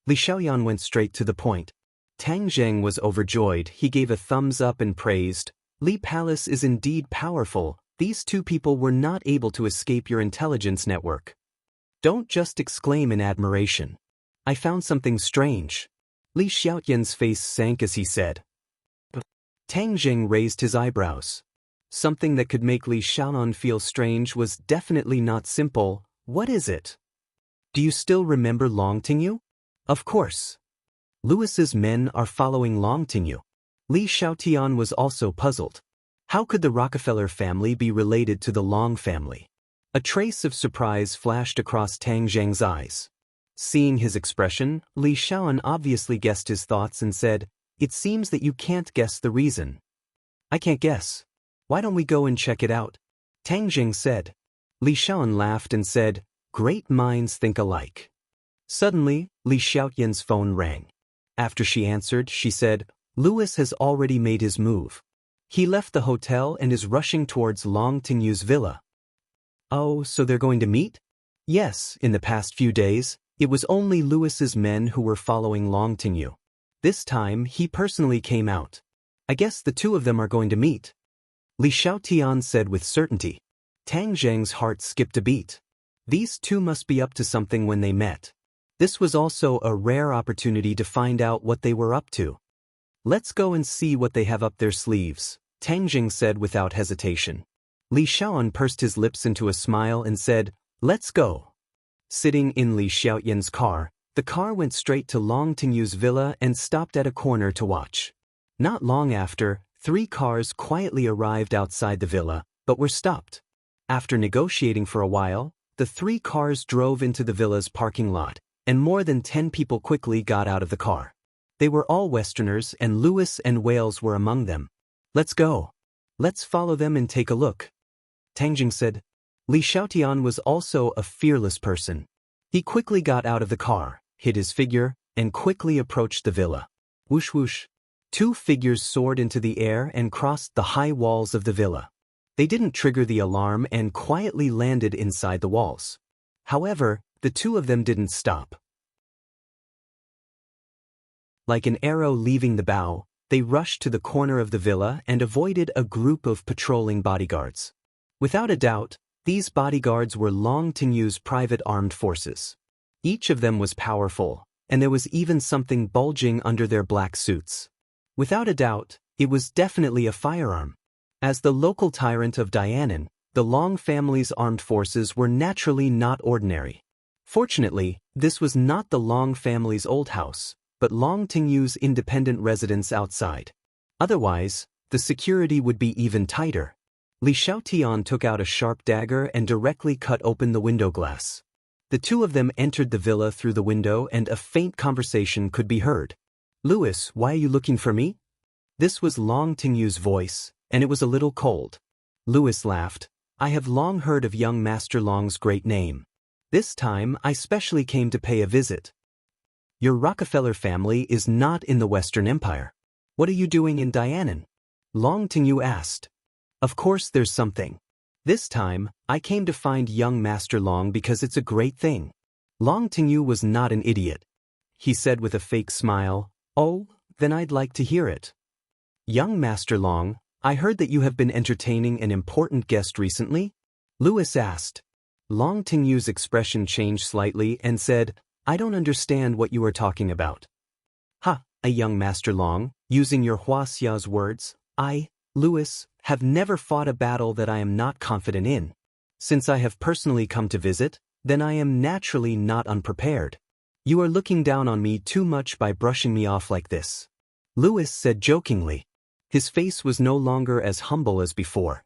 Li Xiaoyan went straight to the point. Tang Jing was overjoyed. He gave a thumbs up and praised, Li Palace is indeed powerful. These two people were not able to escape your intelligence network. Don't just exclaim in admiration. I found something strange. Li Xiaotian's face sank as he said. Tang Jing raised his eyebrows. Something that could make Li Xiaonan feel strange was definitely not simple. What is it? Do you still remember Long Tingyu? Of course. Louis's men are following Long Tingyu. Li Xiaotian was also puzzled. How could the Rockefeller family be related to the Long family? A trace of surprise flashed across Tang Jing's eyes. Seeing his expression, Li Xiaoan obviously guessed his thoughts and said, It seems that you can't guess the reason. I can't guess. Why don't we go and check it out? Tang Jing said. Li Xiaoan laughed and said, Great minds think alike. Suddenly, Li Xiaotian's phone rang. After she answered, she said, Louis has already made his move. He left the hotel and is rushing towards Long Tingyu's villa. Oh, so they're going to meet? Yes, in the past few days, it was only Louis's men who were following Long Tingyu. This time, he personally came out. I guess the two of them are going to meet. Li Xiaotian said with certainty. Tang Jing's heart skipped a beat. These two must be up to something when they met. This was also a rare opportunity to find out what they were up to. Let's go and see what they have up their sleeves, Tang Jing said without hesitation. Li Xiaoan pursed his lips into a smile and said, Let's go. Sitting in Li Xiaoyan's car, the car went straight to Long Tingyu's villa and stopped at a corner to watch. Not long after, 3 cars quietly arrived outside the villa, but were stopped. After negotiating for a while, the 3 cars drove into the villa's parking lot, and more than 10 people quickly got out of the car. They were all Westerners and Louis and Wales were among them. Let's go. Let's follow them and take a look. Tang Jing said. Li Xiaotian was also a fearless person. He quickly got out of the car, hid his figure, and quickly approached the villa. Whoosh whoosh. 2 figures soared into the air and crossed the high walls of the villa. They didn't trigger the alarm and quietly landed inside the walls. However, the 2 of them didn't stop. Like an arrow leaving the bow, they rushed to the corner of the villa and avoided a group of patrolling bodyguards. Without a doubt, these bodyguards were Long Tingyu's private armed forces. Each of them was powerful, and there was even something bulging under their black suits. Without a doubt, it was definitely a firearm. As the local tyrant of Dianan, the Long family's armed forces were naturally not ordinary. Fortunately, this was not the Long family's old house, but Long Tingyu's independent residence outside. Otherwise, the security would be even tighter. Li Xiaotian took out a sharp dagger and directly cut open the window glass. The 2 of them entered the villa through the window and a faint conversation could be heard. Louis, why are you looking for me? This was Long Tingyu's voice, and it was a little cold. Louis laughed. I have long heard of young Master Long's great name. This time, I specially came to pay a visit. Your Rockefeller family is not in the Western Empire. What are you doing in Dianan? Long Tingyu asked. Of course there's something. This time, I came to find young Master Long because it's a great thing. Long Tingyu was not an idiot. He said with a fake smile, Oh, then I'd like to hear it. Young Master Long, I heard that you have been entertaining an important guest recently? Louis asked. Long Tingyu's expression changed slightly and said, I don't understand what you are talking about. Ha, a young Master Long, using your Huaxia's words, I, Louis, have never fought a battle that I am not confident in. Since I have personally come to visit, then I am naturally not unprepared. You are looking down on me too much by brushing me off like this. Louis said jokingly. His face was no longer as humble as before.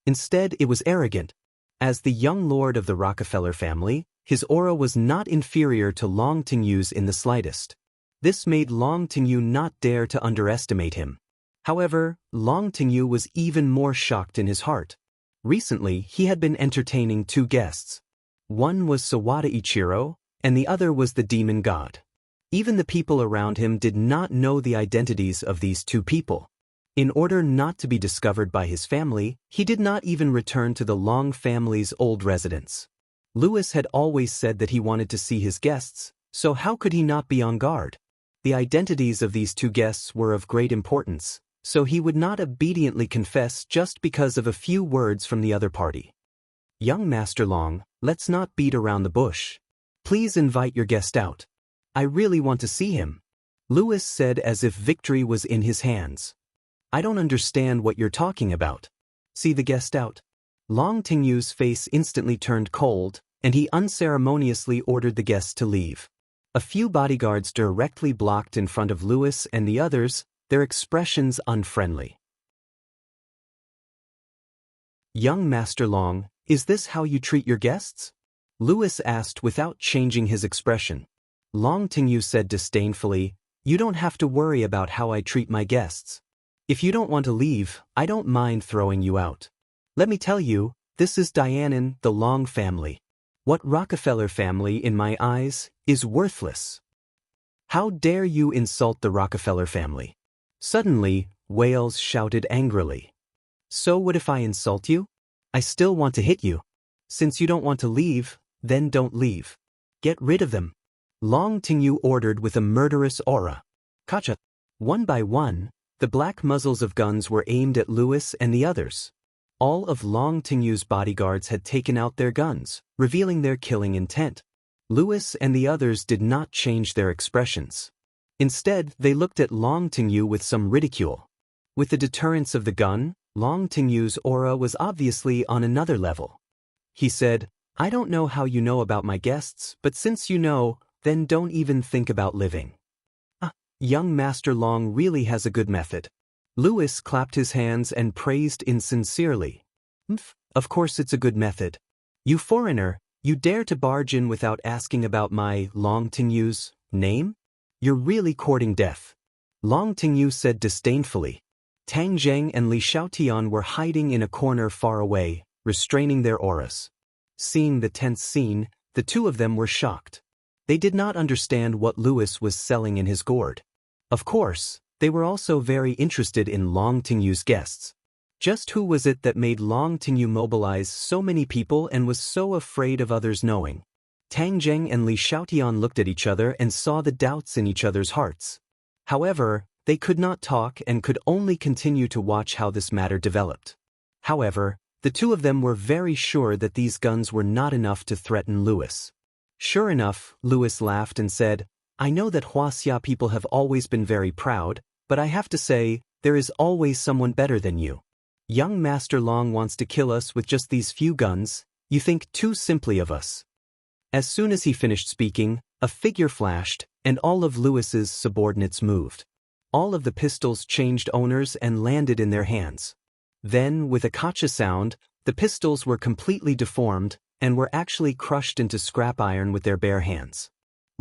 Instead, it was arrogant. As the young lord of the Rockefeller family, his aura was not inferior to Long Tingyu's in the slightest. This made Long Tingyu not dare to underestimate him. However, Long Tingyu was even more shocked in his heart. Recently, he had been entertaining two guests. One was Sawada Ichiro, and the other was the demon god. Even the people around him did not know the identities of these two people. In order not to be discovered by his family, he did not even return to the Long family's old residence. Lewis had always said that he wanted to see his guests, so how could he not be on guard? The identities of these two guests were of great importance, so he would not obediently confess just because of a few words from the other party. Young Master Long, let's not beat around the bush. Please invite your guest out. I really want to see him, Lewis said as if victory was in his hands. I don't understand what you're talking about. See the guest out. Long Tingyu's face instantly turned cold, and he unceremoniously ordered the guests to leave. A few bodyguards directly blocked in front of Lewis and the others, their expressions unfriendly. Young Master Long, is this how you treat your guests? Lewis asked without changing his expression. Long Tingyu said disdainfully, you don't have to worry about how I treat my guests. If you don't want to leave, I don't mind throwing you out. Let me tell you, this is Dianan, the Long family. What Rockefeller family, in my eyes, is worthless. How dare you insult the Rockefeller family? Suddenly, Wales shouted angrily. So what if I insult you? I still want to hit you. Since you don't want to leave, then don't leave. Get rid of them. Long Tingyu ordered with a murderous aura. Kacha. One by one, the black muzzles of guns were aimed at Lewis and the others. All of Long Tingyu's bodyguards had taken out their guns, revealing their killing intent. Lewis and the others did not change their expressions. Instead, they looked at Long Tingyu with some ridicule. With the deterrence of the gun, Long Tingyu's aura was obviously on another level. He said, I don't know how you know about my guests, but since you know, then don't even think about living. Young Master Long really has a good method. Lewis clapped his hands and praised insincerely. Of course it's a good method. You foreigner, you dare to barge in without asking about my Long Tingyu's name? You're really courting death. Long Tingyu said disdainfully. Tang Zheng and Li Xiaotian were hiding in a corner far away, restraining their auras. Seeing the tense scene, the two of them were shocked. They did not understand what Lewis was selling in his gourd. Of course, they were also very interested in Long Tingyu's guests. Just who was it that made Long Tingyu mobilize so many people and was so afraid of others knowing? Tang Zheng and Li Xiaotian looked at each other and saw the doubts in each other's hearts. However, they could not talk and could only continue to watch how this matter developed. However, the two of them were very sure that these guns were not enough to threaten Lewis. Sure enough, Lewis laughed and said, I know that Huaxia people have always been very proud, but I have to say, there is always someone better than you. Young Master Long wants to kill us with just these few guns. You think too simply of us. As soon as he finished speaking, a figure flashed, and all of Lewis's subordinates moved. All of the pistols changed owners and landed in their hands. Then, with a kacha sound, the pistols were completely deformed and were actually crushed into scrap iron with their bare hands.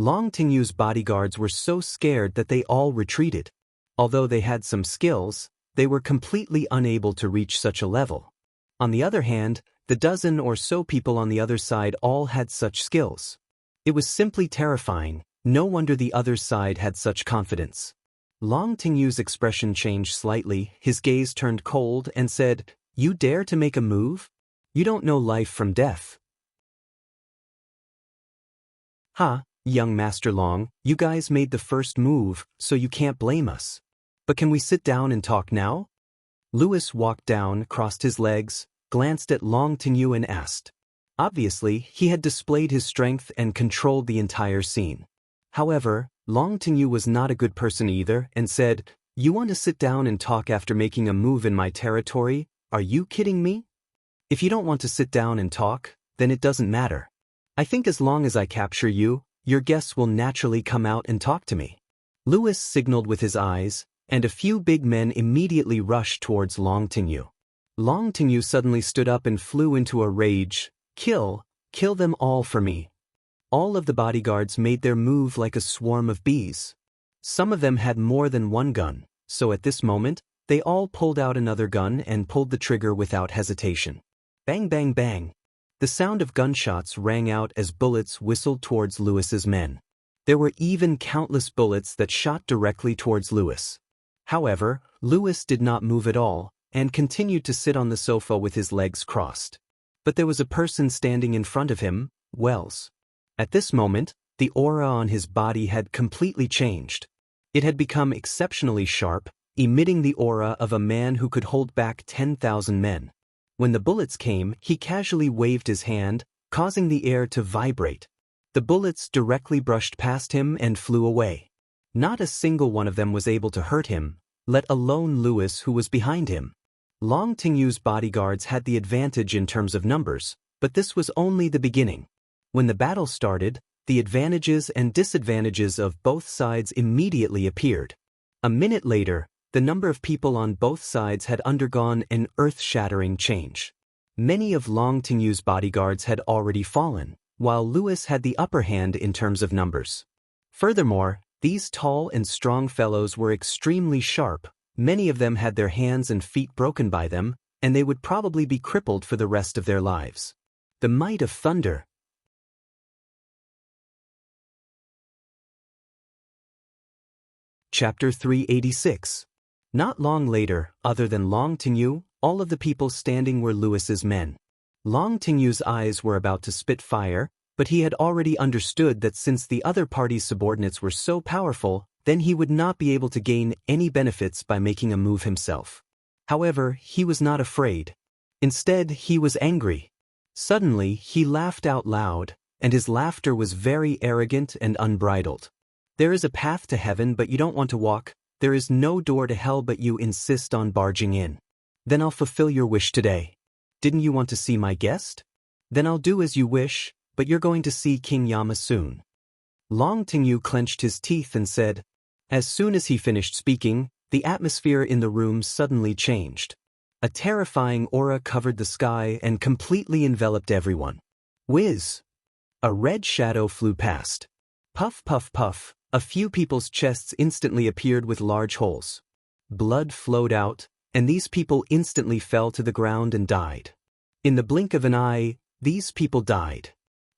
Long Tingyu's bodyguards were so scared that they all retreated. Although they had some skills, they were completely unable to reach such a level. On the other hand, the dozen or so people on the other side all had such skills. It was simply terrifying. No wonder the other side had such confidence. Long Tingyu's expression changed slightly, his gaze turned cold and said, You dare to make a move? You don't know life from death. Young Master Long, you guys made the first move, so you can't blame us. But can we sit down and talk now? Lewis walked down, crossed his legs, glanced at Long Tingyu and asked. Obviously, he had displayed his strength and controlled the entire scene. However, Long Tingyu was not a good person either and said, You want to sit down and talk after making a move in my territory? Are you kidding me? If you don't want to sit down and talk, then it doesn't matter. I think as long as I capture you, your guests will naturally come out and talk to me. Lewis signaled with his eyes, and a few big men immediately rushed towards Long Tingyu. Long Tingyu suddenly stood up and flew into a rage. Kill them all for me. All of the bodyguards made their move like a swarm of bees. Some of them had more than one gun, so at this moment, They all pulled out another gun and pulled the trigger without hesitation. Bang bang bang. The sound of gunshots rang out as bullets whistled towards Lewis's men. There were even countless bullets that shot directly towards Lewis. However, Lewis did not move at all, and continued to sit on the sofa with his legs crossed. But there was a person standing in front of him, Wells. At this moment, the aura on his body had completely changed. It had become exceptionally sharp, emitting the aura of a man who could hold back 10,000 men. When the bullets came, he casually waved his hand, causing the air to vibrate. The bullets directly brushed past him and flew away. Not a single one of them was able to hurt him, let alone Lewis, who was behind him. Long Tingyu's bodyguards had the advantage in terms of numbers, but this was only the beginning. When the battle started, the advantages and disadvantages of both sides immediately appeared. A minute later, the number of people on both sides had undergone an earth-shattering change. Many of Long Tingyu's bodyguards had already fallen, while Lewis had the upper hand in terms of numbers. Furthermore, these tall and strong fellows were extremely sharp. Many of them had their hands and feet broken by them, and they would probably be crippled for the rest of their lives. The might of thunder. Chapter 386. Not long later, other than Long Tingyu, all of the people standing were Lewis's men. Long Tingyu's eyes were about to spit fire, but he had already understood that since the other party's subordinates were so powerful, then he would not be able to gain any benefits by making a move himself. However, he was not afraid. Instead, he was angry. Suddenly, he laughed out loud, and his laughter was very arrogant and unbridled. There is a path to heaven but you don't want to walk, there is no door to hell but you insist on barging in. Then I'll fulfill your wish today. Didn't you want to see my guest? Then I'll do as you wish, but you're going to see King Yama soon. Long Tingyu clenched his teeth and said. As soon as he finished speaking, the atmosphere in the room suddenly changed. A terrifying aura covered the sky and completely enveloped everyone. Whiz! A red shadow flew past. Puff puff puff, a few people's chests instantly appeared with large holes. Blood flowed out, and these people instantly fell to the ground and died. In the blink of an eye, these people died.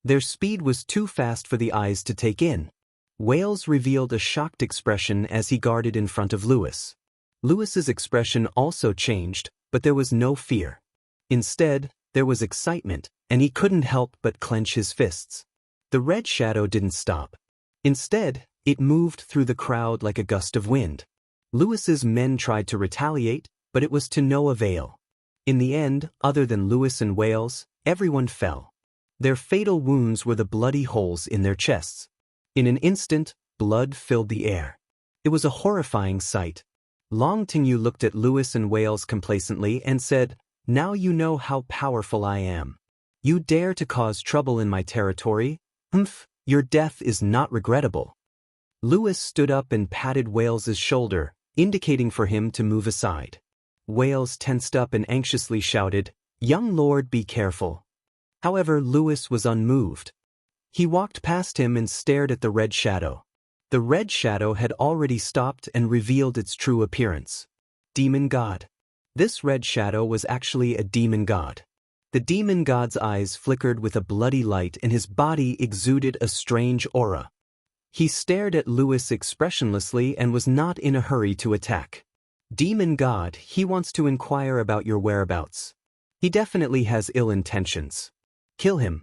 Their speed was too fast for the eyes to take in. Wales revealed a shocked expression as he guarded in front of Lewis. Lewis's expression also changed, but there was no fear. Instead, there was excitement, and he couldn't help but clench his fists. The red shadow didn't stop. Instead, it moved through the crowd like a gust of wind. Lewis's men tried to retaliate, but it was to no avail. In the end, other than Lewis and Wales, everyone fell. Their fatal wounds were the bloody holes in their chests. In an instant, blood filled the air. It was a horrifying sight. Long Tingyu looked at Lewis and Wales complacently and said, Now you know how powerful I am. You dare to cause trouble in my territory? Humph, your death is not regrettable. Lewis stood up and patted Wales's shoulder, indicating for him to move aside. Wales tensed up and anxiously shouted, Young lord, be careful. However, Lewis was unmoved. He walked past him and stared at the red shadow. The red shadow had already stopped and revealed its true appearance. Demon God. This red shadow was actually a demon god. The demon god's eyes flickered with a bloody light and his body exuded a strange aura. He stared at Lewis expressionlessly and was not in a hurry to attack. Demon God, he wants to inquire about your whereabouts. He definitely has ill intentions. Kill him.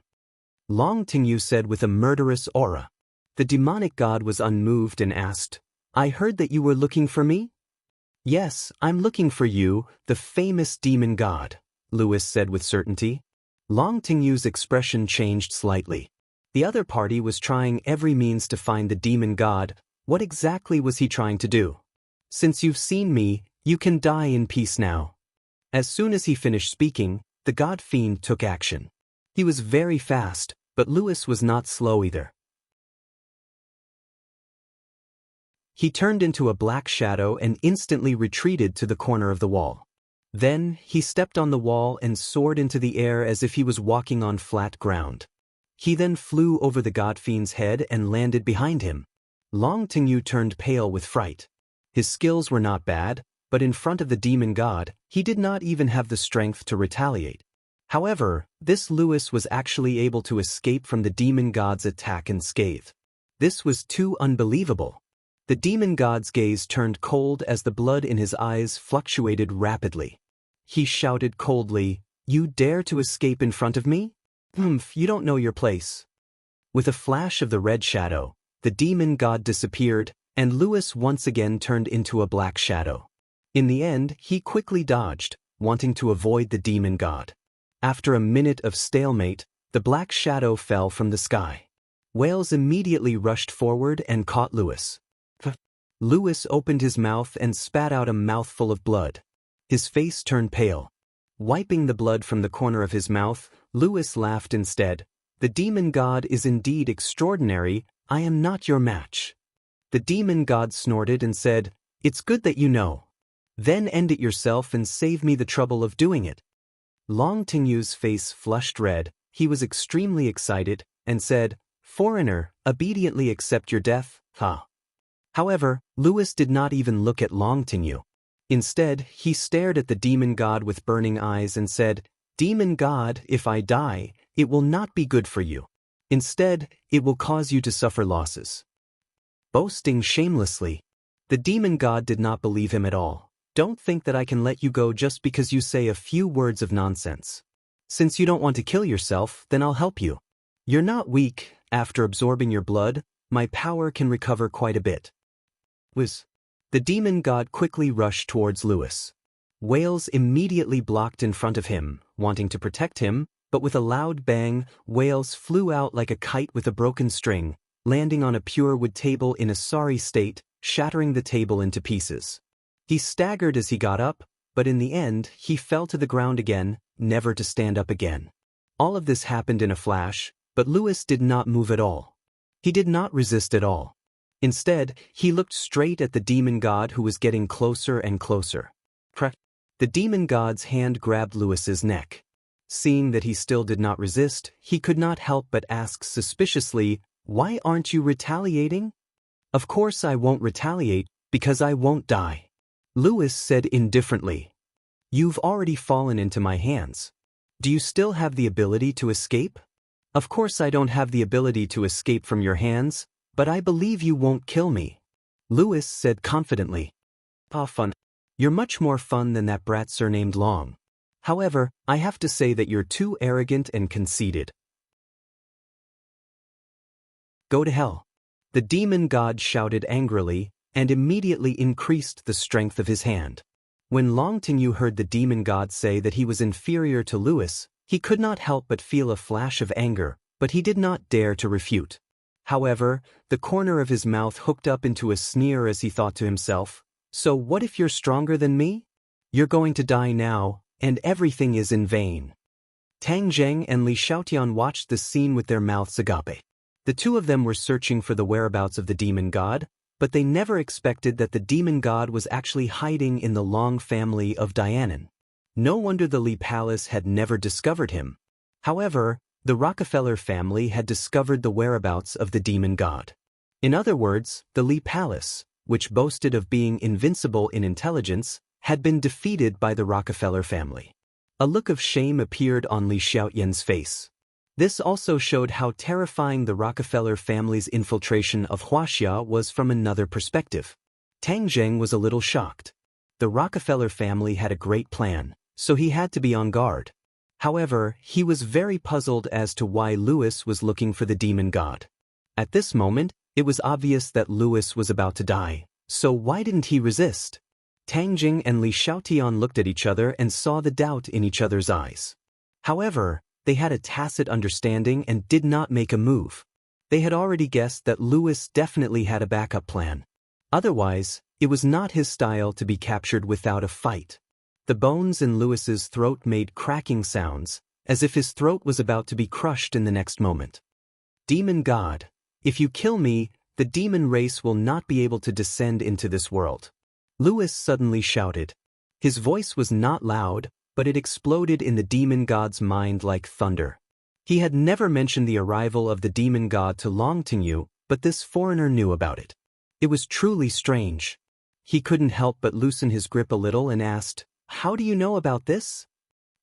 Long Tingyu said with a murderous aura. The demonic god was unmoved and asked, I heard that you were looking for me? Yes, I'm looking for you, the famous demon god, Lewis said with certainty. Long Tingyu's expression changed slightly. The other party was trying every means to find the demon god. What exactly was he trying to do? Since you've seen me, you can die in peace now. As soon as he finished speaking, the god fiend took action. He was very fast, but Lewis was not slow either. He turned into a black shadow and instantly retreated to the corner of the wall. Then, he stepped on the wall and soared into the air as if he was walking on flat ground. He then flew over the god fiend's head and landed behind him. Long Tingyu turned pale with fright. His skills were not bad, but in front of the demon god, he did not even have the strength to retaliate. However, this Lewis was actually able to escape from the demon god's attack unscathed. This was too unbelievable. The demon god's gaze turned cold as the blood in his eyes fluctuated rapidly. He shouted coldly, "You dare to escape in front of me? You don't know your place." With a flash of the red shadow, the demon god disappeared, and Lewis once again turned into a black shadow. In the end, he quickly dodged, wanting to avoid the demon god. After a minute of stalemate, the black shadow fell from the sky. Wales immediately rushed forward and caught Lewis. Lewis opened his mouth and spat out a mouthful of blood. His face turned pale. Wiping the blood from the corner of his mouth, Lewis laughed instead. "The demon god is indeed extraordinary. I am not your match." The demon god snorted and said, "It's good that you know. Then end it yourself and save me the trouble of doing it." Long Tingyu's face flushed red. He was extremely excited, and said, "Foreigner, obediently accept your death, ha." However, Lewis did not even look at Long Tingyu. Instead, he stared at the demon god with burning eyes and said, "Demon god, if I die, it will not be good for you. Instead, it will cause you to suffer losses." Boasting shamelessly. The demon god did not believe him at all. "Don't think that I can let you go just because you say a few words of nonsense. Since you don't want to kill yourself, then I'll help you. You're not weak. After absorbing your blood, my power can recover quite a bit." The demon god quickly rushed towards Lewis. Wales immediately blocked in front of him, wanting to protect him, but with a loud bang, Wales flew out like a kite with a broken string, landing on a pure wood table in a sorry state, shattering the table into pieces. He staggered as he got up, but in the end, he fell to the ground again, never to stand up again. All of this happened in a flash, but Lewis did not move at all. He did not resist at all. Instead, he looked straight at the demon god who was getting closer and closer. The demon god's hand grabbed Lewis's neck. Seeing that he still did not resist, he could not help but ask suspiciously, "Why aren't you retaliating?" "Of course I won't retaliate, because I won't die," Lewis said indifferently. "You've already fallen into my hands. Do you still have the ability to escape?" "Of course I don't have the ability to escape from your hands, but I believe you won't kill me," Lewis said confidently. Fun. You're much more fun than that brat surnamed Long. However, I have to say that you're too arrogant and conceited. Go to hell." The demon god shouted angrily, and immediately increased the strength of his hand. When Long Tingyu heard the demon god say that he was inferior to Lewis, he could not help but feel a flash of anger, but he did not dare to refute. However, the corner of his mouth hooked up into a sneer as he thought to himself, "So what if you're stronger than me? You're going to die now, and everything is in vain." Tang Zheng and Li Xiaotian watched this scene with their mouths agape. The two of them were searching for the whereabouts of the demon god, but they never expected that the demon god was actually hiding in the Long family of Dianan. No wonder the Li palace had never discovered him. However, the Rockefeller family had discovered the whereabouts of the demon god. In other words, the Li palace, which boasted of being invincible in intelligence, had been defeated by the Rockefeller family. A look of shame appeared on Li Xiaoyan's face. This also showed how terrifying the Rockefeller family's infiltration of Huaxia was from another perspective. Tang Zheng was a little shocked. The Rockefeller family had a great plan, so he had to be on guard. However, he was very puzzled as to why Lewis was looking for the demon god. At this moment, it was obvious that Lewis was about to die, so why didn't he resist? Tang Jing and Li Xiaotian looked at each other and saw the doubt in each other's eyes. However, they had a tacit understanding and did not make a move. They had already guessed that Lewis definitely had a backup plan. Otherwise, it was not his style to be captured without a fight. The bones in Lewis's throat made cracking sounds, as if his throat was about to be crushed in the next moment. "Demon God, if you kill me, the demon race will not be able to descend into this world," Lewis suddenly shouted. His voice was not loud, but it exploded in the demon god's mind like thunder. He had never mentioned the arrival of the demon god to Long Tingyu, but this foreigner knew about it. It was truly strange. he couldn't help but loosen his grip a little and asked, "How do you know about this?"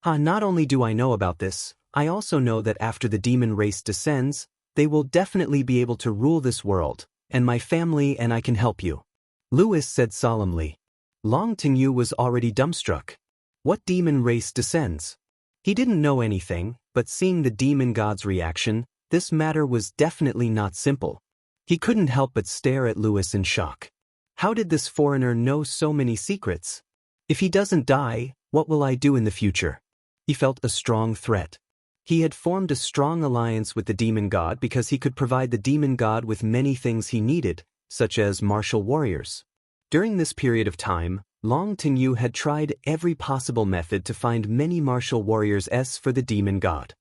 Not only do I know about this, I also know that after the demon race descends, they will definitely be able to rule this world, and my family and I can help you," Lewis said solemnly. Long Tingyu was already dumbstruck. What demon race descends? He didn't know anything, but seeing the demon god's reaction, this matter was definitely not simple. He couldn't help but stare at Lewis in shock. How did this foreigner know so many secrets? If he doesn't die, what will I do in the future? He felt a strong threat. He had formed a strong alliance with the demon god because he could provide the demon god with many things he needed, such as martial warriors. During this period of time, Long Tingyu had tried every possible method to find many martial warriors for the demon god.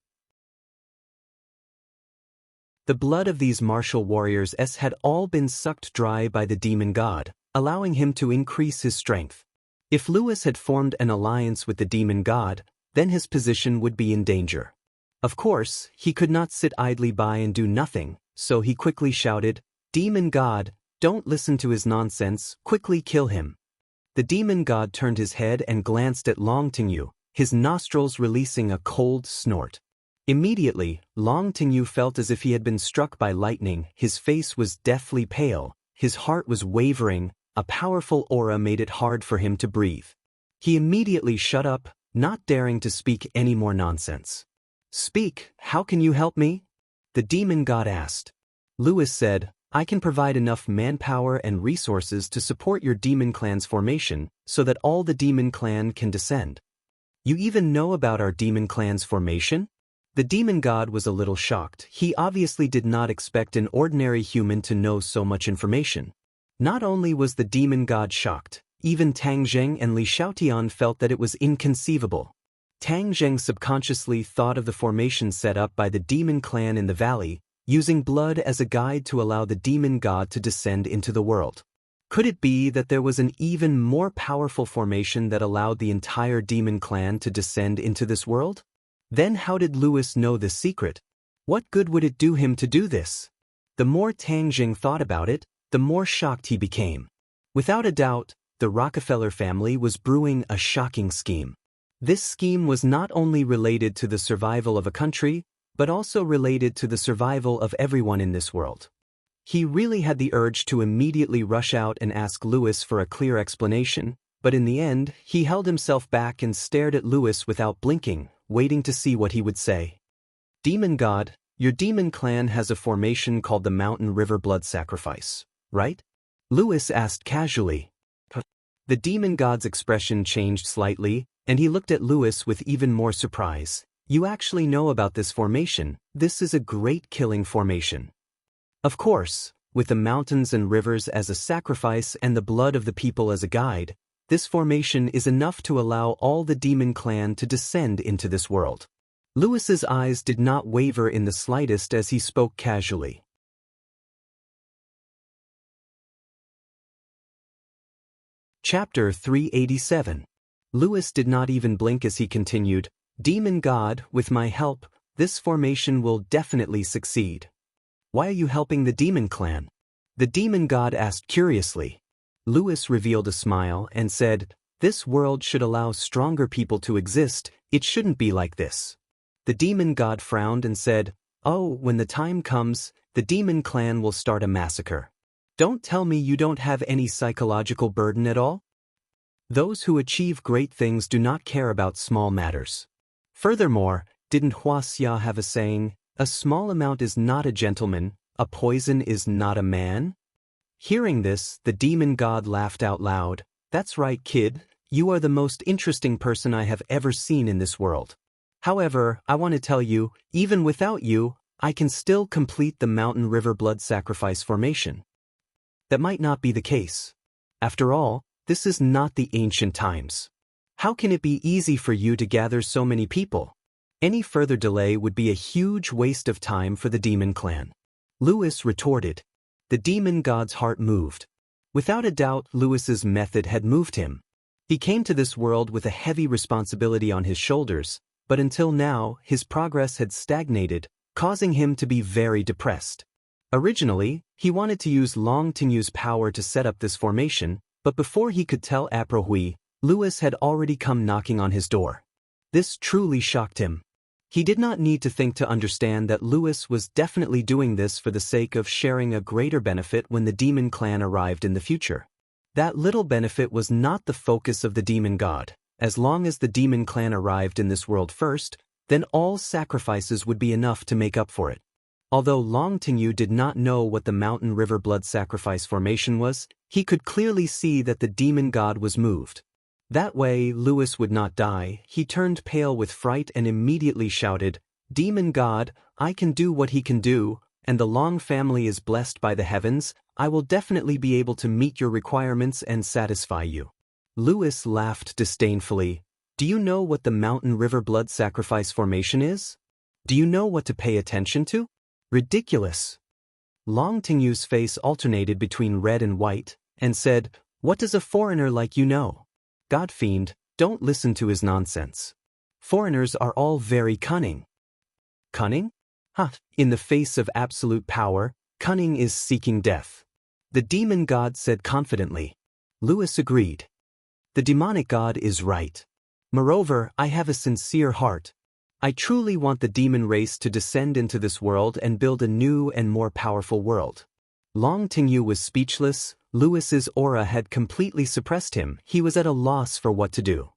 The blood of these martial warriors had all been sucked dry by the demon god, allowing him to increase his strength. If Lewis had formed an alliance with the demon god, then his position would be in danger. Of course, he could not sit idly by and do nothing, so he quickly shouted, "Demon god, don't listen to his nonsense, quickly kill him." The demon god turned his head and glanced at Long Tingyu, his nostrils releasing a cold snort. Immediately, Long Tingyu felt as if he had been struck by lightning. His face was deathly pale, his heart was wavering, a powerful aura made it hard for him to breathe. He immediately shut up, not daring to speak any more nonsense. "Speak, how can you help me?" the demon god asked. Lewis said, "I can provide enough manpower and resources to support your demon clan's formation so that all the demon clan can descend." "You even know about our demon clan's formation?" The demon god was a little shocked. He obviously did not expect an ordinary human to know so much information. Not only was the demon god shocked, even Tang Zheng and Li Xiaotian felt that it was inconceivable. Tang Zheng subconsciously thought of the formation set up by the demon clan in the valley, using blood as a guide to allow the demon god to descend into the world. Could it be that there was an even more powerful formation that allowed the entire demon clan to descend into this world? Then how did Lewis know this secret? What good would it do him to do this? The more Tang Zheng thought about it, the more shocked he became. Without a doubt, the Rockefeller family was brewing a shocking scheme. This scheme was not only related to the survival of a country, but also related to the survival of everyone in this world. He really had the urge to immediately rush out and ask Lewis for a clear explanation, but in the end, he held himself back and stared at Lewis without blinking, waiting to see what he would say. "Demon god, your demon clan has a formation called the Mountain River Blood Sacrifice, right?" Lewis asked casually. The demon god's expression changed slightly, and he looked at Lewis with even more surprise. "You actually know about this formation. This is a great killing formation." Of course, with the mountains and rivers as a sacrifice and the blood of the people as a guide, this formation is enough to allow all the demon clan to descend into this world. Lewis's eyes did not waver in the slightest as he spoke casually. Chapter 387. Lewis did not even blink as he continued, "Demon god, with my help, this formation will definitely succeed." "Why are you helping the demon clan?" the demon god asked curiously. Lewis revealed a smile and said, "This world should allow stronger people to exist. It shouldn't be like this." The demon god frowned and said, "Oh, when the time comes, the demon clan will start a massacre. Don't tell me you don't have any psychological burden at all? Those who achieve great things do not care about small matters. Furthermore, didn't Huaxia have a saying, 'A small amount is not a gentleman, a poison is not a man'?" Hearing this, the demon god laughed out loud. "That's right, kid. You are the most interesting person I have ever seen in this world. However, I want to tell you, even without you, I can still complete the Mountain River Blood Sacrifice formation." That might not be the case. After all, this is not the ancient times. How can it be easy for you to gather so many people? Any further delay would be a huge waste of time for the demon clan. Lewis retorted. The demon god's heart moved. Without a doubt, Lewis's method had moved him. He came to this world with a heavy responsibility on his shoulders, but until now, his progress had stagnated, causing him to be very depressed. Originally, he wanted to use Long Tingyu's power to set up this formation, But before he could tell Aprohui, Louis had already come knocking on his door. This truly shocked him. He did not need to think to understand that Louis was definitely doing this for the sake of sharing a greater benefit when the demon clan arrived in the future. That little benefit was not the focus of the demon god. As long as the demon clan arrived in this world first, then all sacrifices would be enough to make up for it. Although Long Tingyu did not know what the mountain river blood sacrifice formation was, he could clearly see that the demon god was moved. That way, Louis would not die. He turned pale with fright and immediately shouted, "Demon god, I can do what he can do, and the Long family is blessed by the heavens. I will definitely be able to meet your requirements and satisfy you." Louis laughed disdainfully. "Do you know what the mountain river blood sacrifice formation is? Do you know what to pay attention to? Ridiculous." Long Tingyu's face alternated between red and white, and said, "What does a foreigner like you know? Godfiend, don't listen to his nonsense. Foreigners are all very cunning." Cunning? Huh, in the face of absolute power, cunning is seeking death. The demon god said confidently. Louis agreed. The demonic god is right. Moreover, I have a sincere heart. I truly want the demon race to descend into this world and build a new and more powerful world. Long Tingyu was speechless. Louis's aura had completely suppressed him. He was at a loss for what to do.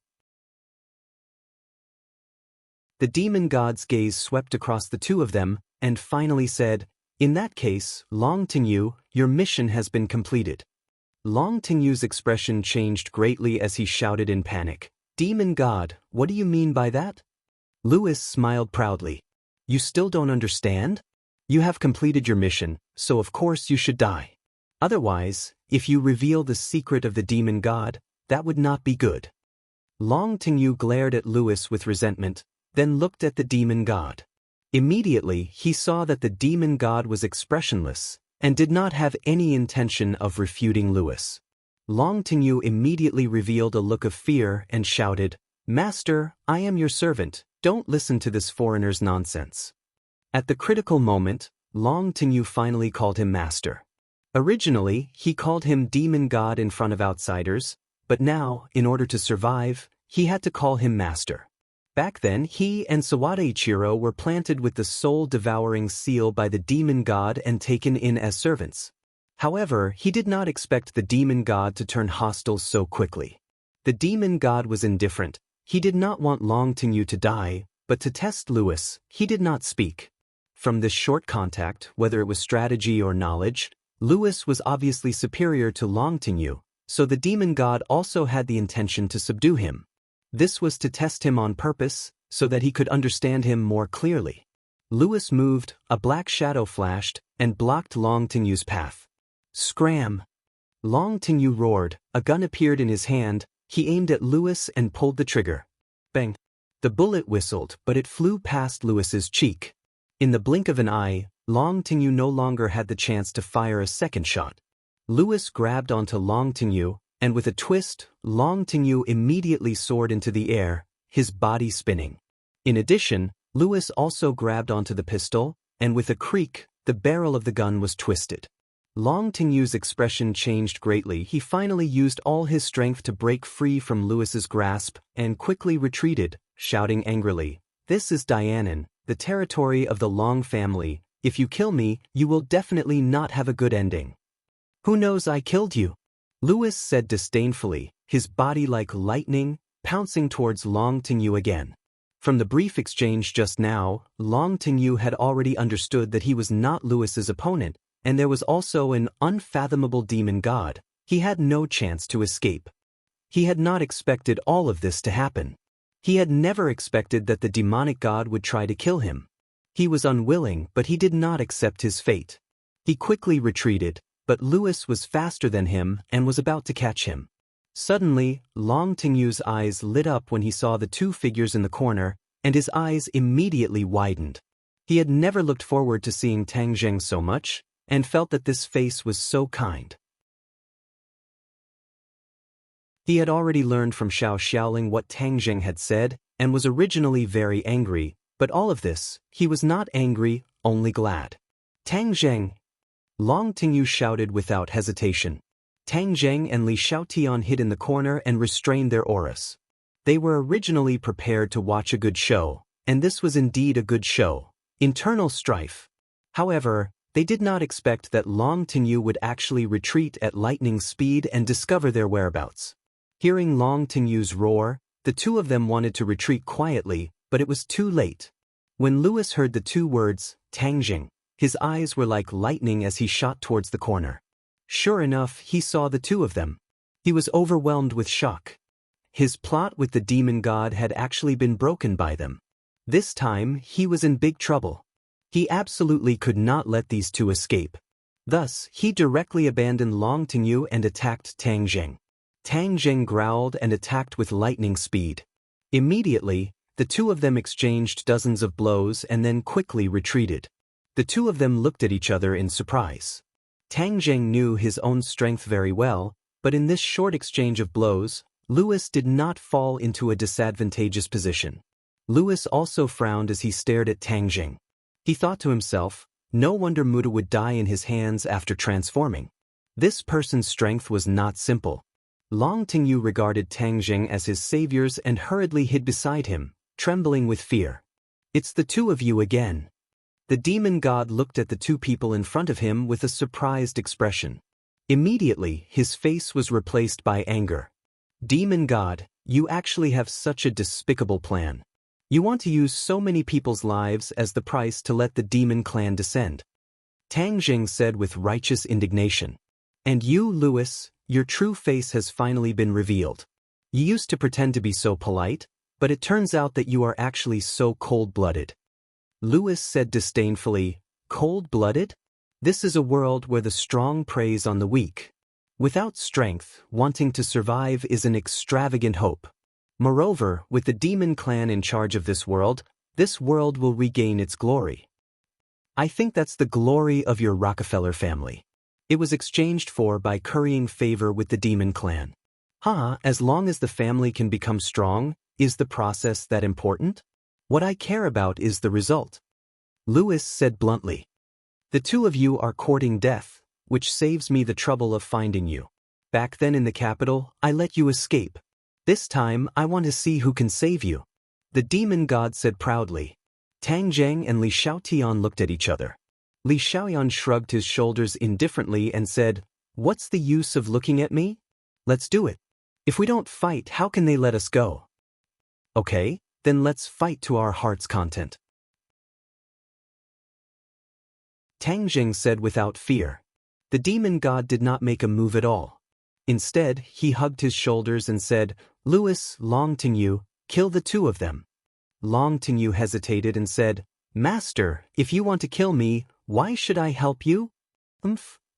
The demon god's gaze swept across the two of them, and finally said, "In that case, Long Tingyu, your mission has been completed." Long Tingyu's expression changed greatly as he shouted in panic, "Demon god, what do you mean by that?" Louis smiled proudly. "You still don't understand? You have completed your mission, so of course you should die. Otherwise, if you reveal the secret of the demon god, that would not be good." Long Tingyu glared at Louis with resentment, then looked at the demon god. Immediately, he saw that the demon god was expressionless, and did not have any intention of refuting Louis. Long Tingyu immediately revealed a look of fear and shouted, "Master, I am your servant, don't listen to this foreigner's nonsense." At the critical moment, Long Tingyu finally called him master. Originally, he called him demon god in front of outsiders, but now, in order to survive, he had to call him master. Back then, he and Sawada Ichiro were planted with the soul-devouring seal by the demon god and taken in as servants. However, he did not expect the demon god to turn hostile so quickly. The demon god was indifferent. He did not want Long Tingyu to die, but to test Louis, he did not speak. From this short contact, whether it was strategy or knowledge, Louis was obviously superior to Long Tingyu, so the demon god also had the intention to subdue him. This was to test him on purpose, so that he could understand him more clearly. Louis moved, a black shadow flashed, and blocked Long Tingyu's path. Scram! Long Tingyu roared, a gun appeared in his hand, he aimed at Louis and pulled the trigger. Bang! The bullet whistled, but it flew past Louis's cheek. In the blink of an eye, Long Tingyu no longer had the chance to fire a second shot. Louis grabbed onto Long Tingyu, and with a twist, Long Tingyu immediately soared into the air, his body spinning. In addition, Louis also grabbed onto the pistol, and with a creak, the barrel of the gun was twisted. Long Tingyu's expression changed greatly. He finally used all his strength to break free from Louis's grasp, and quickly retreated, shouting angrily, "This is Dianan, the territory of the Long family. If you kill me, you will definitely not have a good ending." "Who knows I killed you?" Louis said disdainfully, his body like lightning, pouncing towards Long Tingyu again. From the brief exchange just now, Long Tingyu had already understood that he was not Louis's opponent, and there was also an unfathomable demon god. He had no chance to escape. He had not expected all of this to happen. He had never expected that the demonic god would try to kill him. He was unwilling, but he did not accept his fate. He quickly retreated, but Louis was faster than him and was about to catch him. Suddenly, Long Tingyu's eyes lit up when he saw the two figures in the corner, and his eyes immediately widened. He had never looked forward to seeing Tang Zheng so much, and felt that this face was so kind. He had already learned from Xiao Xiaoling what Tang Zheng had said, and was originally very angry, but all of this, he was not angry, only glad. "Tang Zheng!" Long Tingyu shouted without hesitation. Tang Zheng and Li Xiaotian hid in the corner and restrained their auras. They were originally prepared to watch a good show, and this was indeed a good show. Internal strife. However, they did not expect that Long Tingyu would actually retreat at lightning speed and discover their whereabouts. Hearing Long Tingyu's roar, the two of them wanted to retreat quietly, but it was too late. When Louis heard the two words, Tangjing, his eyes were like lightning as he shot towards the corner. Sure enough, he saw the two of them. He was overwhelmed with shock. His plot with the demon god had actually been broken by them. This time, he was in big trouble. He absolutely could not let these two escape. Thus, he directly abandoned Long Tingyu and attacked Tang Zheng. Tang Zheng growled and attacked with lightning speed. Immediately, the two of them exchanged dozens of blows and then quickly retreated. The two of them looked at each other in surprise. Tang Zheng knew his own strength very well, but in this short exchange of blows, Louis did not fall into a disadvantageous position. Louis also frowned as he stared at Tang Zheng. He thought to himself, no wonder Muda would die in his hands after transforming. This person's strength was not simple. Long Tingyu regarded Tang Zheng as his saviors and hurriedly hid beside him, trembling with fear. It's the two of you again. The demon god looked at the two people in front of him with a surprised expression. Immediately, his face was replaced by anger. Demon god, you actually have such a despicable plan. You want to use so many people's lives as the price to let the demon clan descend. Tang Zheng said with righteous indignation. And you, Louis, your true face has finally been revealed. You used to pretend to be so polite, but it turns out that you are actually so cold-blooded. Louis said disdainfully, cold-blooded? This is a world where the strong preys on the weak. Without strength, wanting to survive is an extravagant hope. Moreover, with the demon clan in charge of this world will regain its glory. I think that's the glory of your Rockefeller family. It was exchanged for by currying favor with the demon clan. As long as the family can become strong, is the process that important? What I care about is the result. Louis said bluntly. The two of you are courting death, which saves me the trouble of finding you. Back then in the capital, I let you escape. This time, I want to see who can save you. The demon god said proudly. Tang Zheng and Li Xiaotian looked at each other. Li Xiaoyan shrugged his shoulders indifferently and said, What's the use of looking at me? Let's do it. If we don't fight, how can they let us go? Okay, then let's fight to our heart's content. Tang Zheng said without fear. The demon god did not make a move at all. Instead, he hugged his shoulders and said, Louis, Long Tingyu, kill the two of them. Long Tingyu hesitated and said, Master, if you want to kill me, why should I help you?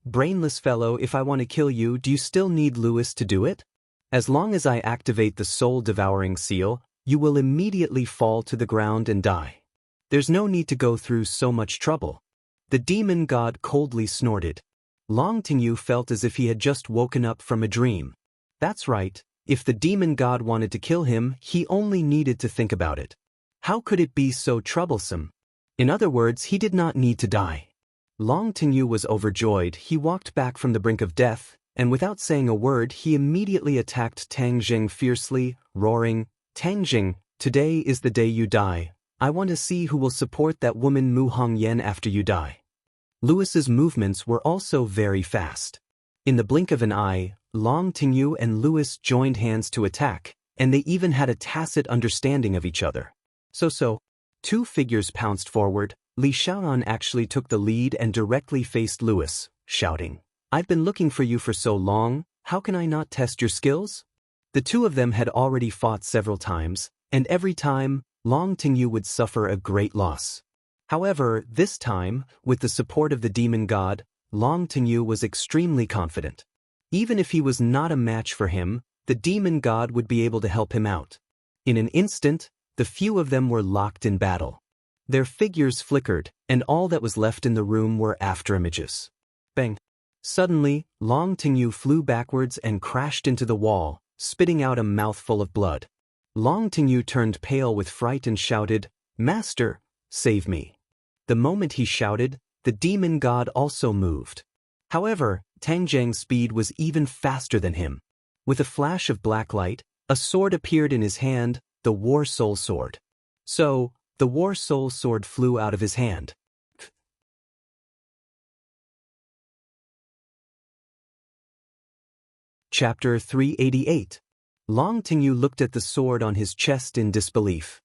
Brainless fellow, if I want to kill you, do you still need Louis to do it? As long as I activate the soul-devouring seal, you will immediately fall to the ground and die. There's no need to go through so much trouble. The demon god coldly snorted. Long Tingyu felt as if he had just woken up from a dream. That's right, if the demon god wanted to kill him, he only needed to think about it. How could it be so troublesome? In other words, he did not need to die. Long Tingyu was overjoyed. He walked back from the brink of death, and without saying a word, he immediately attacked Tang Zheng fiercely, roaring, Tang Zheng, today is the day you die. I want to see who will support that woman Mu Hongyan after you die. Louis's movements were also very fast. In the blink of an eye, Long Tingyu and Louis joined hands to attack, and they even had a tacit understanding of each other. So, two figures pounced forward. Li Xiaoyan actually took the lead and directly faced Louis, shouting, I've been looking for you for so long, how can I not test your skills? The two of them had already fought several times, and every time, Long Tingyu would suffer a great loss. However, this time, with the support of the demon god, Long Tingyu was extremely confident. Even if he was not a match for him, the demon god would be able to help him out. In an instant, the few of them were locked in battle. Their figures flickered, and all that was left in the room were afterimages. Bang! Suddenly, Long Tingyu flew backwards and crashed into the wall, spitting out a mouthful of blood. Long Tingyu turned pale with fright and shouted, Master, save me. The moment he shouted, the demon god also moved. However, Tang Zheng's speed was even faster than him. With a flash of black light, a sword appeared in his hand, the War Soul Sword. So, the War Soul Sword flew out of his hand. Chapter 388. Long Tingyu looked at the sword on his chest in disbelief.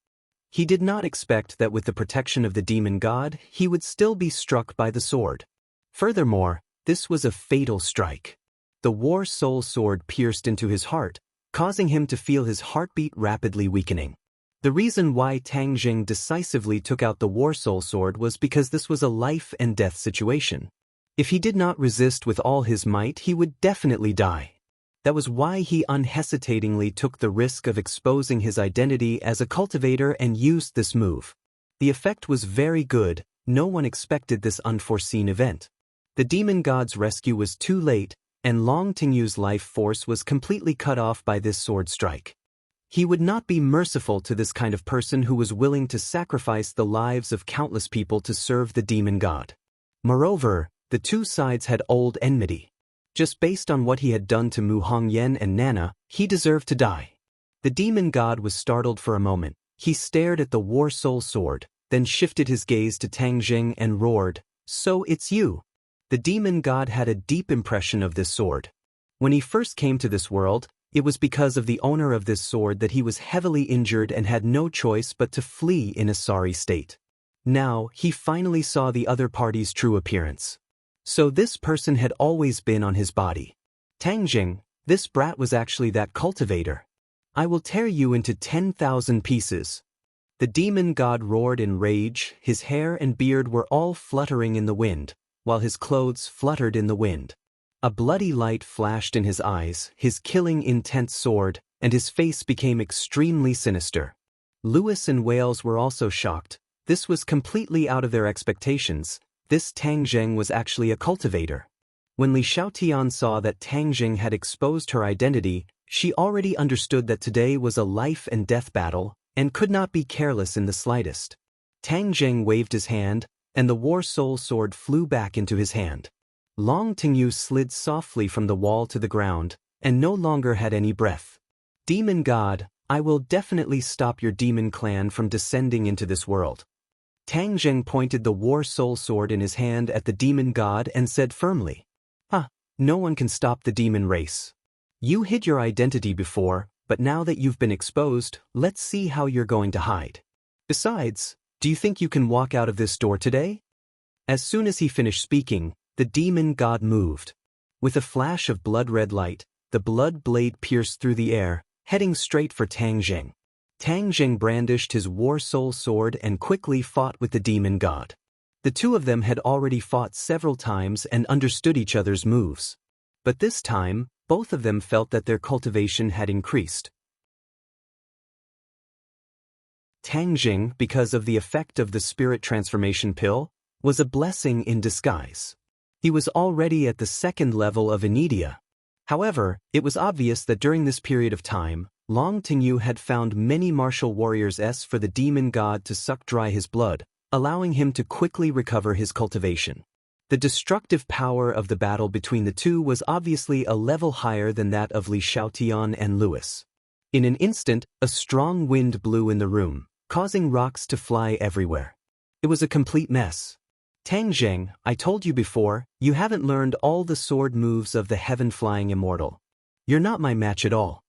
He did not expect that with the protection of the demon god, he would still be struck by the sword. Furthermore, this was a fatal strike. The War Soul Sword pierced into his heart, causing him to feel his heartbeat rapidly weakening. The reason why Tang Jing decisively took out the War Soul Sword was because this was a life-and-death situation. If he did not resist with all his might, he would definitely die. That was why he unhesitatingly took the risk of exposing his identity as a cultivator and used this move. The effect was very good, no one expected this unforeseen event. The demon god's rescue was too late, and Long Tingyu's life force was completely cut off by this sword strike. He would not be merciful to this kind of person who was willing to sacrifice the lives of countless people to serve the demon god. Moreover, the two sides had old enmity. Just based on what he had done to Mu Hongyan and Nana, he deserved to die. The demon god was startled for a moment. He stared at the War Soul Sword, then shifted his gaze to Tang Jing and roared, "So it's you." The demon god had a deep impression of this sword. When he first came to this world, it was because of the owner of this sword that he was heavily injured and had no choice but to flee in a sorry state. Now, he finally saw the other party's true appearance. So this person had always been on his body. Tang Jing, this brat was actually that cultivator. I will tear you into 10,000 pieces. The demon god roared in rage, his hair and beard were all fluttering in the wind, while his clothes fluttered in the wind. A bloody light flashed in his eyes, his killing intent soared, and his face became extremely sinister. Lewis and Wales were also shocked. This was completely out of their expectations. This Tang Jing was actually a cultivator. When Li Xiaotian saw that Tang Jing had exposed her identity, she already understood that today was a life and death battle, and could not be careless in the slightest. Tang Jing waved his hand, and the War Soul Sword flew back into his hand. Long Tingyu slid softly from the wall to the ground, and no longer had any breath. Demon God, I will definitely stop your demon clan from descending into this world. Tang Jing pointed the War Soul Sword in his hand at the demon god and said firmly, no one can stop the demon race. You hid your identity before, but now that you've been exposed, let's see how you're going to hide. Besides, do you think you can walk out of this door today? As soon as he finished speaking, the demon god moved. With a flash of blood-red light, the blood blade pierced through the air, heading straight for Tang Jing. Tang Jing brandished his War Soul Sword and quickly fought with the demon god. The two of them had already fought several times and understood each other's moves. But this time, both of them felt that their cultivation had increased. Tang Jing, because of the effect of the spirit transformation pill, was a blessing in disguise. He was already at the second level of Anidia. However, it was obvious that during this period of time, Long Tingyu had found many martial warriors for the demon god to suck dry his blood, allowing him to quickly recover his cultivation. The destructive power of the battle between the two was obviously a level higher than that of Li Xiaotian and Lewis. In an instant, a strong wind blew in the room, causing rocks to fly everywhere. It was a complete mess. Tang Jing, I told you before, you haven't learned all the sword moves of the heaven-flying immortal. You're not my match at all.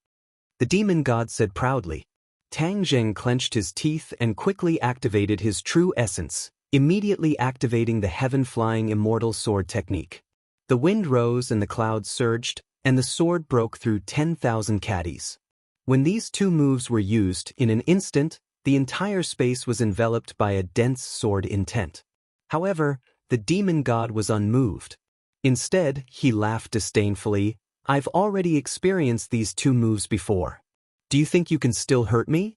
The demon god said proudly. Tang Jing clenched his teeth and quickly activated his true essence, immediately activating the heaven-flying immortal sword technique. The wind rose and the clouds surged, and the sword broke through 10,000 caddies. When these two moves were used, in an instant, the entire space was enveloped by a dense sword intent. However, the demon god was unmoved. Instead, he laughed disdainfully. I've already experienced these two moves before. Do you think you can still hurt me?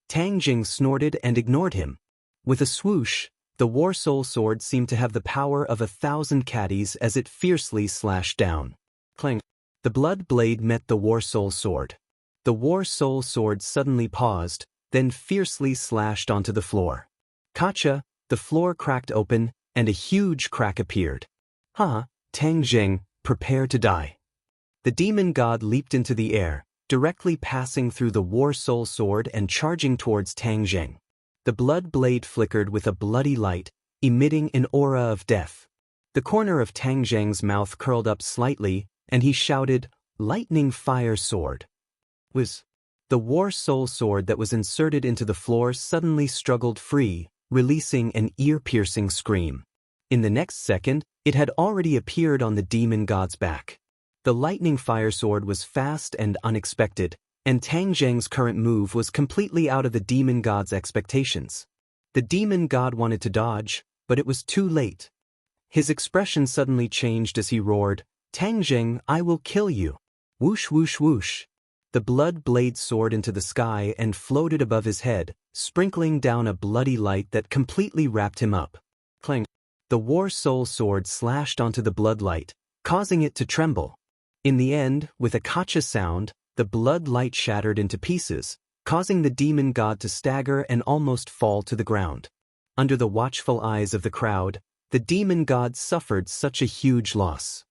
Tang Jing snorted and ignored him. With a swoosh, the War Soul Sword seemed to have the power of 1,000 caddies as it fiercely slashed down. Clang! The blood blade met the War Soul Sword. The War Soul Sword suddenly paused, then fiercely slashed onto the floor. Kacha! The floor cracked open, and a huge crack appeared. Tang Jing, prepare to die." The demon god leaped into the air, directly passing through the War Soul Sword and charging towards Tang Jing. The blood blade flickered with a bloody light, emitting an aura of death. The corner of Tang Jing's mouth curled up slightly, and he shouted, "Lightning Fire Sword." The War Soul Sword that was inserted into the floor suddenly struggled free, releasing an ear-piercing scream. In the next second, it had already appeared on the demon god's back. The Lightning Fire Sword was fast and unexpected, and Tang Jing's current move was completely out of the demon god's expectations. The demon god wanted to dodge, but it was too late. His expression suddenly changed as he roared, "Tang Jing, I will kill you." Whoosh whoosh whoosh. The blood blade soared into the sky and floated above his head, sprinkling down a bloody light that completely wrapped him up. Clang. The War Soul Sword slashed onto the blood light, causing it to tremble. In the end, with a kacha sound, the blood light shattered into pieces, causing the demon god to stagger and almost fall to the ground. Under the watchful eyes of the crowd, the demon god suffered such a huge loss.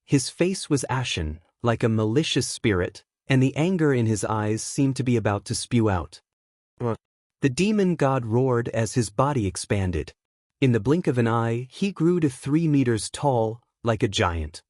His face was ashen, like a malicious spirit, and the anger in his eyes seemed to be about to spew out. The demon god roared as his body expanded. In the blink of an eye, he grew to 3 meters tall, like a giant.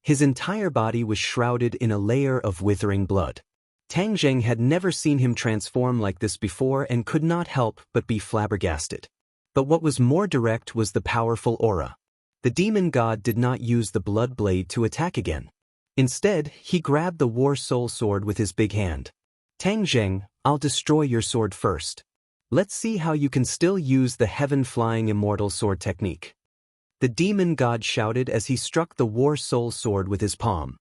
His entire body was shrouded in a layer of withering blood. Tang Jing had never seen him transform like this before and could not help but be flabbergasted. But what was more direct was the powerful aura. The demon god did not use the blood blade to attack again. Instead, he grabbed the War Soul Sword with his big hand. "Tang Jing, I'll destroy your sword first. Let's see how you can still use the heaven-flying immortal sword technique." The demon god shouted as he struck the War Soul Sword with his palm.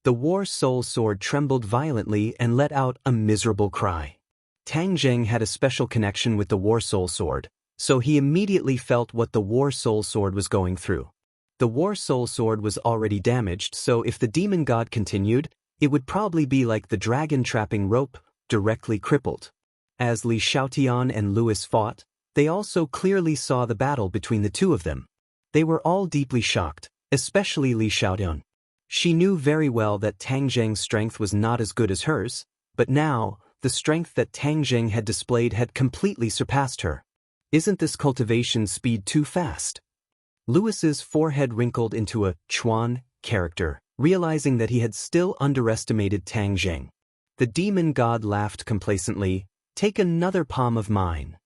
The War Soul Sword trembled violently and let out a miserable cry. Tang Jing had a special connection with the War Soul Sword, so he immediately felt what the War Soul Sword was going through. The War Soul Sword was already damaged, so if the demon god continued, it would probably be like the dragon trapping rope, directly crippled. As Li Xiaotian and Louis fought, they also clearly saw the battle between the two of them. They were all deeply shocked, especially Li Xiaotian. She knew very well that Tang Jing's strength was not as good as hers, but now, the strength that Tang Jing had displayed had completely surpassed her. Isn't this cultivation speed too fast? Louis's forehead wrinkled into a Chuan character, realizing that he had still underestimated Tang Jing. The demon god laughed complacently, "Take another palm of mine."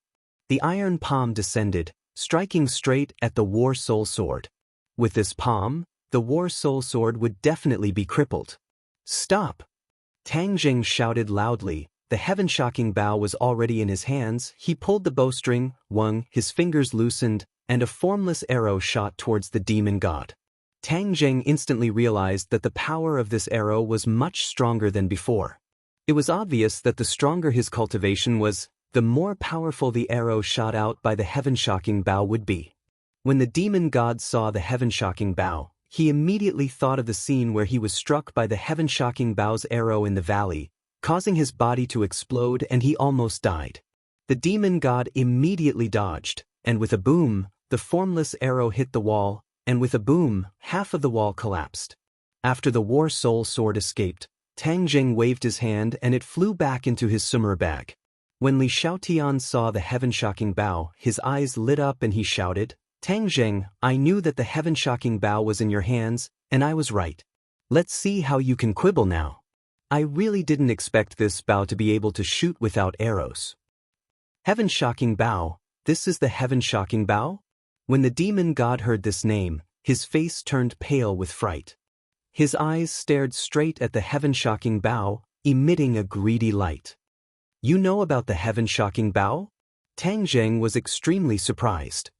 The iron palm descended, striking straight at the War Soul Sword. With this palm, the War Soul Sword would definitely be crippled. "Stop!" Tang Jing shouted loudly. The heaven-shocking bow was already in his hands. He pulled the bowstring, his fingers loosened, and a formless arrow shot towards the demon god. Tang Jing instantly realized that the power of this arrow was much stronger than before. It was obvious that the stronger his cultivation was, the more powerful the arrow shot out by the heaven-shocking bow would be. When the demon god saw the heaven-shocking bow, he immediately thought of the scene where he was struck by the heaven-shocking bow's arrow in the valley, causing his body to explode and he almost died. The demon god immediately dodged, and with a boom, the formless arrow hit the wall, and with a boom, half of the wall collapsed. After the War Soul Sword escaped, Tang Jing waved his hand and it flew back into his summer bag. When Li Xiaotian saw the heaven-shocking bow, his eyes lit up and he shouted, "Tang Jing, I knew that the heaven-shocking bow was in your hands, and I was right. Let's see how you can quibble now. I really didn't expect this bow to be able to shoot without arrows." Heaven-shocking bow, this is the heaven-shocking bow? When the demon god heard this name, his face turned pale with fright. His eyes stared straight at the heaven-shocking bow, emitting a greedy light. "You know about the heaven-shocking bow?" Tang Jing was extremely surprised.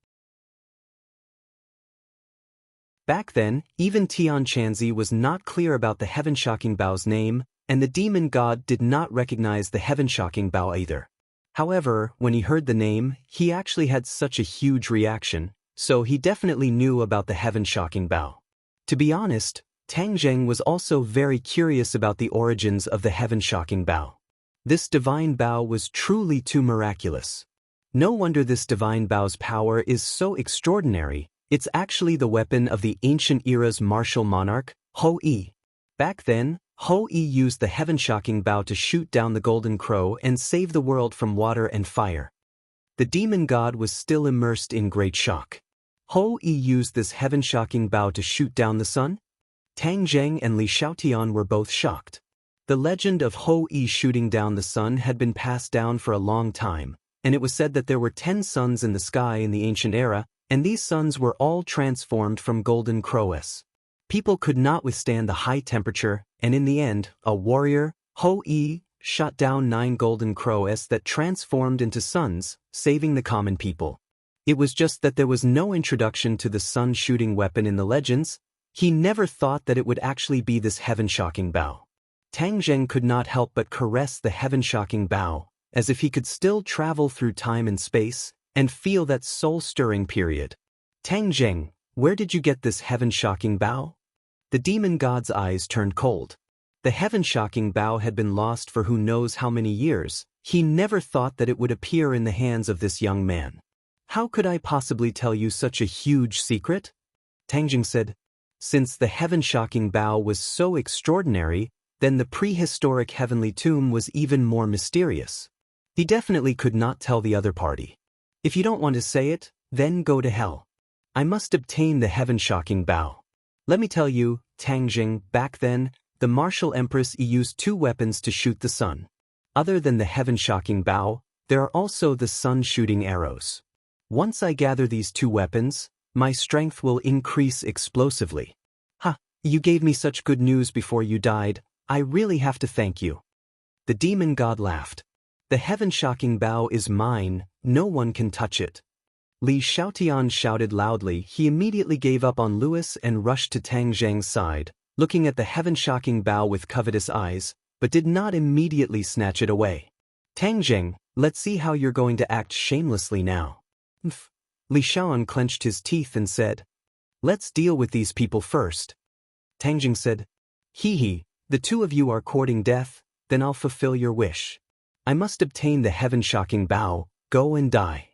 Back then, even Tian Chanzi was not clear about the heaven-shocking bow's name, and the demon god did not recognize the heaven-shocking bow either. However, when he heard the name, he actually had such a huge reaction, so he definitely knew about the heaven-shocking bow. To be honest, Tang Jing was also very curious about the origins of the heaven-shocking bow. This divine bow was truly too miraculous. No wonder this divine bow's power is so extraordinary, It's actually the weapon of the ancient era's martial monarch, Ho-E. Back then, Ho-E used the heaven-shocking bow to shoot down the golden crow and save the world from water and fire. The demon god was still immersed in great shock. Ho-E used this heaven-shocking bow to shoot down the sun? Tang Zheng and Li Xiaotian were both shocked. The legend of Ho-E shooting down the sun had been passed down for a long time, and it was said that there were 10 suns in the sky in the ancient era, and these suns were all transformed from golden crows. People could not withstand the high temperature, and in the end, a warrior, Ho-E, shot down 9 golden crows that transformed into suns, saving the common people. It was just that there was no introduction to the sun-shooting weapon in the legends. He never thought that it would actually be this heaven-shocking bow. Tang Zheng could not help but caress the heaven-shocking bow, as if he could still travel through time and space, and feel that soul-stirring period. Tang Zheng, where did you get this heaven-shocking bow? The demon god's eyes turned cold. The heaven-shocking bow had been lost for who knows how many years. He never thought that it would appear in the hands of this young man. How could I possibly tell you such a huge secret? Tang Zheng said. Since the heaven-shocking bow was so extraordinary, then the prehistoric heavenly tomb was even more mysterious. He definitely could not tell the other party. If you don't want to say it, then go to hell. I must obtain the heaven-shocking bow. Let me tell you, Tang Zheng, back then, the martial empress used 2 weapons to shoot the sun. Other than the heaven-shocking bow, there are also the sun-shooting arrows. Once I gather these 2 weapons, my strength will increase explosively. Ha, you gave me such good news before you died, I really have to thank you. The demon god laughed. The heaven-shocking bow is mine, no one can touch it. Li Xiaotian shouted loudly. He immediately gave up on Louis and rushed to Tang Zheng's side, looking at the heaven-shocking bow with covetous eyes, but did not immediately snatch it away. Tang Zheng, let's see how you're going to act shamelessly now. Li Xiaoan clenched his teeth and said, let's deal with these people first. Tang Zheng said, Hee, the 2 of you are courting death, then I'll fulfill your wish. I must obtain the heaven-shocking bow, go and die.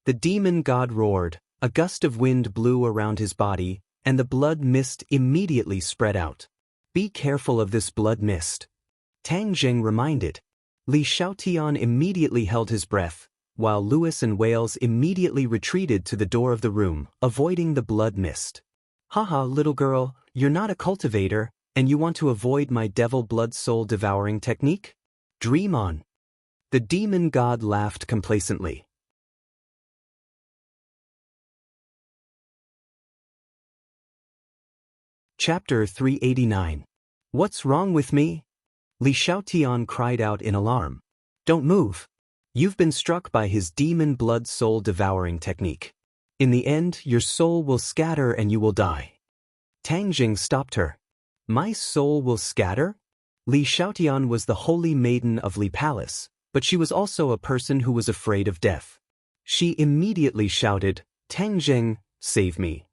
The demon god roared, a gust of wind blew around his body, and the blood mist immediately spread out. Be careful of this blood mist. Tang Zheng reminded. Li Xiaotian immediately held his breath, while Louis and Wales immediately retreated to the door of the room, avoiding the blood mist. Haha, little girl, you're not a cultivator, and you want to avoid my devil blood soul devouring technique? Dream on. The demon god laughed complacently. Chapter 389. What's wrong with me? Li Xiaotian cried out in alarm. Don't move. You've been struck by his demon blood soul devouring technique. In the end, your soul will scatter and you will die. Tang Zheng stopped her. My soul will scatter? Li Xiaotian was the holy maiden of Li Palace, but she was also a person who was afraid of death. She immediately shouted, Tang Zheng, save me.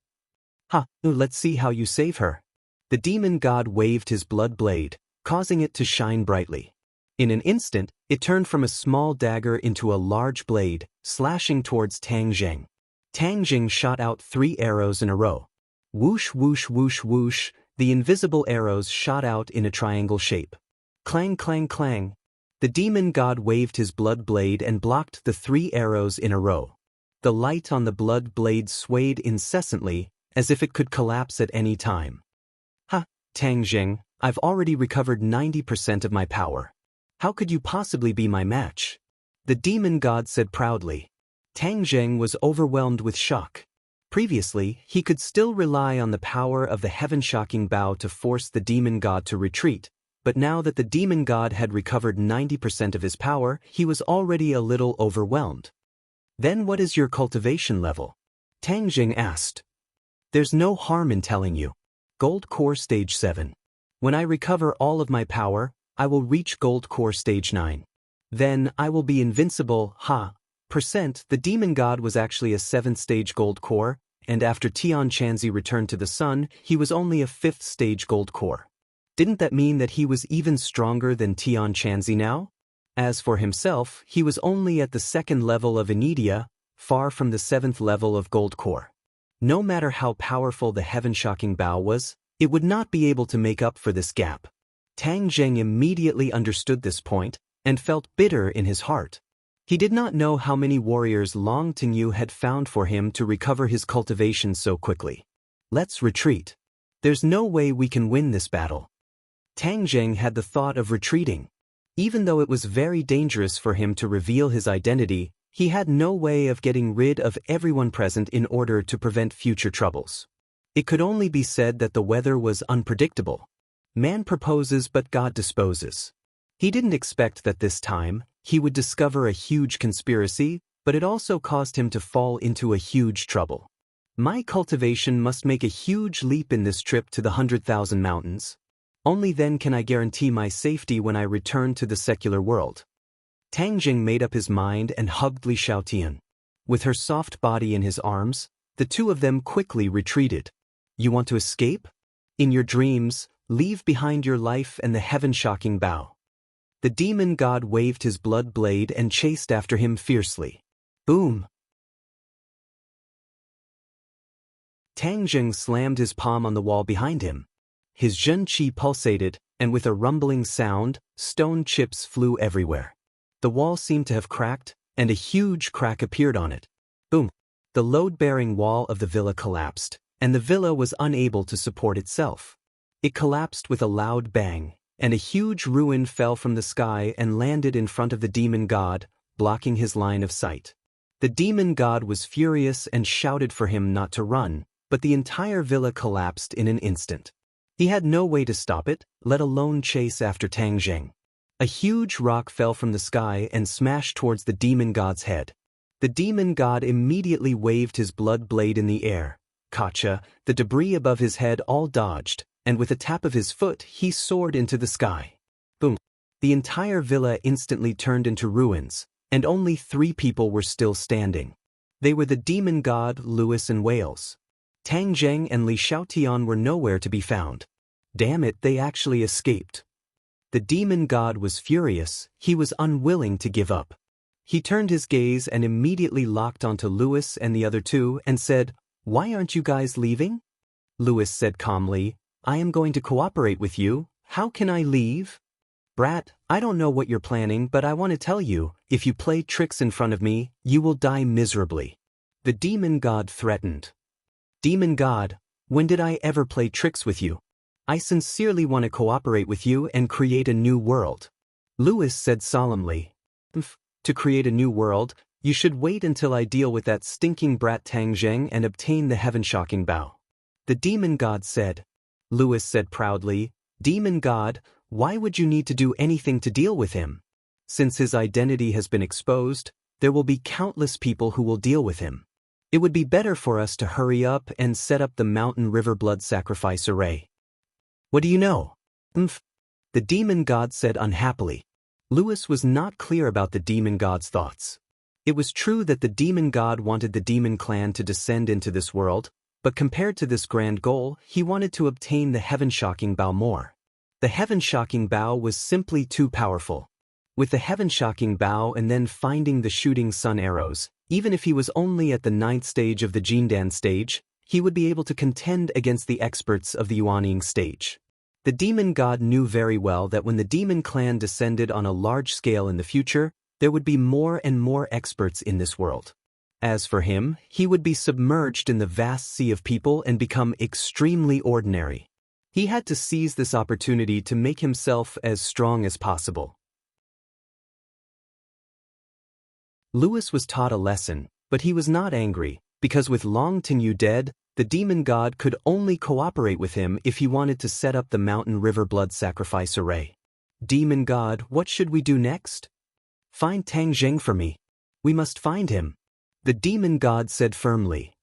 Ha, let's see how you save her. The demon god waved his blood blade, causing it to shine brightly. In an instant, it turned from a small dagger into a large blade, slashing towards Tang Zheng. Tang Zheng shot out 3 arrows in a row. Whoosh, whoosh, whoosh, whoosh, the invisible arrows shot out in a triangle shape. Clang, clang, clang. The demon god waved his blood blade and blocked the 3 arrows in a row. The light on the blood blade swayed incessantly, as if it could collapse at any time. Ha, Tang Zheng, I've already recovered 90% of my power. How could you possibly be my match? The demon god said proudly. Tang Zheng was overwhelmed with shock. Previously, he could still rely on the power of the heaven-shocking bow to force the demon god to retreat, but now that the demon god had recovered 90% of his power, he was already a little overwhelmed. Then what is your cultivation level? Tang Zheng asked. There's no harm in telling you. Gold Core Stage 7. When I recover all of my power, I will reach Gold Core Stage 9. Then I will be invincible, The demon god was actually a 7th stage gold core, and after Tian Chanzi returned to the sun, he was only a 5th stage gold core. Didn't that mean that he was even stronger than Tian Chanzi now? As for himself, he was only at the 2nd level of Anidia, far from the 7th level of gold core. No matter how powerful the heaven-shocking bow was, it would not be able to make up for this gap. Tang Zheng immediately understood this point and felt bitter in his heart. He did not know how many warriors Long Tingyu had found for him to recover his cultivation so quickly. Let's retreat. There's no way we can win this battle. Tang Zheng had the thought of retreating. Even though it was very dangerous for him to reveal his identity, he had no way of getting rid of everyone present in order to prevent future troubles. It could only be said that the weather was unpredictable. Man proposes but God disposes. He didn't expect that this time he would discover a huge conspiracy, but it also caused him to fall into a huge trouble. My cultivation must make a huge leap in this trip to the 100,000 mountains. Only then can I guarantee my safety when I return to the secular world. Tang Jing made up his mind and hugged Li Xiaotian. With her soft body in his arms, the two of them quickly retreated. You want to escape? In your dreams, leave behind your life and the heaven-shocking bow. The demon god waved his blood blade and chased after him fiercely. Boom! Tang Jing slammed his palm on the wall behind him. His Zhen Qi pulsated, and with a rumbling sound, stone chips flew everywhere. The wall seemed to have cracked, and a huge crack appeared on it. Boom! The load-bearing wall of the villa collapsed, and the villa was unable to support itself. It collapsed with a loud bang, and a huge ruin fell from the sky and landed in front of the demon god, blocking his line of sight. The demon god was furious and shouted for him not to run, but the entire villa collapsed in an instant. He had no way to stop it, let alone chase after Tang Zheng. A huge rock fell from the sky and smashed towards the demon god's head. The demon god immediately waved his blood blade in the air. Kacha, the debris above his head all dodged, and with a tap of his foot he soared into the sky. Boom! The entire villa instantly turned into ruins, and only 3 people were still standing. They were the demon god, Lewis and Wales. Tang Zheng and Li Xiaotian were nowhere to be found. Damn it, they actually escaped. The demon god was furious, he was unwilling to give up. He turned his gaze and immediately locked onto Lewis and the other 2 and said, "Why aren't you guys leaving?" Lewis said calmly, "I am going to cooperate with you, how can I leave?" "Brat, I don't know what you're planning, but I want to tell you, if you play tricks in front of me, you will die miserably." The demon god threatened. "Demon god, when did I ever play tricks with you? I sincerely want to cooperate with you and create a new world." Lewis said solemnly, "To create a new world, you should wait until I deal with that stinking brat Tang Zheng and obtain the heaven-shocking bow." The demon god said. Lewis said proudly, "Demon god, why would you need to do anything to deal with him? Since his identity has been exposed, there will be countless people who will deal with him. It would be better for us to hurry up and set up the Mountain River Blood Sacrifice Array." "What do you know?" The demon god said unhappily. Lewis was not clear about the demon god's thoughts. It was true that the demon god wanted the demon clan to descend into this world, but compared to this grand goal, he wanted to obtain the heaven-shocking bow more. The heaven-shocking bow was simply too powerful. With the heaven-shocking bow and then finding the shooting sun arrows, even if he was only at the 9th stage of the Jindan stage, he would be able to contend against the experts of the Yuanying stage. The demon god knew very well that when the demon clan descended on a large scale in the future, there would be more and more experts in this world. As for him, he would be submerged in the vast sea of people and become extremely ordinary. He had to seize this opportunity to make himself as strong as possible. Lewis was taught a lesson, but he was not angry, because with Long Tingyu dead, the demon god could only cooperate with him if he wanted to set up the Mountain River Blood Sacrifice Array. "Demon god, what should we do next?" "Find Tang Zheng for me. We must find him," the demon god said firmly.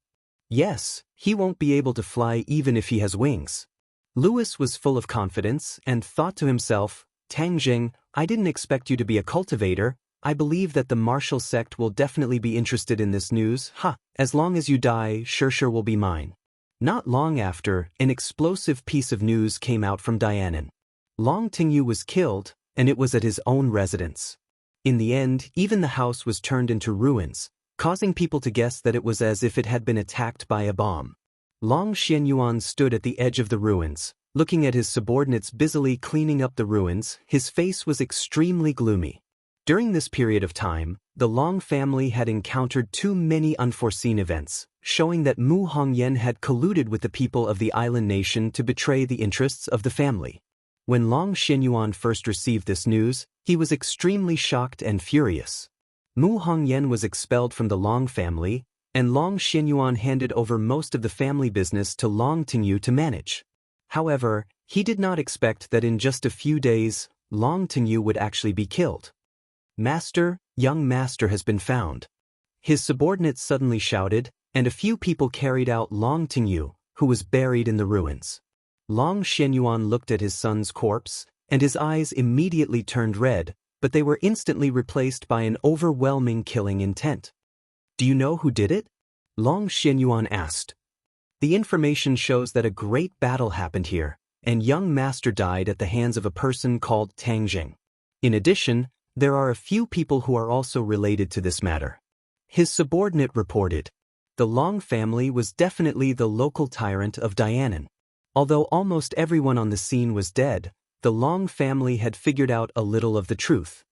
"Yes, he won't be able to fly even if he has wings." Lewis was full of confidence and thought to himself, "Tang Zheng, I didn't expect you to be a cultivator. I believe that the martial sect will definitely be interested in this news. As long as you die, sure will be mine." Not long after, an explosive piece of news came out from Dianan. Long Tingyu was killed, and it was at his own residence. In the end, even the house was turned into ruins. causing people to guess that it was as if it had been attacked by a bomb. Long Xianyuan stood at the edge of the ruins, looking at his subordinates busily cleaning up the ruins. His face was extremely gloomy. During this period of time, the Long family had encountered too many unforeseen events, showing that Mu Hongyan had colluded with the people of the island nation to betray the interests of the family. When Long Xianyuan first received this news, he was extremely shocked and furious. Mu Hongyan was expelled from the Long family, and Long Xianyuan handed over most of the family business to Long Tingyu to manage. However, he did not expect that in just a few days, Long Tingyu would actually be killed. "Master, young master has been found," his subordinates suddenly shouted, and a few people carried out Long Tingyu, who was buried in the ruins. Long Xianyuan looked at his son's corpse, and his eyes immediately turned red, but they were instantly replaced by an overwhelming killing intent. "Do you know who did it?" Long Xianyuan asked. "The information shows that a great battle happened here, and young master died at the hands of a person called Tang Jing. In addition, there are a few people who are also related to this matter," his subordinate reported. The Long family was definitely the local tyrant of Dianan. Although almost everyone on the scene was dead, the Long family had figured out a little of the truth.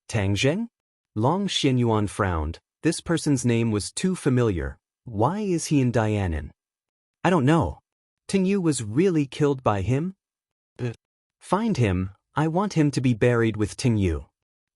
"Tang Zheng?" Long Xianyuan frowned. This person's name was too familiar. Why is he in Dianan? "I don't know. Tingyu was really killed by him?" "Find him. I want him to be buried with Tingyu,"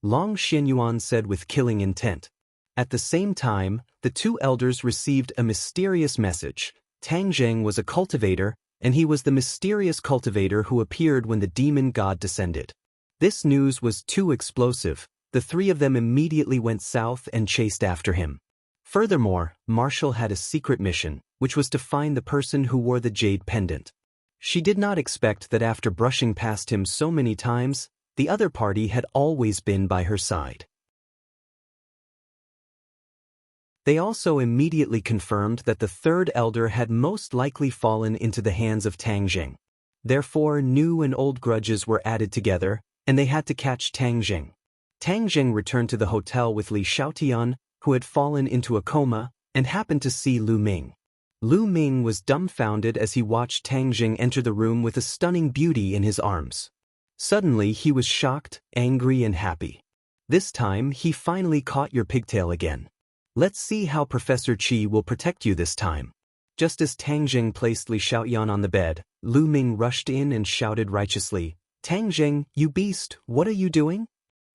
Long Xianyuan said with killing intent. At the same time, the two elders received a mysterious message. Tang Zheng was a cultivator, and he was the mysterious cultivator who appeared when the demon god descended. This news was too explosive. The three of them immediately went south and chased after him. Furthermore, Marshall had a secret mission, which was to find the person who wore the jade pendant. She did not expect that after brushing past him so many times, the other party had always been by her side. They also immediately confirmed that the third elder had most likely fallen into the hands of Tang Jing. Therefore, new and old grudges were added together, and they had to catch Tang Jing. Tang Jing returned to the hotel with Li Xiaotian, who had fallen into a coma, and happened to see Lu Ming. Lu Ming was dumbfounded as he watched Tang Jing enter the room with a stunning beauty in his arms. Suddenly, he was shocked, angry, and happy. This time, he finally caught your pigtail again. Let's see how Professor Qi will protect you this time. Just as Tang Jing placed Li Xiaotian on the bed, Lu Ming rushed in and shouted righteously, "Tang Jing, you beast, what are you doing?"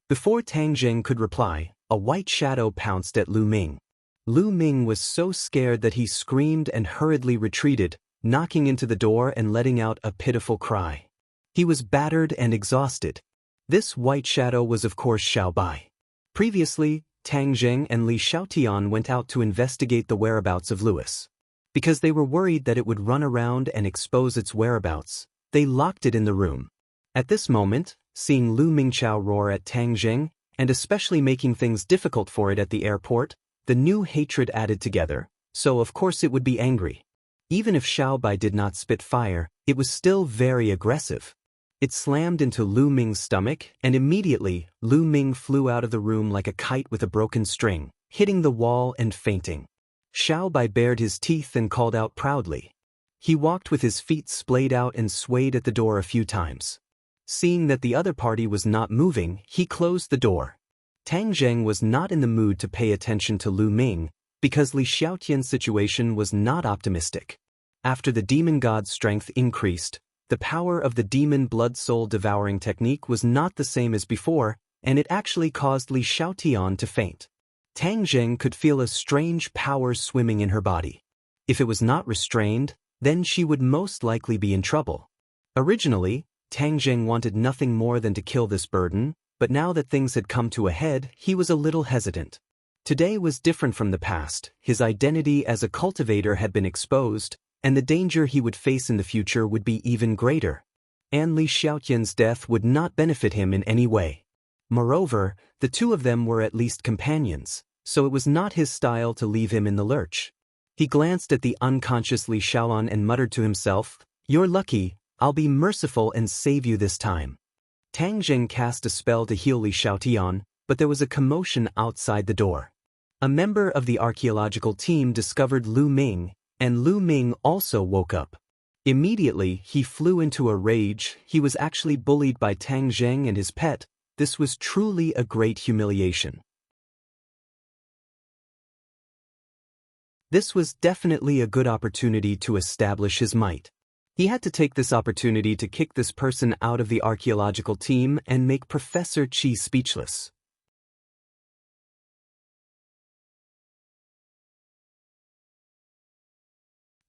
Before Tang Jing could reply, a white shadow pounced at Lu Ming. Lu Ming was so scared that he screamed and hurriedly retreated, knocking into the door and letting out a pitiful cry. He was battered and exhausted. This white shadow was of course Xiao Bai. Previously, Tang Jing and Li Xiaotian went out to investigate the whereabouts of Louis. Because they were worried that it would run around and expose its whereabouts, they locked it in the room. At this moment, seeing Lu Mingqiao roar at Tang Jing, and especially making things difficult for it at the airport, the new hatred added together, so of course it would be angry. Even if Xiao Bai did not spit fire, it was still very aggressive. It slammed into Lu Ming's stomach, and immediately, Lu Ming flew out of the room like a kite with a broken string, hitting the wall and fainting. Xiao Bai bared his teeth and called out proudly. He walked with his feet splayed out and swayed at the door a few times. Seeing that the other party was not moving, he closed the door. Tang Zheng was not in the mood to pay attention to Lu Ming, because Li Xiaotian's situation was not optimistic. After the demon god's strength increased, the power of the demon blood-soul devouring technique was not the same as before, and it actually caused Li Xiaotian to faint. Tang Zheng could feel a strange power swimming in her body. If it was not restrained, then she would most likely be in trouble. Originally, Tang Zheng wanted nothing more than to kill this burden, but now that things had come to a head, he was a little hesitant. Today was different from the past. His identity as a cultivator had been exposed, and the danger he would face in the future would be even greater. And Li Xiaotian's death would not benefit him in any way. Moreover, the two of them were at least companions, so it was not his style to leave him in the lurch. He glanced at the unconscious Li Xiaolan and muttered to himself, "You're lucky, I'll be merciful and save you this time." Tang Zheng cast a spell to heal Li Xiaotian, but there was a commotion outside the door. A member of the archaeological team discovered Lu Ming, and Lu Ming also woke up. Immediately, he flew into a rage. He was actually bullied by Tang Zheng and his pet. This was truly a great humiliation. This was definitely a good opportunity to establish his might. He had to take this opportunity to kick this person out of the archaeological team and make Professor Qi speechless.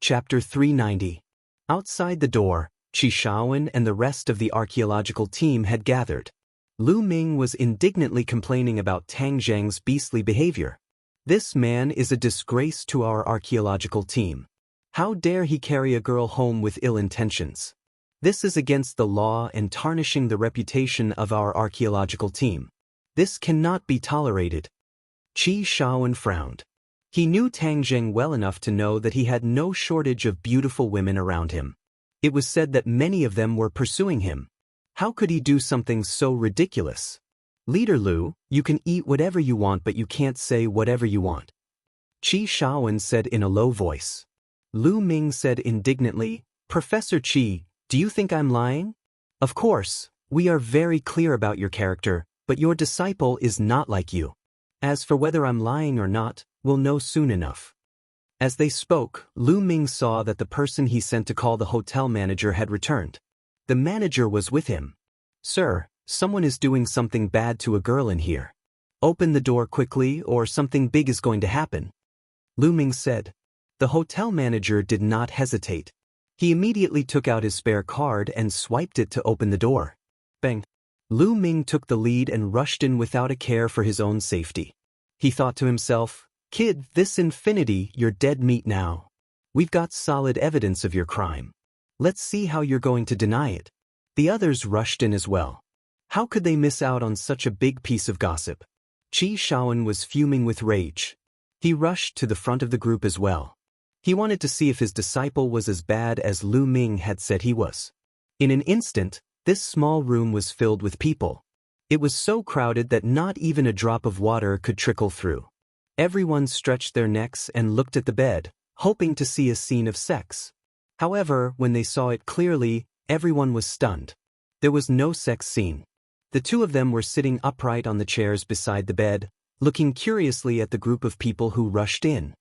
Chapter 390. Outside the door, Qi Shaowen and the rest of the archaeological team had gathered. Lu Ming was indignantly complaining about Tang Zheng's beastly behavior. This man is a disgrace to our archaeological team. How dare he carry a girl home with ill intentions? This is against the law and tarnishing the reputation of our archaeological team. This cannot be tolerated. Qi Shaowen frowned. He knew Tang Zheng well enough to know that he had no shortage of beautiful women around him. It was said that many of them were pursuing him. How could he do something so ridiculous? Leader Lu, you can eat whatever you want, but you can't say whatever you want. Qi Shaowen said in a low voice. Lu Ming said indignantly, Professor Qi, do you think I'm lying? Of course, we are very clear about your character, but your disciple is not like you. As for whether I'm lying or not, we'll know soon enough. As they spoke, Lu Ming saw that the person he sent to call the hotel manager had returned. The manager was with him. Sir, someone is doing something bad to a girl in here. Open the door quickly or something big is going to happen. Lu Ming said. The hotel manager did not hesitate. He immediately took out his spare card and swiped it to open the door. Bang! Lu Ming took the lead and rushed in without a care for his own safety. He thought to himself, Kid, this infinity, you're dead meat now. We've got solid evidence of your crime. Let's see how you're going to deny it. The others rushed in as well. How could they miss out on such a big piece of gossip? Qi Shaowen was fuming with rage. He rushed to the front of the group as well. He wanted to see if his disciple was as bad as Lu Ming had said he was. In an instant, this small room was filled with people. It was so crowded that not even a drop of water could trickle through. Everyone stretched their necks and looked at the bed, hoping to see a scene of sex. However, when they saw it clearly, everyone was stunned. There was no sex scene. The two of them were sitting upright on the chairs beside the bed, looking curiously at the group of people who rushed in.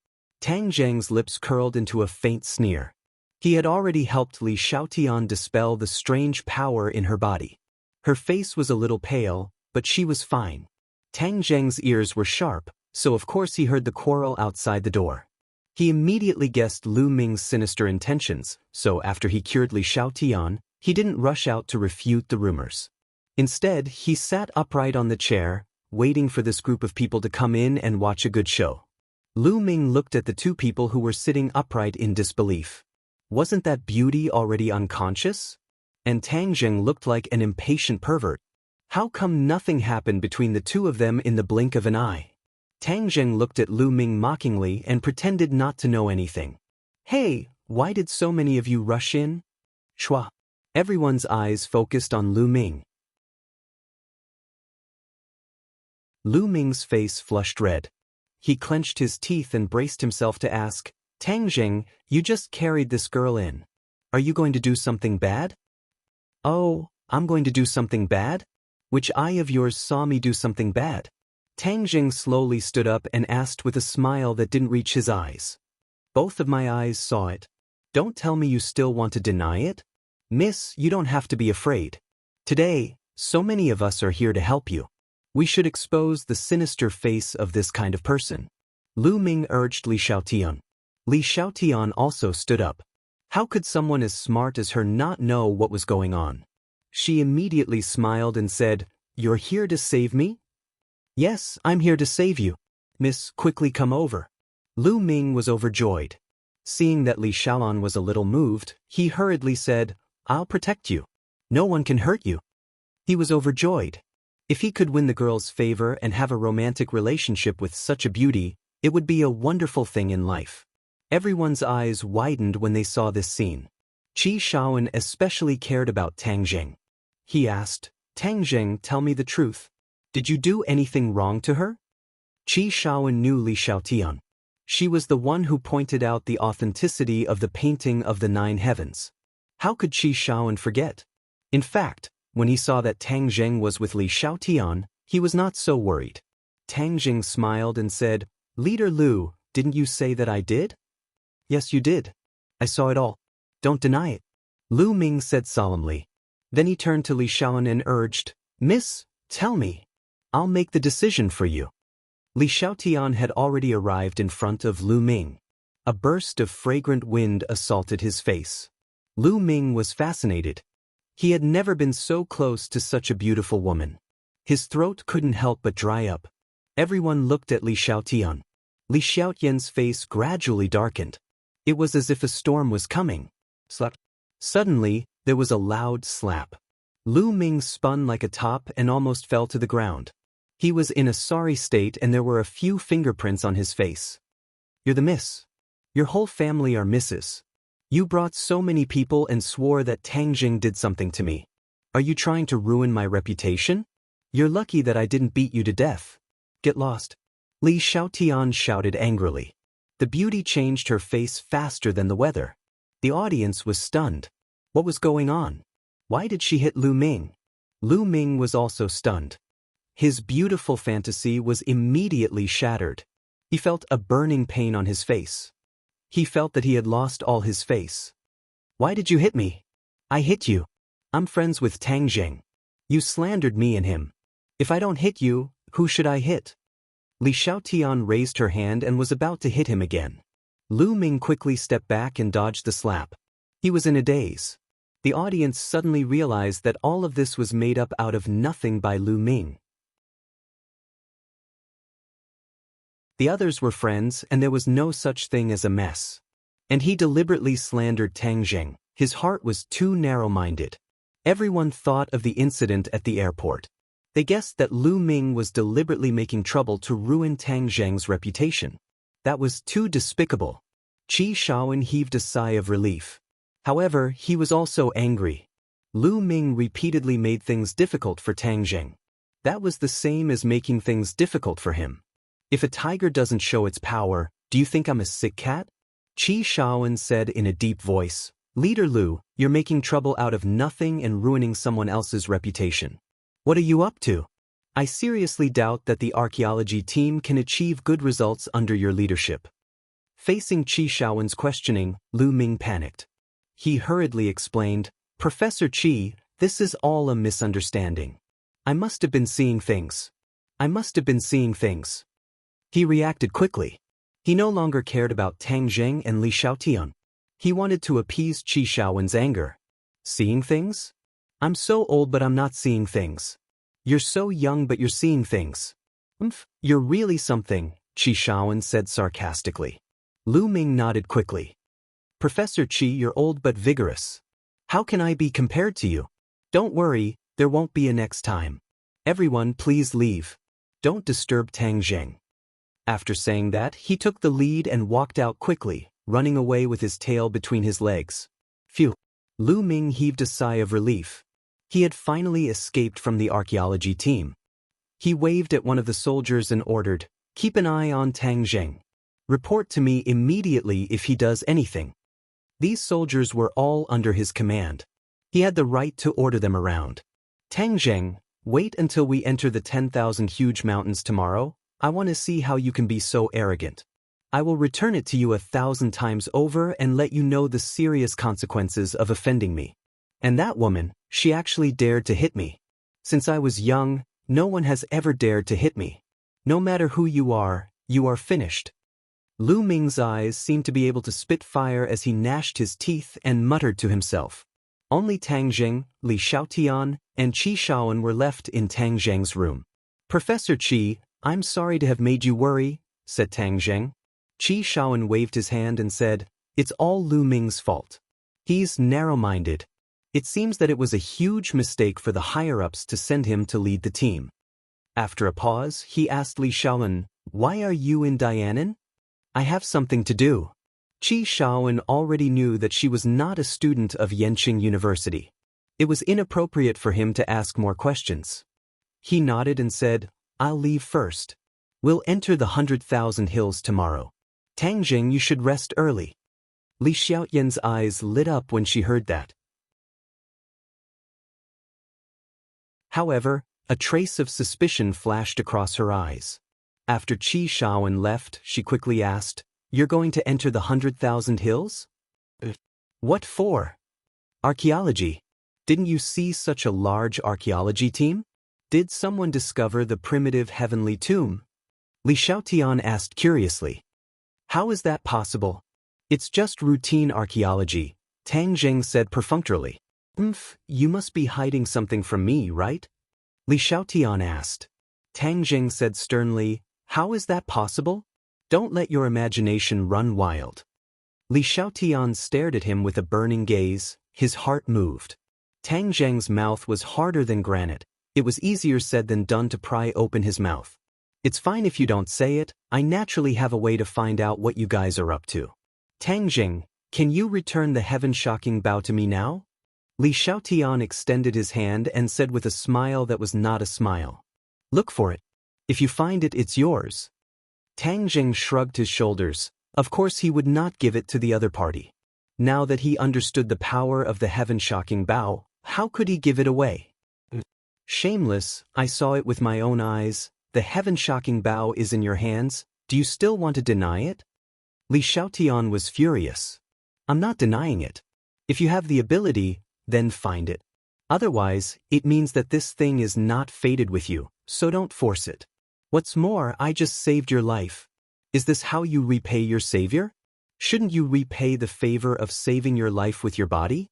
Tang Zheng's lips curled into a faint sneer. He had already helped Li Xiaotian dispel the strange power in her body. Her face was a little pale, but she was fine. Tang Zheng's ears were sharp, so of course he heard the quarrel outside the door. He immediately guessed Lu Ming's sinister intentions, so after he cured Li Xiaotian, he didn't rush out to refute the rumors. Instead, he sat upright on the chair, waiting for this group of people to come in and watch a good show. Lu Ming looked at the two people who were sitting upright in disbelief. Wasn't that beauty already unconscious? And Tang Zheng looked like an impatient pervert. How come nothing happened between the two of them in the blink of an eye? Tang Zheng looked at Lu Ming mockingly and pretended not to know anything. Hey, why did so many of you rush in? Shua. Everyone's eyes focused on Lu Ming. Lu Ming's face flushed red. He clenched his teeth and braced himself to ask, Tang Zheng, you just carried this girl in. Are you going to do something bad? Oh, I'm going to do something bad? Which eye of yours saw me do something bad? Tang Zheng slowly stood up and asked with a smile that didn't reach his eyes. Both of my eyes saw it. Don't tell me you still want to deny it? Miss, you don't have to be afraid. Today, so many of us are here to help you. We should expose the sinister face of this kind of person. Lu Ming urged Li Xiaotian. Li Xiaotian also stood up. How could someone as smart as her not know what was going on? She immediately smiled and said, You're here to save me? Yes, I'm here to save you. Miss, quickly come over. Lu Ming was overjoyed. Seeing that Li Xiaolan was a little moved, he hurriedly said, I'll protect you. No one can hurt you. He was overjoyed. If he could win the girl's favor and have a romantic relationship with such a beauty, it would be a wonderful thing in life. Everyone's eyes widened when they saw this scene. Qi Shaowen especially cared about Tang Zheng. He asked, Tang Zheng, tell me the truth. Did you do anything wrong to her? Qi Shaoan knew Li Xiaotian. She was the one who pointed out the authenticity of the painting of the 9 heavens. How could Qi Shaoan forget? In fact, when he saw that Tang Zheng was with Li Xiaotian, he was not so worried. Tang Zheng smiled and said, "Leader Lu, didn't you say that I did?" "Yes, you did. I saw it all. Don't deny it," Lu Ming said solemnly. Then he turned to Li Xiaoan and urged, "Miss, tell me. I'll make the decision for you." Li Xiaotian had already arrived in front of Lu Ming. A burst of fragrant wind assaulted his face. Lu Ming was fascinated. He had never been so close to such a beautiful woman. His throat couldn't help but dry up. Everyone looked at Li Xiaotian. Li Xiaotian's face gradually darkened. It was as if a storm was coming. Slap. Suddenly, there was a loud slap. Lu Ming spun like a top and almost fell to the ground. He was in a sorry state and there were a few fingerprints on his face. "You're the miss. Your whole family are misses. You brought so many people and swore that Tang Jing did something to me. Are you trying to ruin my reputation? You're lucky that I didn't beat you to death. Get lost." Li Xiaotian shouted angrily. The beauty changed her face faster than the weather. The audience was stunned. What was going on? Why did she hit Lu Ming? Lu Ming was also stunned. His beautiful fantasy was immediately shattered. He felt a burning pain on his face. He felt that he had lost all his face. "Why did you hit me?" "I hit you. I'm friends with Tang Jing. You slandered me and him. If I don't hit you, who should I hit?" Li Xiaotian raised her hand and was about to hit him again. Lu Ming quickly stepped back and dodged the slap. He was in a daze. The audience suddenly realized that all of this was made up out of nothing by Lu Ming. The others were friends and there was no such thing as a mess. And he deliberately slandered Tang Jing. His heart was too narrow-minded. Everyone thought of the incident at the airport. They guessed that Lu Ming was deliberately making trouble to ruin Tang Zheng's reputation. That was too despicable. Qi Shaoan heaved a sigh of relief. However, he was also angry. Lu Ming repeatedly made things difficult for Tang Zheng. That was the same as making things difficult for him. "If a tiger doesn't show its power, do you think I'm a sick cat?" Qi Shaoan said in a deep voice, "Leader Lu, you're making trouble out of nothing and ruining someone else's reputation. What are you up to? I seriously doubt that the archaeology team can achieve good results under your leadership." Facing Qi Shaoan's questioning, Lu Ming panicked. He hurriedly explained, "Professor Qi, this is all a misunderstanding. I must have been seeing things. I must have been seeing things." He reacted quickly. He no longer cared about Tang Zheng and Li Xiaotian. He wanted to appease Qi Shaoan's anger. "Seeing things? I'm so old but I'm not seeing things. You're so young but you're seeing things. You're really something," Qi Shaoan said sarcastically. Lu Ming nodded quickly. "Professor Qi, you're old but vigorous. How can I be compared to you? Don't worry, there won't be a next time. Everyone please leave. Don't disturb Tang Zheng." After saying that, he took the lead and walked out quickly, running away with his tail between his legs. Phew! Lu Ming heaved a sigh of relief. He had finally escaped from the archaeology team. He waved at one of the soldiers and ordered, "Keep an eye on Tang Zheng. Report to me immediately if he does anything." These soldiers were all under his command. He had the right to order them around. "Tang Zheng, wait until we enter the 10,000 huge mountains tomorrow. I want to see how you can be so arrogant. I will return it to you 1,000 times over and let you know the serious consequences of offending me. And that woman, she actually dared to hit me. Since I was young, no one has ever dared to hit me. No matter who you are finished." Lu Ming's eyes seemed to be able to spit fire as he gnashed his teeth and muttered to himself. Only Tang Zheng, Li Xiaotian, and Qi Shaoan were left in Tang Zheng's room. "Professor Qi, I'm sorry to have made you worry," said Tang Zheng. Qi Shaoan waved his hand and said, "It's all Lu Ming's fault. He's narrow-minded. It seems that it was a huge mistake for the higher-ups to send him to lead the team." After a pause, he asked Li Shaoan, "Why are you in Dianan?" "I have something to do." Qi Shaoan already knew that she was not a student of Yenqing University. It was inappropriate for him to ask more questions. He nodded and said, "I'll leave first." We'll enter the 100,000 hills tomorrow. Tang Jing, you should rest early. Li Xiaoyan's eyes lit up when she heard that. However, a trace of suspicion flashed across her eyes. After Qi Shaoan left, she quickly asked, "You're going to enter the 100,000 hills? What for? Archaeology. Didn't you see such a large archaeology team? Did someone discover the primitive heavenly tomb?" Li Xiaotian asked curiously. "How is that possible? It's just routine archaeology," Tang Jing said perfunctorily. You must be hiding something from me, right?" Li Xiaotian asked. Tang Jing said sternly, "How is that possible? Don't let your imagination run wild." Li Xiaotian stared at him with a burning gaze, his heart moved. Tang Jing's mouth was harder than granite. It was easier said than done to pry open his mouth. "It's fine if you don't say it, I naturally have a way to find out what you guys are up to. Tang Jing, can you return the heaven-shocking bow to me now?" Li Xiaotian extended his hand and said with a smile that was not a smile, "Look for it. If you find it, it's yours." Tang Jing shrugged his shoulders. Of course he would not give it to the other party. Now that he understood the power of the heaven-shocking bow, how could he give it away? "Shameless, I saw it with my own eyes. The heaven-shocking bow is in your hands. Do you still want to deny it?" Li Xiaotian was furious. "I'm not denying it. If you have the ability, then find it. Otherwise, it means that this thing is not fated with you, so don't force it. What's more, I just saved your life. Is this how you repay your savior? Shouldn't you repay the favor of saving your life with your body?"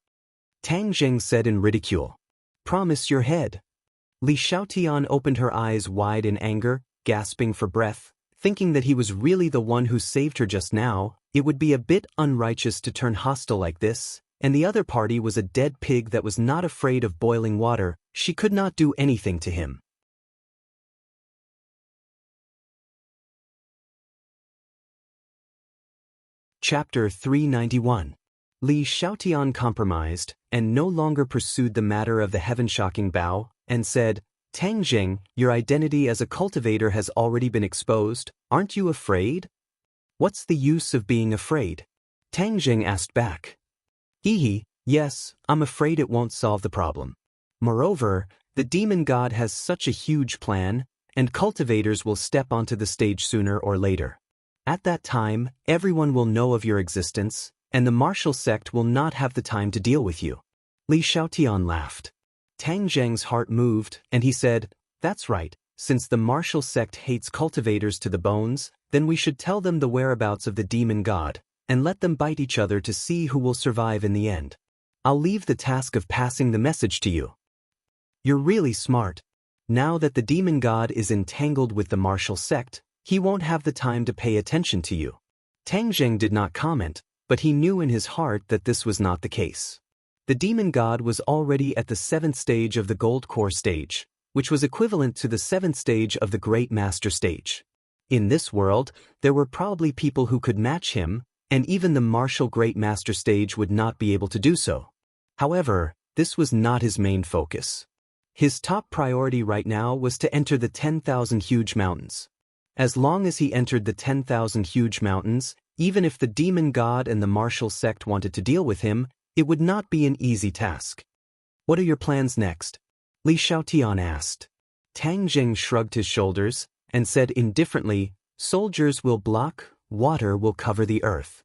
Tang Jing said in ridicule. "Promise your head." Li Xiaotian opened her eyes wide in anger, gasping for breath, thinking that he was really the one who saved her just now. It would be a bit unrighteous to turn hostile like this, and the other party was a dead pig that was not afraid of boiling water. She could not do anything to him. Chapter 391. Li Xiaotian compromised, and no longer pursued the matter of the heaven-shocking bow, and said, "Tang Jing, your identity as a cultivator has already been exposed. Aren't you afraid?" "What's the use of being afraid?" Tang Jing asked back. Yes, I'm afraid it won't solve the problem. Moreover, the demon god has such a huge plan, and cultivators will step onto the stage sooner or later. At that time, everyone will know of your existence, and the martial sect will not have the time to deal with you. Li Xiaotian laughed. Tang Jing's heart moved, and he said, "That's right, since the martial sect hates cultivators to the bones, then we should tell them the whereabouts of the demon god, and let them bite each other to see who will survive in the end. I'll leave the task of passing the message to you." "You're really smart. Now that the demon god is entangled with the martial sect, he won't have the time to pay attention to you." Tang Jing did not comment, but he knew in his heart that this was not the case. The demon god was already at the 7th stage of the gold core stage, which was equivalent to the 7th stage of the great master stage. In this world, there were probably people who could match him, and even the martial great master stage would not be able to do so. However, this was not his main focus. His top priority right now was to enter the 10,000 huge mountains. As long as he entered the 10,000 huge mountains, even if the demon god and the martial sect wanted to deal with him, it would not be an easy task. "What are your plans next?" Li Xiaotian asked. Tang Jing shrugged his shoulders and said indifferently, "Soldiers will block, water will cover the earth."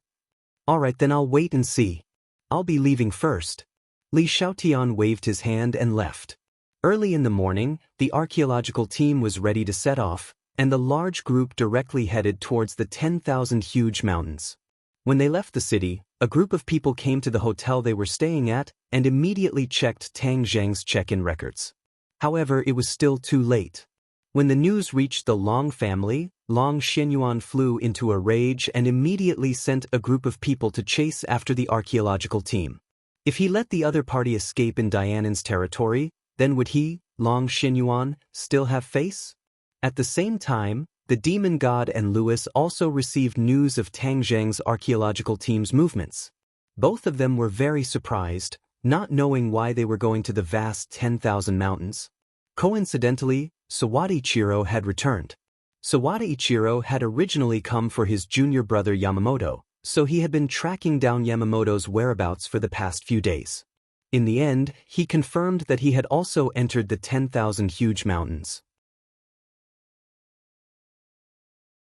"All right, then I'll wait and see. I'll be leaving first." Li Xiaotian waved his hand and left. Early in the morning, the archaeological team was ready to set off, and the large group directly headed towards the 10,000 huge mountains. When they left the city, a group of people came to the hotel they were staying at and immediately checked Tang Jing's check-in records. However, it was still too late. When the news reached the Long family, Long Xianyuan flew into a rage and immediately sent a group of people to chase after the archaeological team. If he let the other party escape in Dianan's territory, then would he, Long Xianyuan, still have face? At the same time, the demon god and Louis also received news of Tang Jing's archaeological team's movements. Both of them were very surprised, not knowing why they were going to the vast 10,000 mountains. Coincidentally, Sawadi Chiro had returned. Sawada Ichiro had originally come for his junior brother Yamamoto, so he had been tracking down Yamamoto's whereabouts for the past few days. In the end, he confirmed that he had also entered the 10,000 huge mountains.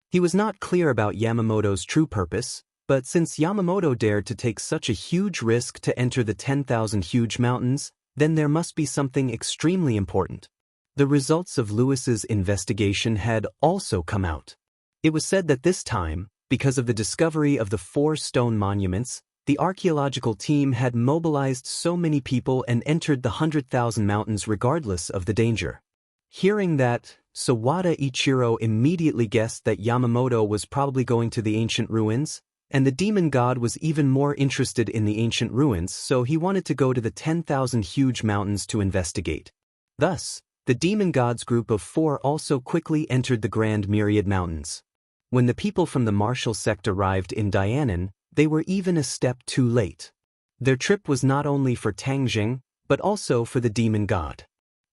He was not clear about Yamamoto's true purpose, but since Yamamoto dared to take such a huge risk to enter the 10,000 huge mountains, then there must be something extremely important. The results of Lewis's investigation had also come out. It was said that this time, because of the discovery of the 4 stone monuments, the archaeological team had mobilized so many people and entered the 100,000 mountains regardless of the danger. Hearing that, Sawada Ichiro immediately guessed that Yamamoto was probably going to the ancient ruins, and the demon god was even more interested in the ancient ruins, so he wanted to go to the 10,000 huge mountains to investigate. Thus, the demon god's group of 4 also quickly entered the Grand Myriad Mountains. When the people from the martial sect arrived in Dianan, they were even a step too late. Their trip was not only for Tangjing, but also for the demon god.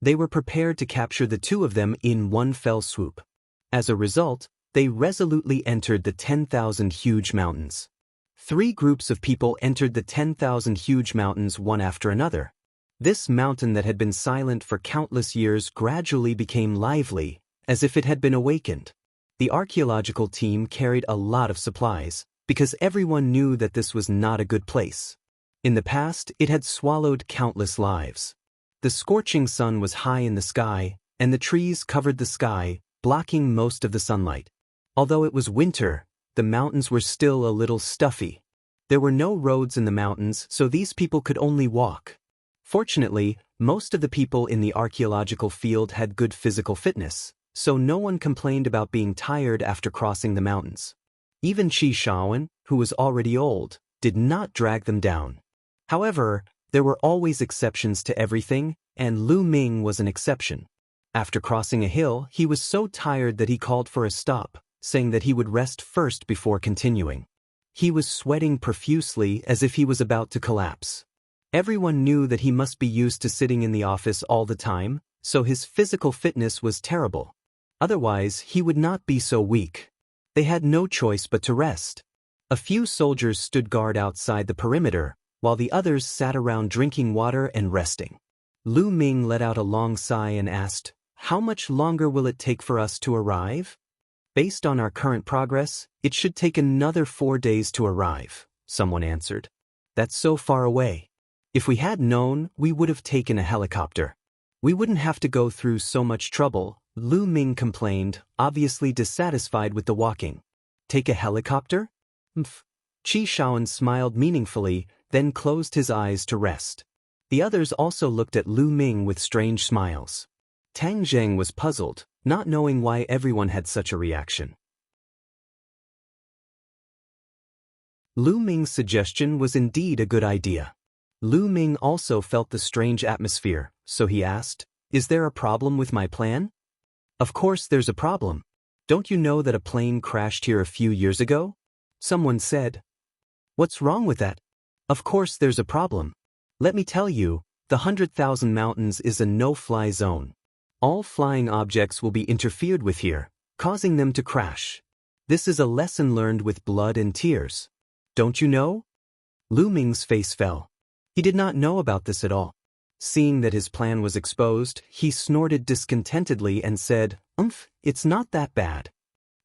They were prepared to capture the 2 of them in one fell swoop. As a result, they resolutely entered the 10,000 huge mountains. 3 groups of people entered the 10,000 huge mountains one after another. This mountain that had been silent for countless years gradually became lively, as if it had been awakened. The archaeological team carried a lot of supplies, because everyone knew that this was not a good place. In the past, it had swallowed countless lives. The scorching sun was high in the sky, and the trees covered the sky, blocking most of the sunlight. Although it was winter, the mountains were still a little stuffy. There were no roads in the mountains, so these people could only walk. Fortunately, most of the people in the archaeological field had good physical fitness, so no one complained about being tired after crossing the mountains. Even Qi Shaowen, who was already old, did not drag them down. However, there were always exceptions to everything, and Lu Ming was an exception. After crossing a hill, he was so tired that he called for a stop, saying that he would rest first before continuing. He was sweating profusely as if he was about to collapse. Everyone knew that he must be used to sitting in the office all the time, so his physical fitness was terrible. Otherwise, he would not be so weak. They had no choice but to rest. A few soldiers stood guard outside the perimeter, while the others sat around drinking water and resting. Lu Ming let out a long sigh and asked, "How much longer will it take for us to arrive?" "Based on our current progress, it should take another 4 days to arrive," someone answered. "That's so far away. If we had known, we would have taken a helicopter. We wouldn't have to go through so much trouble," Lu Ming complained, obviously dissatisfied with the walking. "Take a helicopter?" Qi Shaowen smiled meaningfully, then closed his eyes to rest. The others also looked at Lu Ming with strange smiles. Tang Zheng was puzzled, not knowing why everyone had such a reaction. Lu Ming's suggestion was indeed a good idea. Lu Ming also felt the strange atmosphere, so he asked, "Is there a problem with my plan?" "Of course there's a problem. Don't you know that a plane crashed here a few years ago?" someone said. "What's wrong with that?" "Of course there's a problem. Let me tell you, the 100,000 mountains is a no-fly zone. All flying objects will be interfered with here, causing them to crash. This is a lesson learned with blood and tears. Don't you know?" Lu Ming's face fell. He did not know about this at all. Seeing that his plan was exposed, he snorted discontentedly and said, "It's not that bad."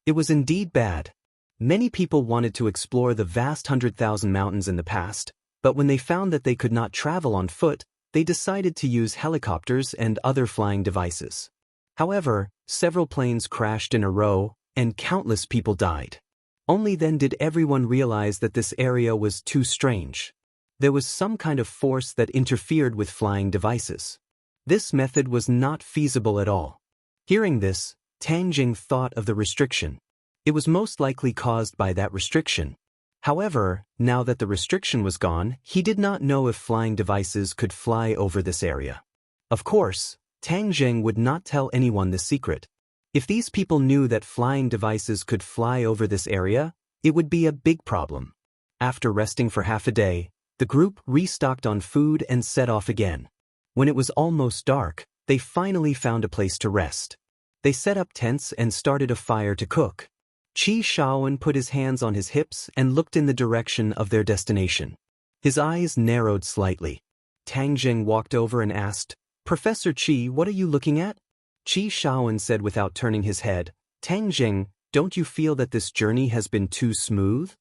It was indeed bad. Many people wanted to explore the vast 100,000 mountains in the past, but when they found that they could not travel on foot, they decided to use helicopters and other flying devices. However, several planes crashed in a row, and countless people died. Only then did everyone realize that this area was too strange. There was some kind of force that interfered with flying devices. This method was not feasible at all. Hearing this, Tang Jing thought of the restriction. It was most likely caused by that restriction. However, now that the restriction was gone, he did not know if flying devices could fly over this area. Of course, Tang Zheng would not tell anyone the secret. If these people knew that flying devices could fly over this area, it would be a big problem. After resting for half a day, the group restocked on food and set off again. When it was almost dark, they finally found a place to rest. They set up tents and started a fire to cook. Qi Shaoan put his hands on his hips and looked in the direction of their destination. His eyes narrowed slightly. Tang Jing walked over and asked, "Professor Qi, what are you looking at?" Qi Shaoan said without turning his head, "Tang Jing, don't you feel that this journey has been too smooth?"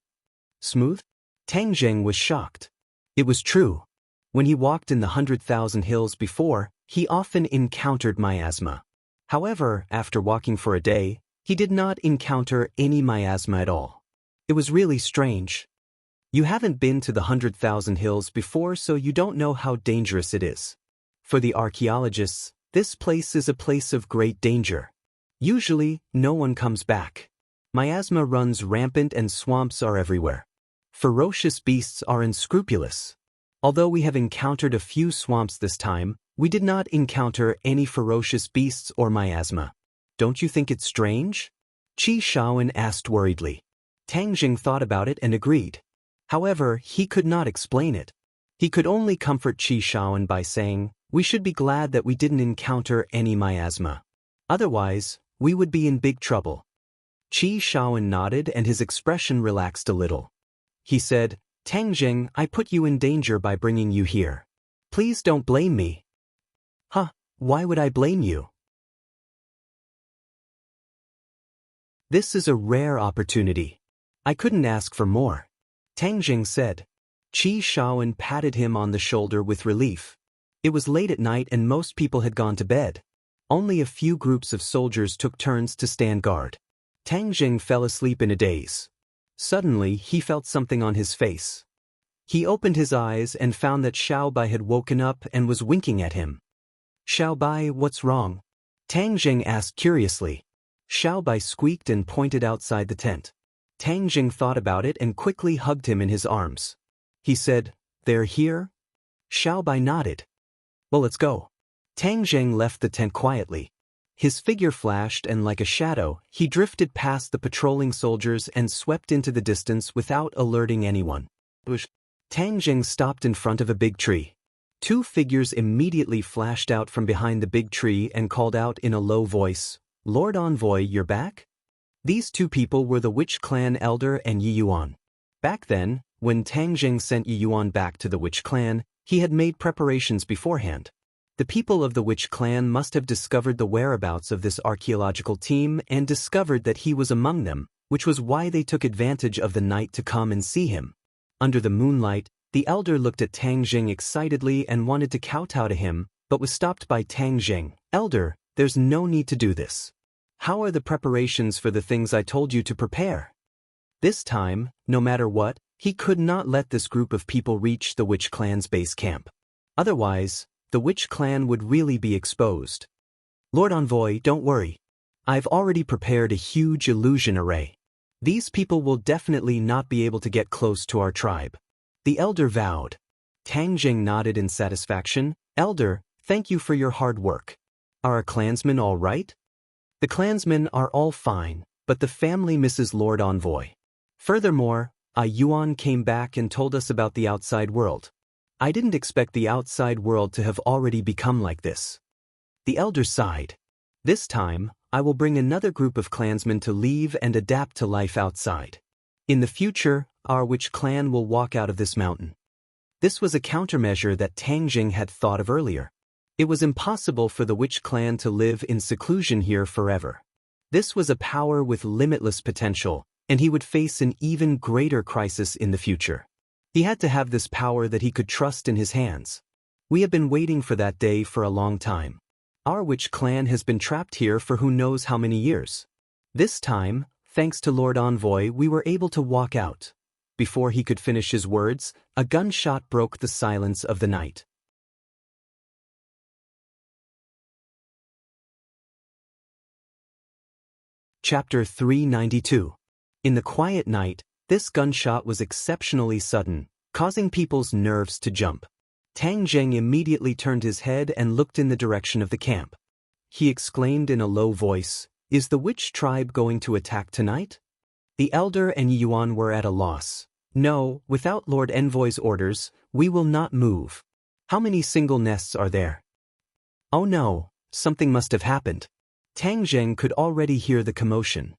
Smooth? Tang Jing was shocked. It was true. When he walked in the 100,000 hills before, he often encountered miasma. However, after walking for a day, he did not encounter any miasma at all. It was really strange. You haven't been to the 100,000 hills before, so you don't know how dangerous it is. For the archaeologists, this place is a place of great danger. Usually, no one comes back. Miasma runs rampant and swamps are everywhere. Ferocious beasts are unscrupulous. Although we have encountered a few swamps this time, we did not encounter any ferocious beasts or miasma. Don't you think it's strange? Qi Shaoan asked worriedly. Tang Jing thought about it and agreed. However, he could not explain it. He could only comfort Qi Shaoan by saying, "We should be glad that we didn't encounter any miasma. Otherwise, we would be in big trouble." Qi Shaoan nodded and his expression relaxed a little. He said, "Tang Jing, I put you in danger by bringing you here. Please don't blame me." "Huh, why would I blame you? This is a rare opportunity. I couldn't ask for more," Tang Jing said. Qi Shaoan patted him on the shoulder with relief. It was late at night and most people had gone to bed. Only a few groups of soldiers took turns to stand guard. Tang Jing fell asleep in a daze. Suddenly, he felt something on his face. He opened his eyes and found that Xiao Bai had woken up and was winking at him. "Xiao Bai, what's wrong?" Tang Jing asked curiously. Xiao Bai squeaked and pointed outside the tent. Tang Jing thought about it and quickly hugged him in his arms. He said, "They're here?" Xiao Bai nodded. "Well, let's go." Tang Jing left the tent quietly. His figure flashed and like a shadow, he drifted past the patrolling soldiers and swept into the distance without alerting anyone. Tang Jing stopped in front of a big tree. Two figures immediately flashed out from behind the big tree and called out in a low voice, "Lord Envoy, you're back?" These two people were the Witch Clan elder and Yi Yuan. Back then, when Tang Jing sent Yi Yuan back to the Witch Clan, he had made preparations beforehand. The people of the Witch Clan must have discovered the whereabouts of this archaeological team and discovered that he was among them, which was why they took advantage of the night to come and see him. Under the moonlight, the elder looked at Tang Jing excitedly and wanted to kowtow to him, but was stopped by Tang Jing. "Elder, there's no need to do this. How are the preparations for the things I told you to prepare?" This time, no matter what, he could not let this group of people reach the Witch Clan's base camp. Otherwise, the Witch Clan would really be exposed. "Lord Envoy, don't worry. I've already prepared a huge illusion array. These people will definitely not be able to get close to our tribe," the elder vowed. Tang Jing nodded in satisfaction. "Elder, thank you for your hard work. Are our clansmen all right?" "The clansmen are all fine, but the family misses Lord Envoy. Furthermore, Yuan came back and told us about the outside world. I didn't expect the outside world to have already become like this." The elder sighed. "This time, I will bring another group of clansmen to leave and adapt to life outside. In the future, our Witch Clan will walk out of this mountain." This was a countermeasure that Tang Jing had thought of earlier. It was impossible for the Witch Clan to live in seclusion here forever. This was a power with limitless potential, and he would face an even greater crisis in the future. He had to have this power that he could trust in his hands. We have been waiting for that day for a long time. Our Witch Clan has been trapped here for who knows how many years. This time, thanks to Lord Envoy, we were able to walk out. Before he could finish his words, a gunshot broke the silence of the night. Chapter 392. In the quiet night, this gunshot was exceptionally sudden, causing people's nerves to jump. Tang Jing immediately turned his head and looked in the direction of the camp. He exclaimed in a low voice, "Is the witch tribe going to attack tonight?" The elder and Yuan were at a loss. "No, without Lord Envoy's orders, we will not move. How many single nests are there?" "Oh no, something must have happened." Tang Zheng could already hear the commotion.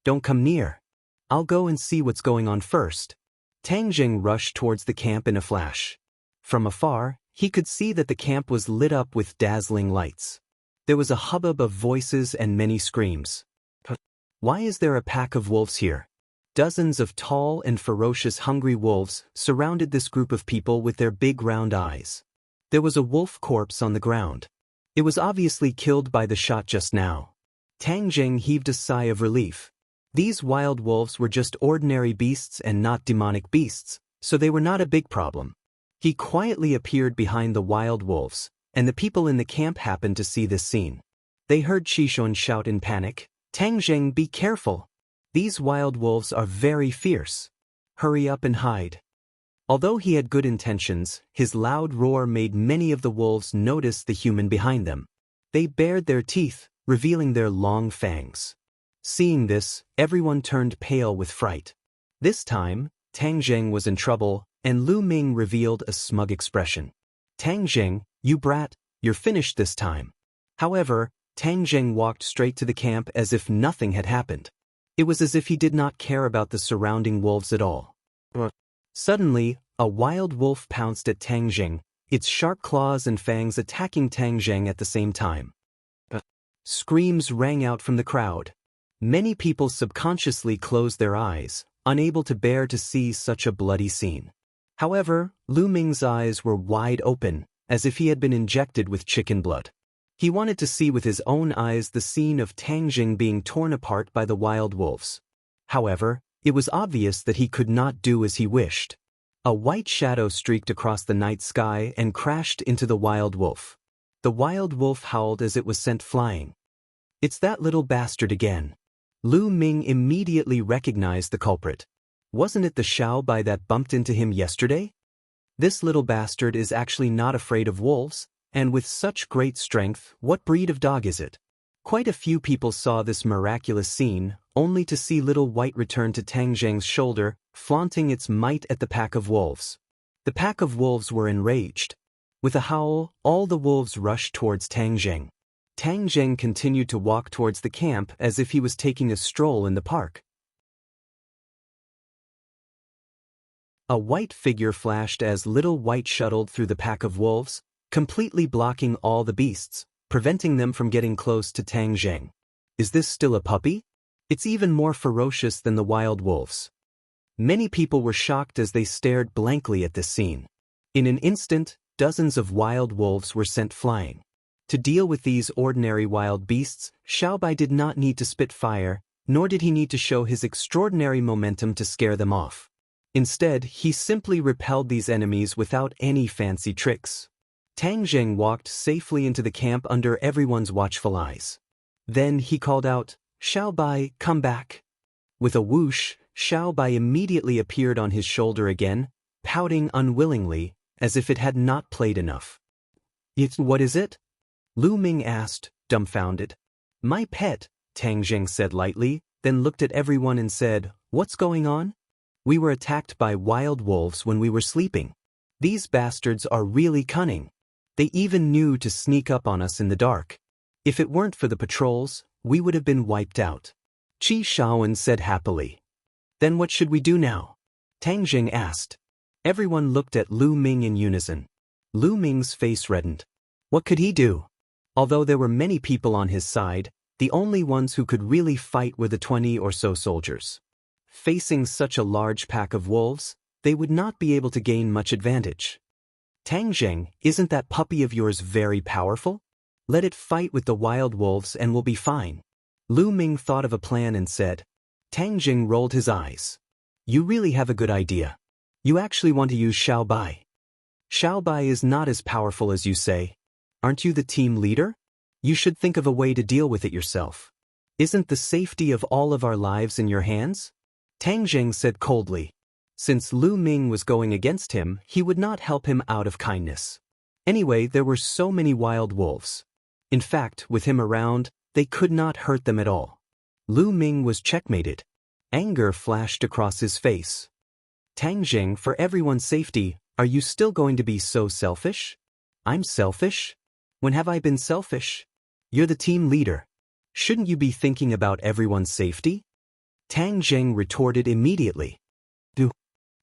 Don't come near. I'll go and see what's going on first. Tang Zheng rushed towards the camp in a flash. From afar, he could see that the camp was lit up with dazzling lights. There was a hubbub of voices and many screams. Why is there a pack of wolves here? Dozens of tall and ferocious hungry wolves surrounded this group of people with their big round eyes. There was a wolf corpse on the ground. It was obviously killed by the shot just now. Tang Zheng heaved a sigh of relief. These wild wolves were just ordinary beasts and not demonic beasts, so they were not a big problem. He quietly appeared behind the wild wolves, and the people in the camp happened to see this scene. They heard Qishun shout in panic, "Tang Zheng, be careful! These wild wolves are very fierce. Hurry up and hide." Although he had good intentions, his loud roar made many of the wolves notice the human behind them. They bared their teeth, revealing their long fangs. Seeing this, everyone turned pale with fright. This time, Tang Zheng was in trouble, and Lu Ming revealed a smug expression. "Tang Zheng, you brat, you're finished this time." However, Tang Zheng walked straight to the camp as if nothing had happened. It was as if he did not care about the surrounding wolves at all. Suddenly, a wild wolf pounced at Tang Zheng, its sharp claws and fangs attacking Tang Zheng at the same time. Screams rang out from the crowd. Many people subconsciously closed their eyes, unable to bear to see such a bloody scene. However, Lu Ming's eyes were wide open, as if he had been injected with chicken blood. He wanted to see with his own eyes the scene of Tang Zheng being torn apart by the wild wolves. However, it was obvious that he could not do as he wished. A white shadow streaked across the night sky and crashed into the wild wolf. The wild wolf howled as it was sent flying. "It's that little bastard again." Lu Ming immediately recognized the culprit. Wasn't it the Xiaobai that bumped into him yesterday? This little bastard is actually not afraid of wolves, and with such great strength, what breed of dog is it? Quite a few people saw this miraculous scene, only to see Little White return to Tang Zheng's shoulder, flaunting its might at the pack of wolves. The pack of wolves were enraged. With a howl, all the wolves rushed towards Tang Zheng. Tang Zheng continued to walk towards the camp as if he was taking a stroll in the park. A white figure flashed as Little White shuttled through the pack of wolves, completely blocking all the beasts, preventing them from getting close to Tang Zheng. Is this still a puppy? It's even more ferocious than the wild wolves. Many people were shocked as they stared blankly at this scene. In an instant, dozens of wild wolves were sent flying. To deal with these ordinary wild beasts, Xiaobai did not need to spit fire, nor did he need to show his extraordinary momentum to scare them off. Instead, he simply repelled these enemies without any fancy tricks. Tang Zheng walked safely into the camp under everyone's watchful eyes. Then he called out, "Xiaobai, come back." With a whoosh, Xiaobai immediately appeared on his shoulder again, pouting unwillingly, as if it had not played enough. What is it?" Lu Ming asked, dumbfounded. "My pet," Tang Zheng said lightly, then looked at everyone and said, "What's going on?" "We were attacked by wild wolves when we were sleeping. These bastards are really cunning. They even knew to sneak up on us in the dark. If it weren't for the patrols, we would have been wiped out," Qi Shaoan said happily. "Then what should we do now?" Tang Zheng asked. Everyone looked at Lu Ming in unison. Lu Ming's face reddened. What could he do? Although there were many people on his side, the only ones who could really fight were the 20 or so soldiers. Facing such a large pack of wolves, they would not be able to gain much advantage. "Tang Zheng, isn't that puppy of yours very powerful? Let it fight with the wild wolves and we'll be fine." Lu Ming thought of a plan and said. Tang Zheng rolled his eyes. "You really have a good idea. You actually want to use Xiaobai. Xiaobai is not as powerful as you say. Aren't you the team leader? You should think of a way to deal with it yourself. Isn't the safety of all of our lives in your hands?" Tang Zheng said coldly. Since Lu Ming was going against him, he would not help him out of kindness. Anyway, there were so many wild wolves. In fact, with him around, they could not hurt them at all. Lu Ming was checkmated. Anger flashed across his face. "Tang Zheng, for everyone's safety, are you still going to be so selfish?" "I'm selfish? When have I been selfish? You're the team leader." Shouldn't you be thinking about everyone's safety? Tang Zheng retorted immediately.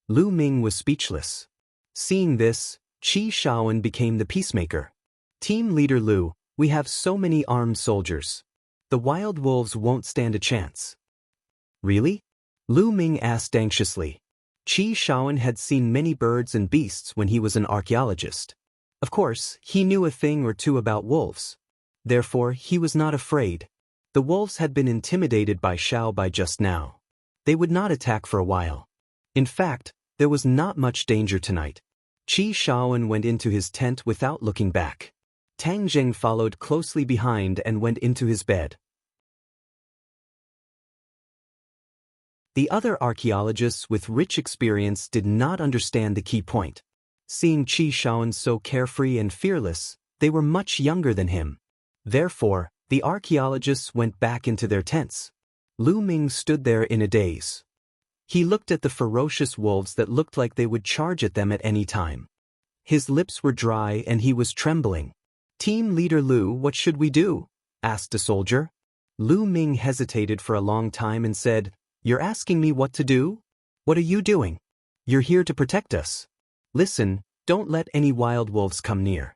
Lu Ming was speechless. Seeing this, Qi Shaoan became the peacemaker. Team leader Lu, we have so many armed soldiers. The wild wolves won't stand a chance. Really? Lu Ming asked anxiously. Qi Shaoan had seen many birds and beasts when he was an archaeologist. Of course, he knew a thing or two about wolves. Therefore, he was not afraid. The wolves had been intimidated by Xiao Bai just now. They would not attack for a while. In fact, there was not much danger tonight. Qi Shaoan went into his tent without looking back. Tang Zheng followed closely behind and went into his bed. The other archaeologists with rich experience did not understand the key point. Seeing Qi Shaoan so carefree and fearless, they were much younger than him. Therefore, the archaeologists went back into their tents. Lu Ming stood there in a daze. He looked at the ferocious wolves that looked like they would charge at them at any time. His lips were dry and he was trembling. Team leader Lu, what should we do? Asked a soldier. Lu Ming hesitated for a long time and said, You're asking me what to do? What are you doing? You're here to protect us. Listen, don't let any wild wolves come near.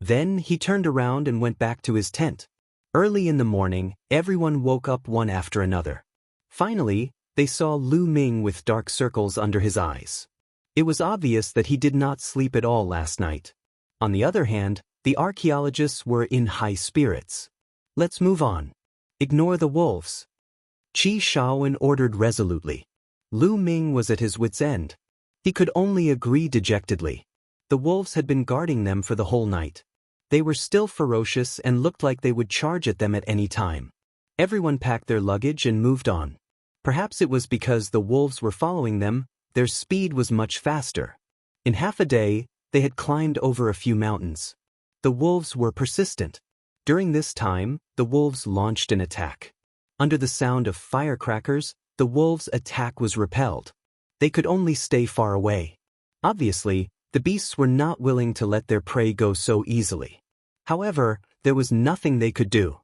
Then he turned around and went back to his tent. Early in the morning, everyone woke up one after another. Finally, they saw Lu Ming with dark circles under his eyes. It was obvious that he did not sleep at all last night. On the other hand, the archaeologists were in high spirits. Let's move on. Ignore the wolves. Qi Shaoan ordered resolutely. Lu Ming was at his wit's end. He could only agree dejectedly. The wolves had been guarding them for the whole night. They were still ferocious and looked like they would charge at them at any time. Everyone packed their luggage and moved on. Perhaps it was because the wolves were following them, their speed was much faster. In half a day, they had climbed over a few mountains. The wolves were persistent. During this time, the wolves launched an attack. Under the sound of firecrackers, the wolves' attack was repelled. They could only stay far away. Obviously, the beasts were not willing to let their prey go so easily. However, there was nothing they could do.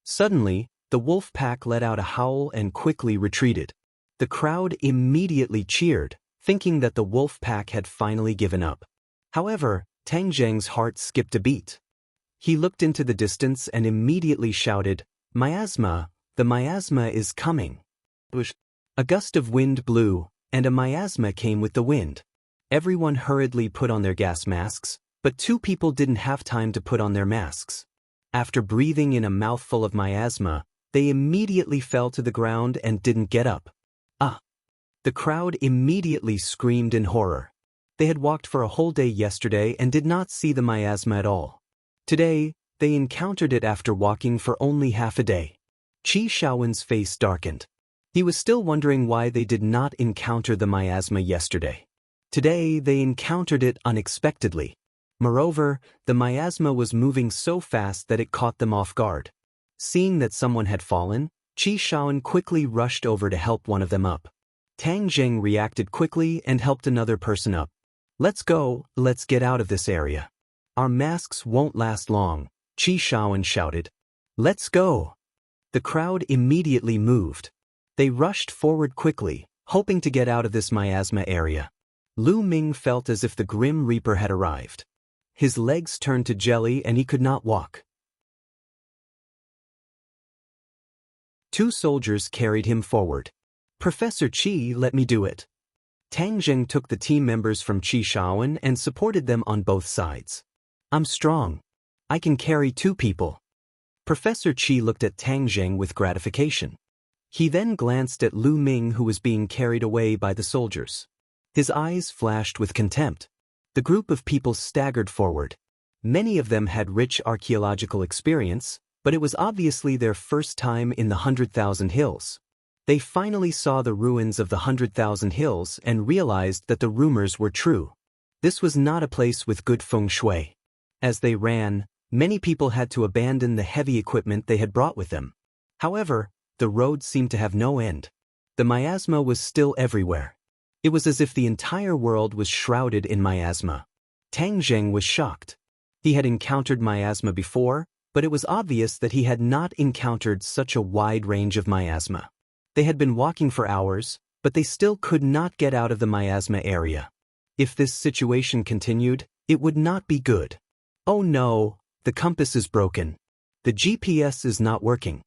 Suddenly, the wolf pack let out a howl and quickly retreated. The crowd immediately cheered, thinking that the wolf pack had finally given up. However, Tang Zheng's heart skipped a beat. He looked into the distance and immediately shouted, Miasma, the miasma is coming. A gust of wind blew, and a miasma came with the wind. Everyone hurriedly put on their gas masks, but 2 people didn't have time to put on their masks. After breathing in a mouthful of miasma, they immediately fell to the ground and didn't get up. Ah! The crowd immediately screamed in horror. They had walked for a whole day yesterday and did not see the miasma at all. Today, they encountered it after walking for only half a day. Qi Shaoan's face darkened. He was still wondering why they did not encounter the miasma yesterday. Today, they encountered it unexpectedly. Moreover, the miasma was moving so fast that it caught them off guard. Seeing that someone had fallen, Qi Shaoan quickly rushed over to help one of them up. Tang Zheng reacted quickly and helped another person up. Let's go, let's get out of this area. Our masks won't last long, Qi Shaoan shouted. Let's go. The crowd immediately moved. They rushed forward quickly, hoping to get out of this miasma area. Lu Ming felt as if the Grim Reaper had arrived. His legs turned to jelly and he could not walk. 2 soldiers carried him forward. Professor Qi, let me do it. Tang Zheng took the team members from Qi Shaoan and supported them on both sides. I'm strong. I can carry 2 people. Professor Qi looked at Tang Zheng with gratification. He then glanced at Lu Ming, who was being carried away by the soldiers. His eyes flashed with contempt. The group of people staggered forward. Many of them had rich archaeological experience, but it was obviously their first time in the 100,000 Hills. They finally saw the ruins of the 100,000 Hills and realized that the rumors were true. This was not a place with good feng shui. As they ran, many people had to abandon the heavy equipment they had brought with them. However, the road seemed to have no end. The miasma was still everywhere. It was as if the entire world was shrouded in miasma. Tang Zheng was shocked. He had encountered miasma before, but it was obvious that he had not encountered such a wide range of miasma. They had been walking for hours, but they still could not get out of the miasma area. If this situation continued, it would not be good. Oh no, the compass is broken. The GPS is not working.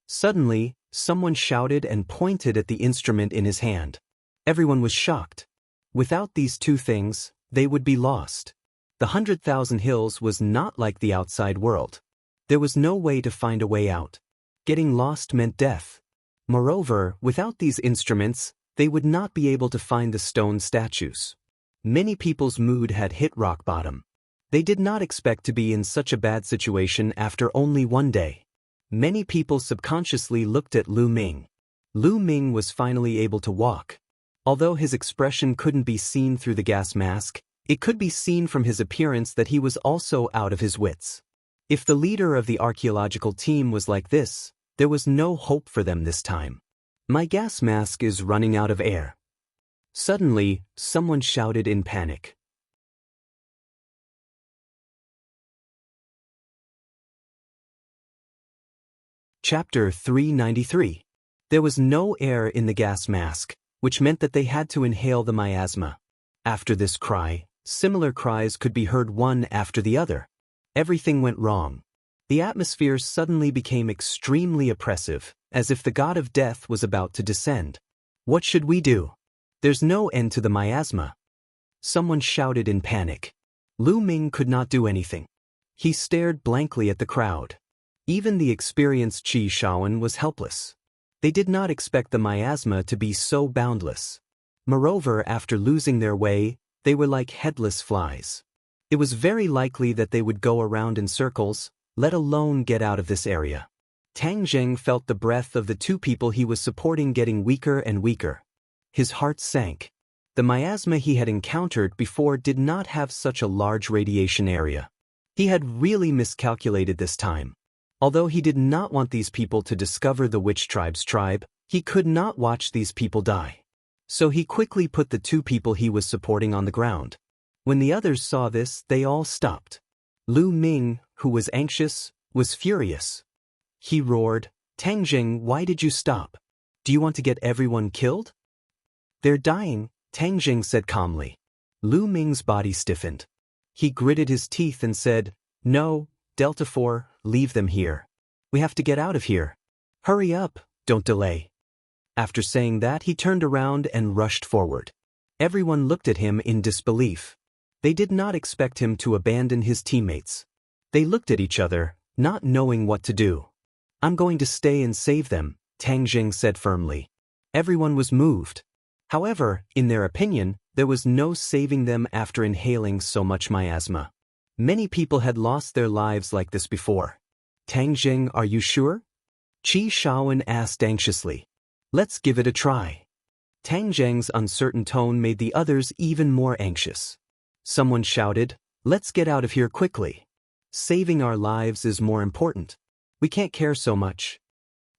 Suddenly, someone shouted and pointed at the instrument in his hand. Everyone was shocked. Without these two things, they would be lost. The 100,000 Hills was not like the outside world. There was no way to find a way out. Getting lost meant death. Moreover, without these instruments, they would not be able to find the stone statues. Many people's mood had hit rock bottom. They did not expect to be in such a bad situation after only one day. Many people subconsciously looked at Lu Ming. Lu Ming was finally able to walk. Although his expression couldn't be seen through the gas mask, it could be seen from his appearance that he was also out of his wits. If the leader of the archaeological team was like this, there was no hope for them this time. My gas mask is running out of air. Suddenly, someone shouted in panic. Chapter 393. There was no air in the gas mask, which meant that they had to inhale the miasma. After this cry, similar cries could be heard one after the other. Everything went wrong. The atmosphere suddenly became extremely oppressive, as if the god of death was about to descend. What should we do? There's no end to the miasma. Someone shouted in panic. Lu Ming could not do anything. He stared blankly at the crowd. Even the experienced Qi Shaoan was helpless. They did not expect the miasma to be so boundless. Moreover, after losing their way, they were like headless flies. It was very likely that they would go around in circles, let alone get out of this area. Tang Zheng felt the breath of the two people he was supporting getting weaker and weaker. His heart sank. The miasma he had encountered before did not have such a large radiation area. He had really miscalculated this time. Although he did not want these people to discover the witch tribe's tribe, he could not watch these people die. So he quickly put the two people he was supporting on the ground. When the others saw this, they all stopped. Lu Ming, who was anxious, was furious. He roared, "Tang Zheng, why did you stop? Do you want to get everyone killed?" "They're dying," Tang Zheng said calmly. Lu Ming's body stiffened. He gritted his teeth and said, "No, Delta 4, leave them here. We have to get out of here. Hurry up, don't delay." After saying that, he turned around and rushed forward. Everyone looked at him in disbelief. They did not expect him to abandon his teammates. They looked at each other, not knowing what to do. "I'm going to stay and save them," Tang Zheng said firmly. Everyone was moved. However, in their opinion, there was no saving them after inhaling so much miasma. Many people had lost their lives like this before. "Tang Zheng, are you sure?" Qi Shaoan asked anxiously. "Let's give it a try." Tang Zheng's uncertain tone made the others even more anxious. Someone shouted, "Let's get out of here quickly. Saving our lives is more important. We can't care so much."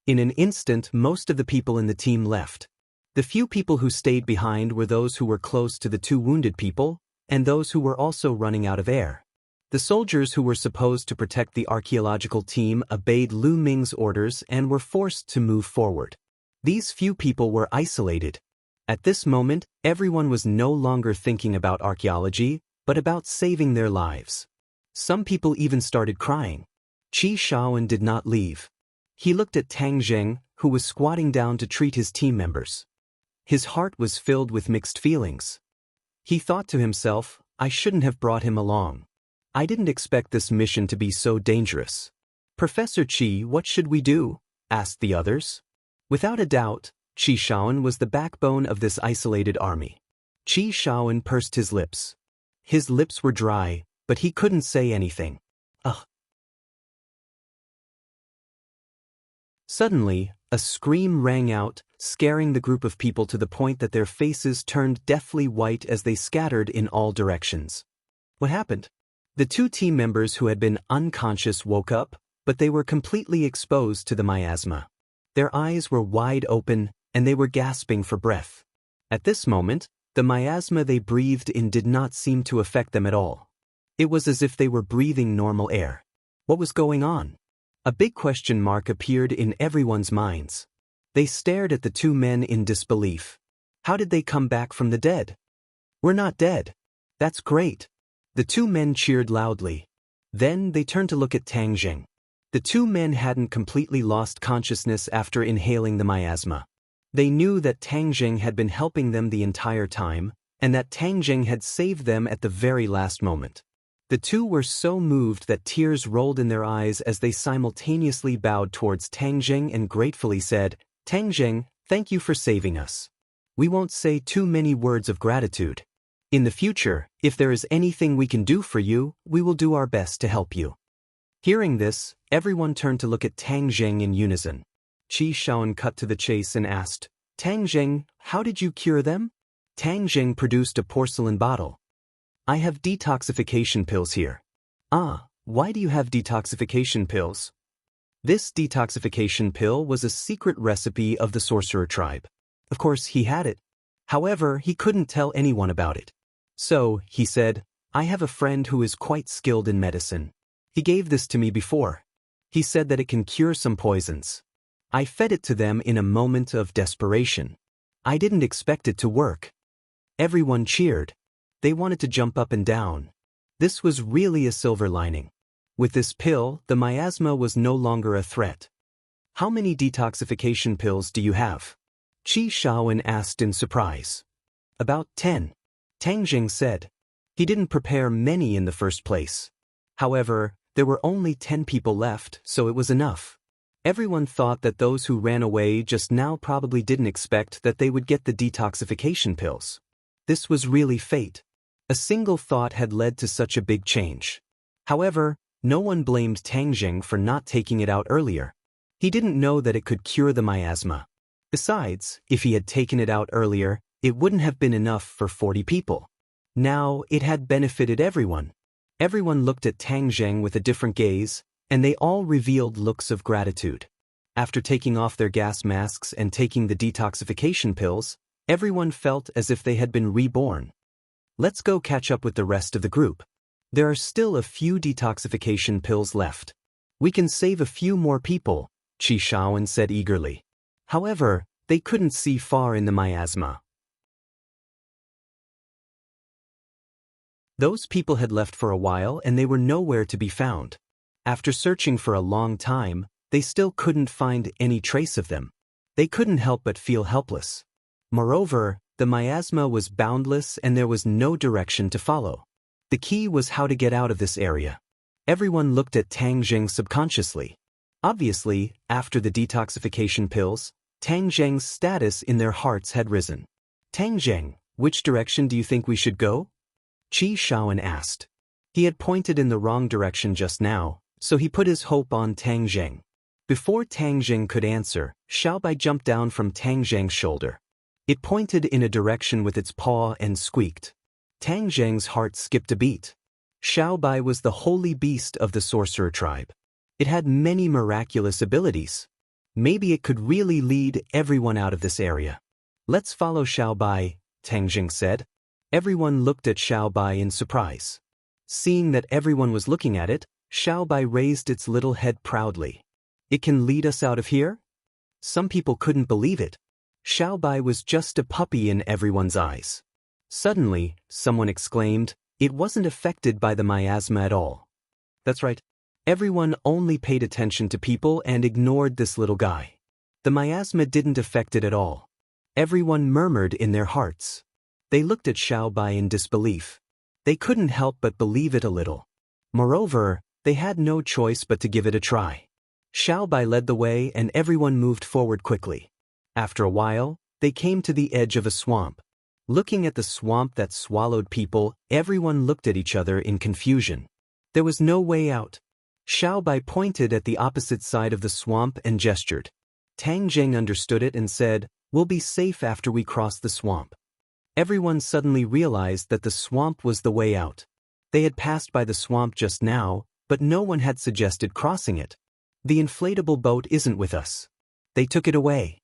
In an instant, most of the people in the team left. The few people who stayed behind were those who were close to the two wounded people, and those who were also running out of air. The soldiers who were supposed to protect the archaeological team obeyed Lu Ming's orders and were forced to move forward. These few people were isolated. At this moment, everyone was no longer thinking about archaeology, but about saving their lives. Some people even started crying. Qi Shaoan did not leave. He looked at Tang Zheng, who was squatting down to treat his team members. His heart was filled with mixed feelings. He thought to himself, "I shouldn't have brought him along. I didn't expect this mission to be so dangerous." "Professor Qi, what should we do?" asked the others. Without a doubt, Qi Shaoan was the backbone of this isolated army. Qi Shaoan pursed his lips. His lips were dry, but he couldn't say anything. Ugh. Suddenly, a scream rang out, scaring the group of people to the point that their faces turned deathly white as they scattered in all directions. What happened? The two team members who had been unconscious woke up, but they were completely exposed to the miasma. Their eyes were wide open, and they were gasping for breath. At this moment, the miasma they breathed in did not seem to affect them at all. It was as if they were breathing normal air. What was going on? A big question mark appeared in everyone's minds. They stared at the two men in disbelief. How did they come back from the dead? We're not dead. That's great. The two men cheered loudly. Then they turned to look at Tang Jing. The two men hadn't completely lost consciousness after inhaling the miasma. They knew that Tang Jing had been helping them the entire time, and that Tang Jing had saved them at the very last moment. The two were so moved that tears rolled in their eyes as they simultaneously bowed towards Tang Jing and gratefully said, "Tang Jing, thank you for saving us. We won't say too many words of gratitude. In the future, if there is anything we can do for you, we will do our best to help you." Hearing this, everyone turned to look at Tang Jing in unison. Qi Shaoan cut to the chase and asked, "Tang Jing, how did you cure them?" Tang Jing produced a porcelain bottle. "I have detoxification pills here." "Ah, why do you have detoxification pills?" This detoxification pill was a secret recipe of the sorcerer tribe. Of course, he had it. However, he couldn't tell anyone about it. So, he said, "I have a friend who is quite skilled in medicine. He gave this to me before. He said that it can cure some poisons. I fed it to them in a moment of desperation. I didn't expect it to work." Everyone cheered. They wanted to jump up and down. This was really a silver lining. With this pill, the miasma was no longer a threat. "How many detoxification pills do you have?" Qi Shaoan asked in surprise. "About 10. Tang Jing said. He didn't prepare many in the first place. However, there were only 10 people left, so it was enough. Everyone thought that those who ran away just now probably didn't expect that they would get the detoxification pills. This was really fate. A single thought had led to such a big change. However, no one blamed Tang Jing for not taking it out earlier. He didn't know that it could cure the miasma. Besides, if he had taken it out earlier, it wouldn't have been enough for 40 people. Now, it had benefited everyone. Everyone looked at Tang Jing with a different gaze, and they all revealed looks of gratitude. After taking off their gas masks and taking the detoxification pills, everyone felt as if they had been reborn. "Let's go catch up with the rest of the group. There are still a few detoxification pills left. We can save a few more people," Qi Shaoan said eagerly. However, they couldn't see far in the miasma. Those people had left for a while and they were nowhere to be found. After searching for a long time, they still couldn't find any trace of them. They couldn't help but feel helpless. Moreover, the miasma was boundless and there was no direction to follow. The key was how to get out of this area. Everyone looked at Tang Jing subconsciously. Obviously, after the detoxification pills, Tang Jing's status in their hearts had risen. "Tang Jing, which direction do you think we should go?" Qi Shaoan asked. He had pointed in the wrong direction just now, so he put his hope on Tang Jing. Before Tang Jing could answer, Xiaobai jumped down from Tang Jing's shoulder. It pointed in a direction with its paw and squeaked. Tang Jing's heart skipped a beat. Xiaobai was the holy beast of the sorcerer tribe. It had many miraculous abilities. Maybe it could really lead everyone out of this area. "Let's follow Xiaobai," Tang Jing said. Everyone looked at Xiaobai in surprise. Seeing that everyone was looking at it, Xiaobai raised its little head proudly. "It can lead us out of here?" Some people couldn't believe it. Xiaobai was just a puppy in everyone's eyes. Suddenly, someone exclaimed, "It wasn't affected by the miasma at all." That's right. Everyone only paid attention to people and ignored this little guy. The miasma didn't affect it at all. Everyone murmured in their hearts. They looked at Xiaobai in disbelief. They couldn't help but believe it a little. Moreover, they had no choice but to give it a try. Xiaobai led the way and everyone moved forward quickly. After a while, they came to the edge of a swamp. Looking at the swamp that swallowed people, everyone looked at each other in confusion. There was no way out. Xiaobai pointed at the opposite side of the swamp and gestured. Tang Jing understood it and said, "We'll be safe after we cross the swamp." Everyone suddenly realized that the swamp was the way out. They had passed by the swamp just now, but no one had suggested crossing it. "The inflatable boat isn't with us. They took it away."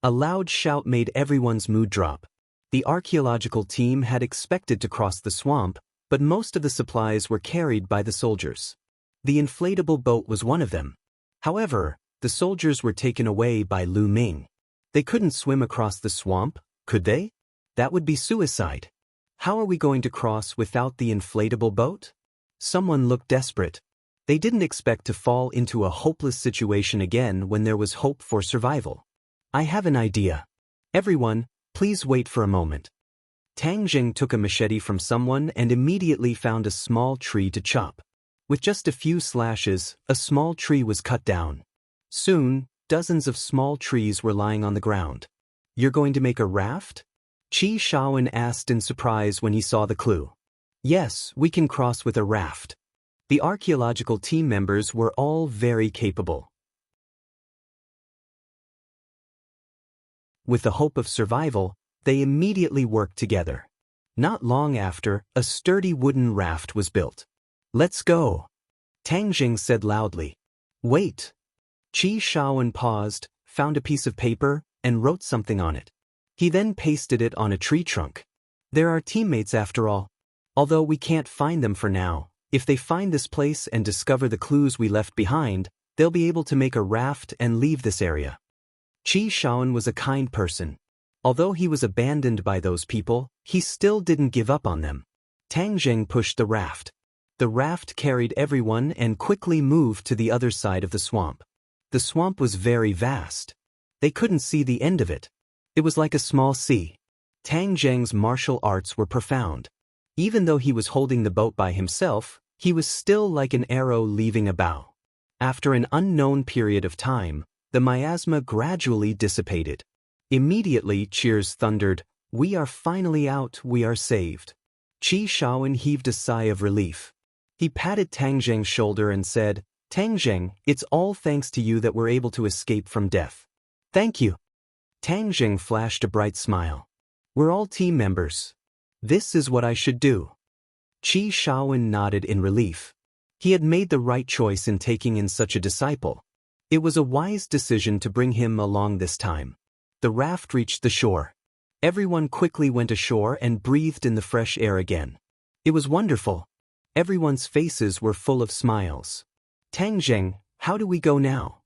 A loud shout made everyone's mood drop. The archaeological team had expected to cross the swamp, but most of the supplies were carried by the soldiers. The inflatable boat was one of them. However, the soldiers were taken away by Lu Ming. They couldn't swim across the swamp, could they? That would be suicide. How are we going to cross without the inflatable boat? Someone looked desperate. They didn't expect to fall into a hopeless situation again when there was hope for survival. I have an idea. Everyone, please wait for a moment. Tang Jing took a machete from someone and immediately found a small tree to chop. With just a few slashes, a small tree was cut down. Soon, dozens of small trees were lying on the ground. You're going to make a raft? Qi Shaoan asked in surprise when he saw the clue. Yes, we can cross with a raft. The archaeological team members were all very capable. With the hope of survival, they immediately worked together. Not long after, a sturdy wooden raft was built. Let's go, Tang Jing said loudly. Wait. Qi Shaoan paused, found a piece of paper, and wrote something on it. He then pasted it on a tree trunk. They're our teammates after all. Although we can't find them for now, if they find this place and discover the clues we left behind, they'll be able to make a raft and leave this area. Qi Shaoan was a kind person. Although he was abandoned by those people, he still didn't give up on them. Tang Jing pushed the raft. The raft carried everyone and quickly moved to the other side of the swamp. The swamp was very vast. They couldn't see the end of it. It was like a small sea. Tang Jing's martial arts were profound. Even though he was holding the boat by himself, he was still like an arrow leaving a bow. After an unknown period of time, the miasma gradually dissipated. Immediately, cheers thundered, "We are finally out, we are saved." Qi Shaoan heaved a sigh of relief. He patted Tang Jing's shoulder and said, "Tang Jing, it's all thanks to you that we're able to escape from death." "Thank you." Tang Jing flashed a bright smile. "We're all team members. This is what I should do." Qi Shaoan nodded in relief. He had made the right choice in taking in such a disciple. It was a wise decision to bring him along this time. The raft reached the shore. Everyone quickly went ashore and breathed in the fresh air again. It was wonderful. Everyone's faces were full of smiles. "Tang Jing, how do we go now?"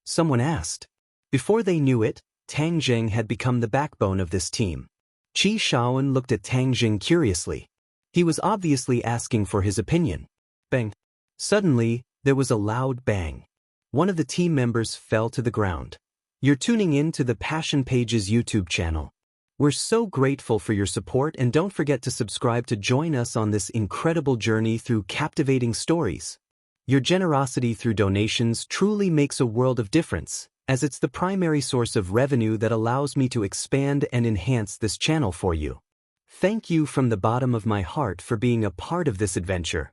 someone asked. Before they knew it, Tang Jing had become the backbone of this team. Qi Shaoan looked at Tang Jing curiously. He was obviously asking for his opinion. Bang! Suddenly, there was a loud bang. One of the team members fell to the ground. You're tuning in to the Passion Pages YouTube channel. We're so grateful for your support, and don't forget to subscribe to join us on this incredible journey through captivating stories. Your generosity through donations truly makes a world of difference, as it's the primary source of revenue that allows me to expand and enhance this channel for you. Thank you from the bottom of my heart for being a part of this adventure.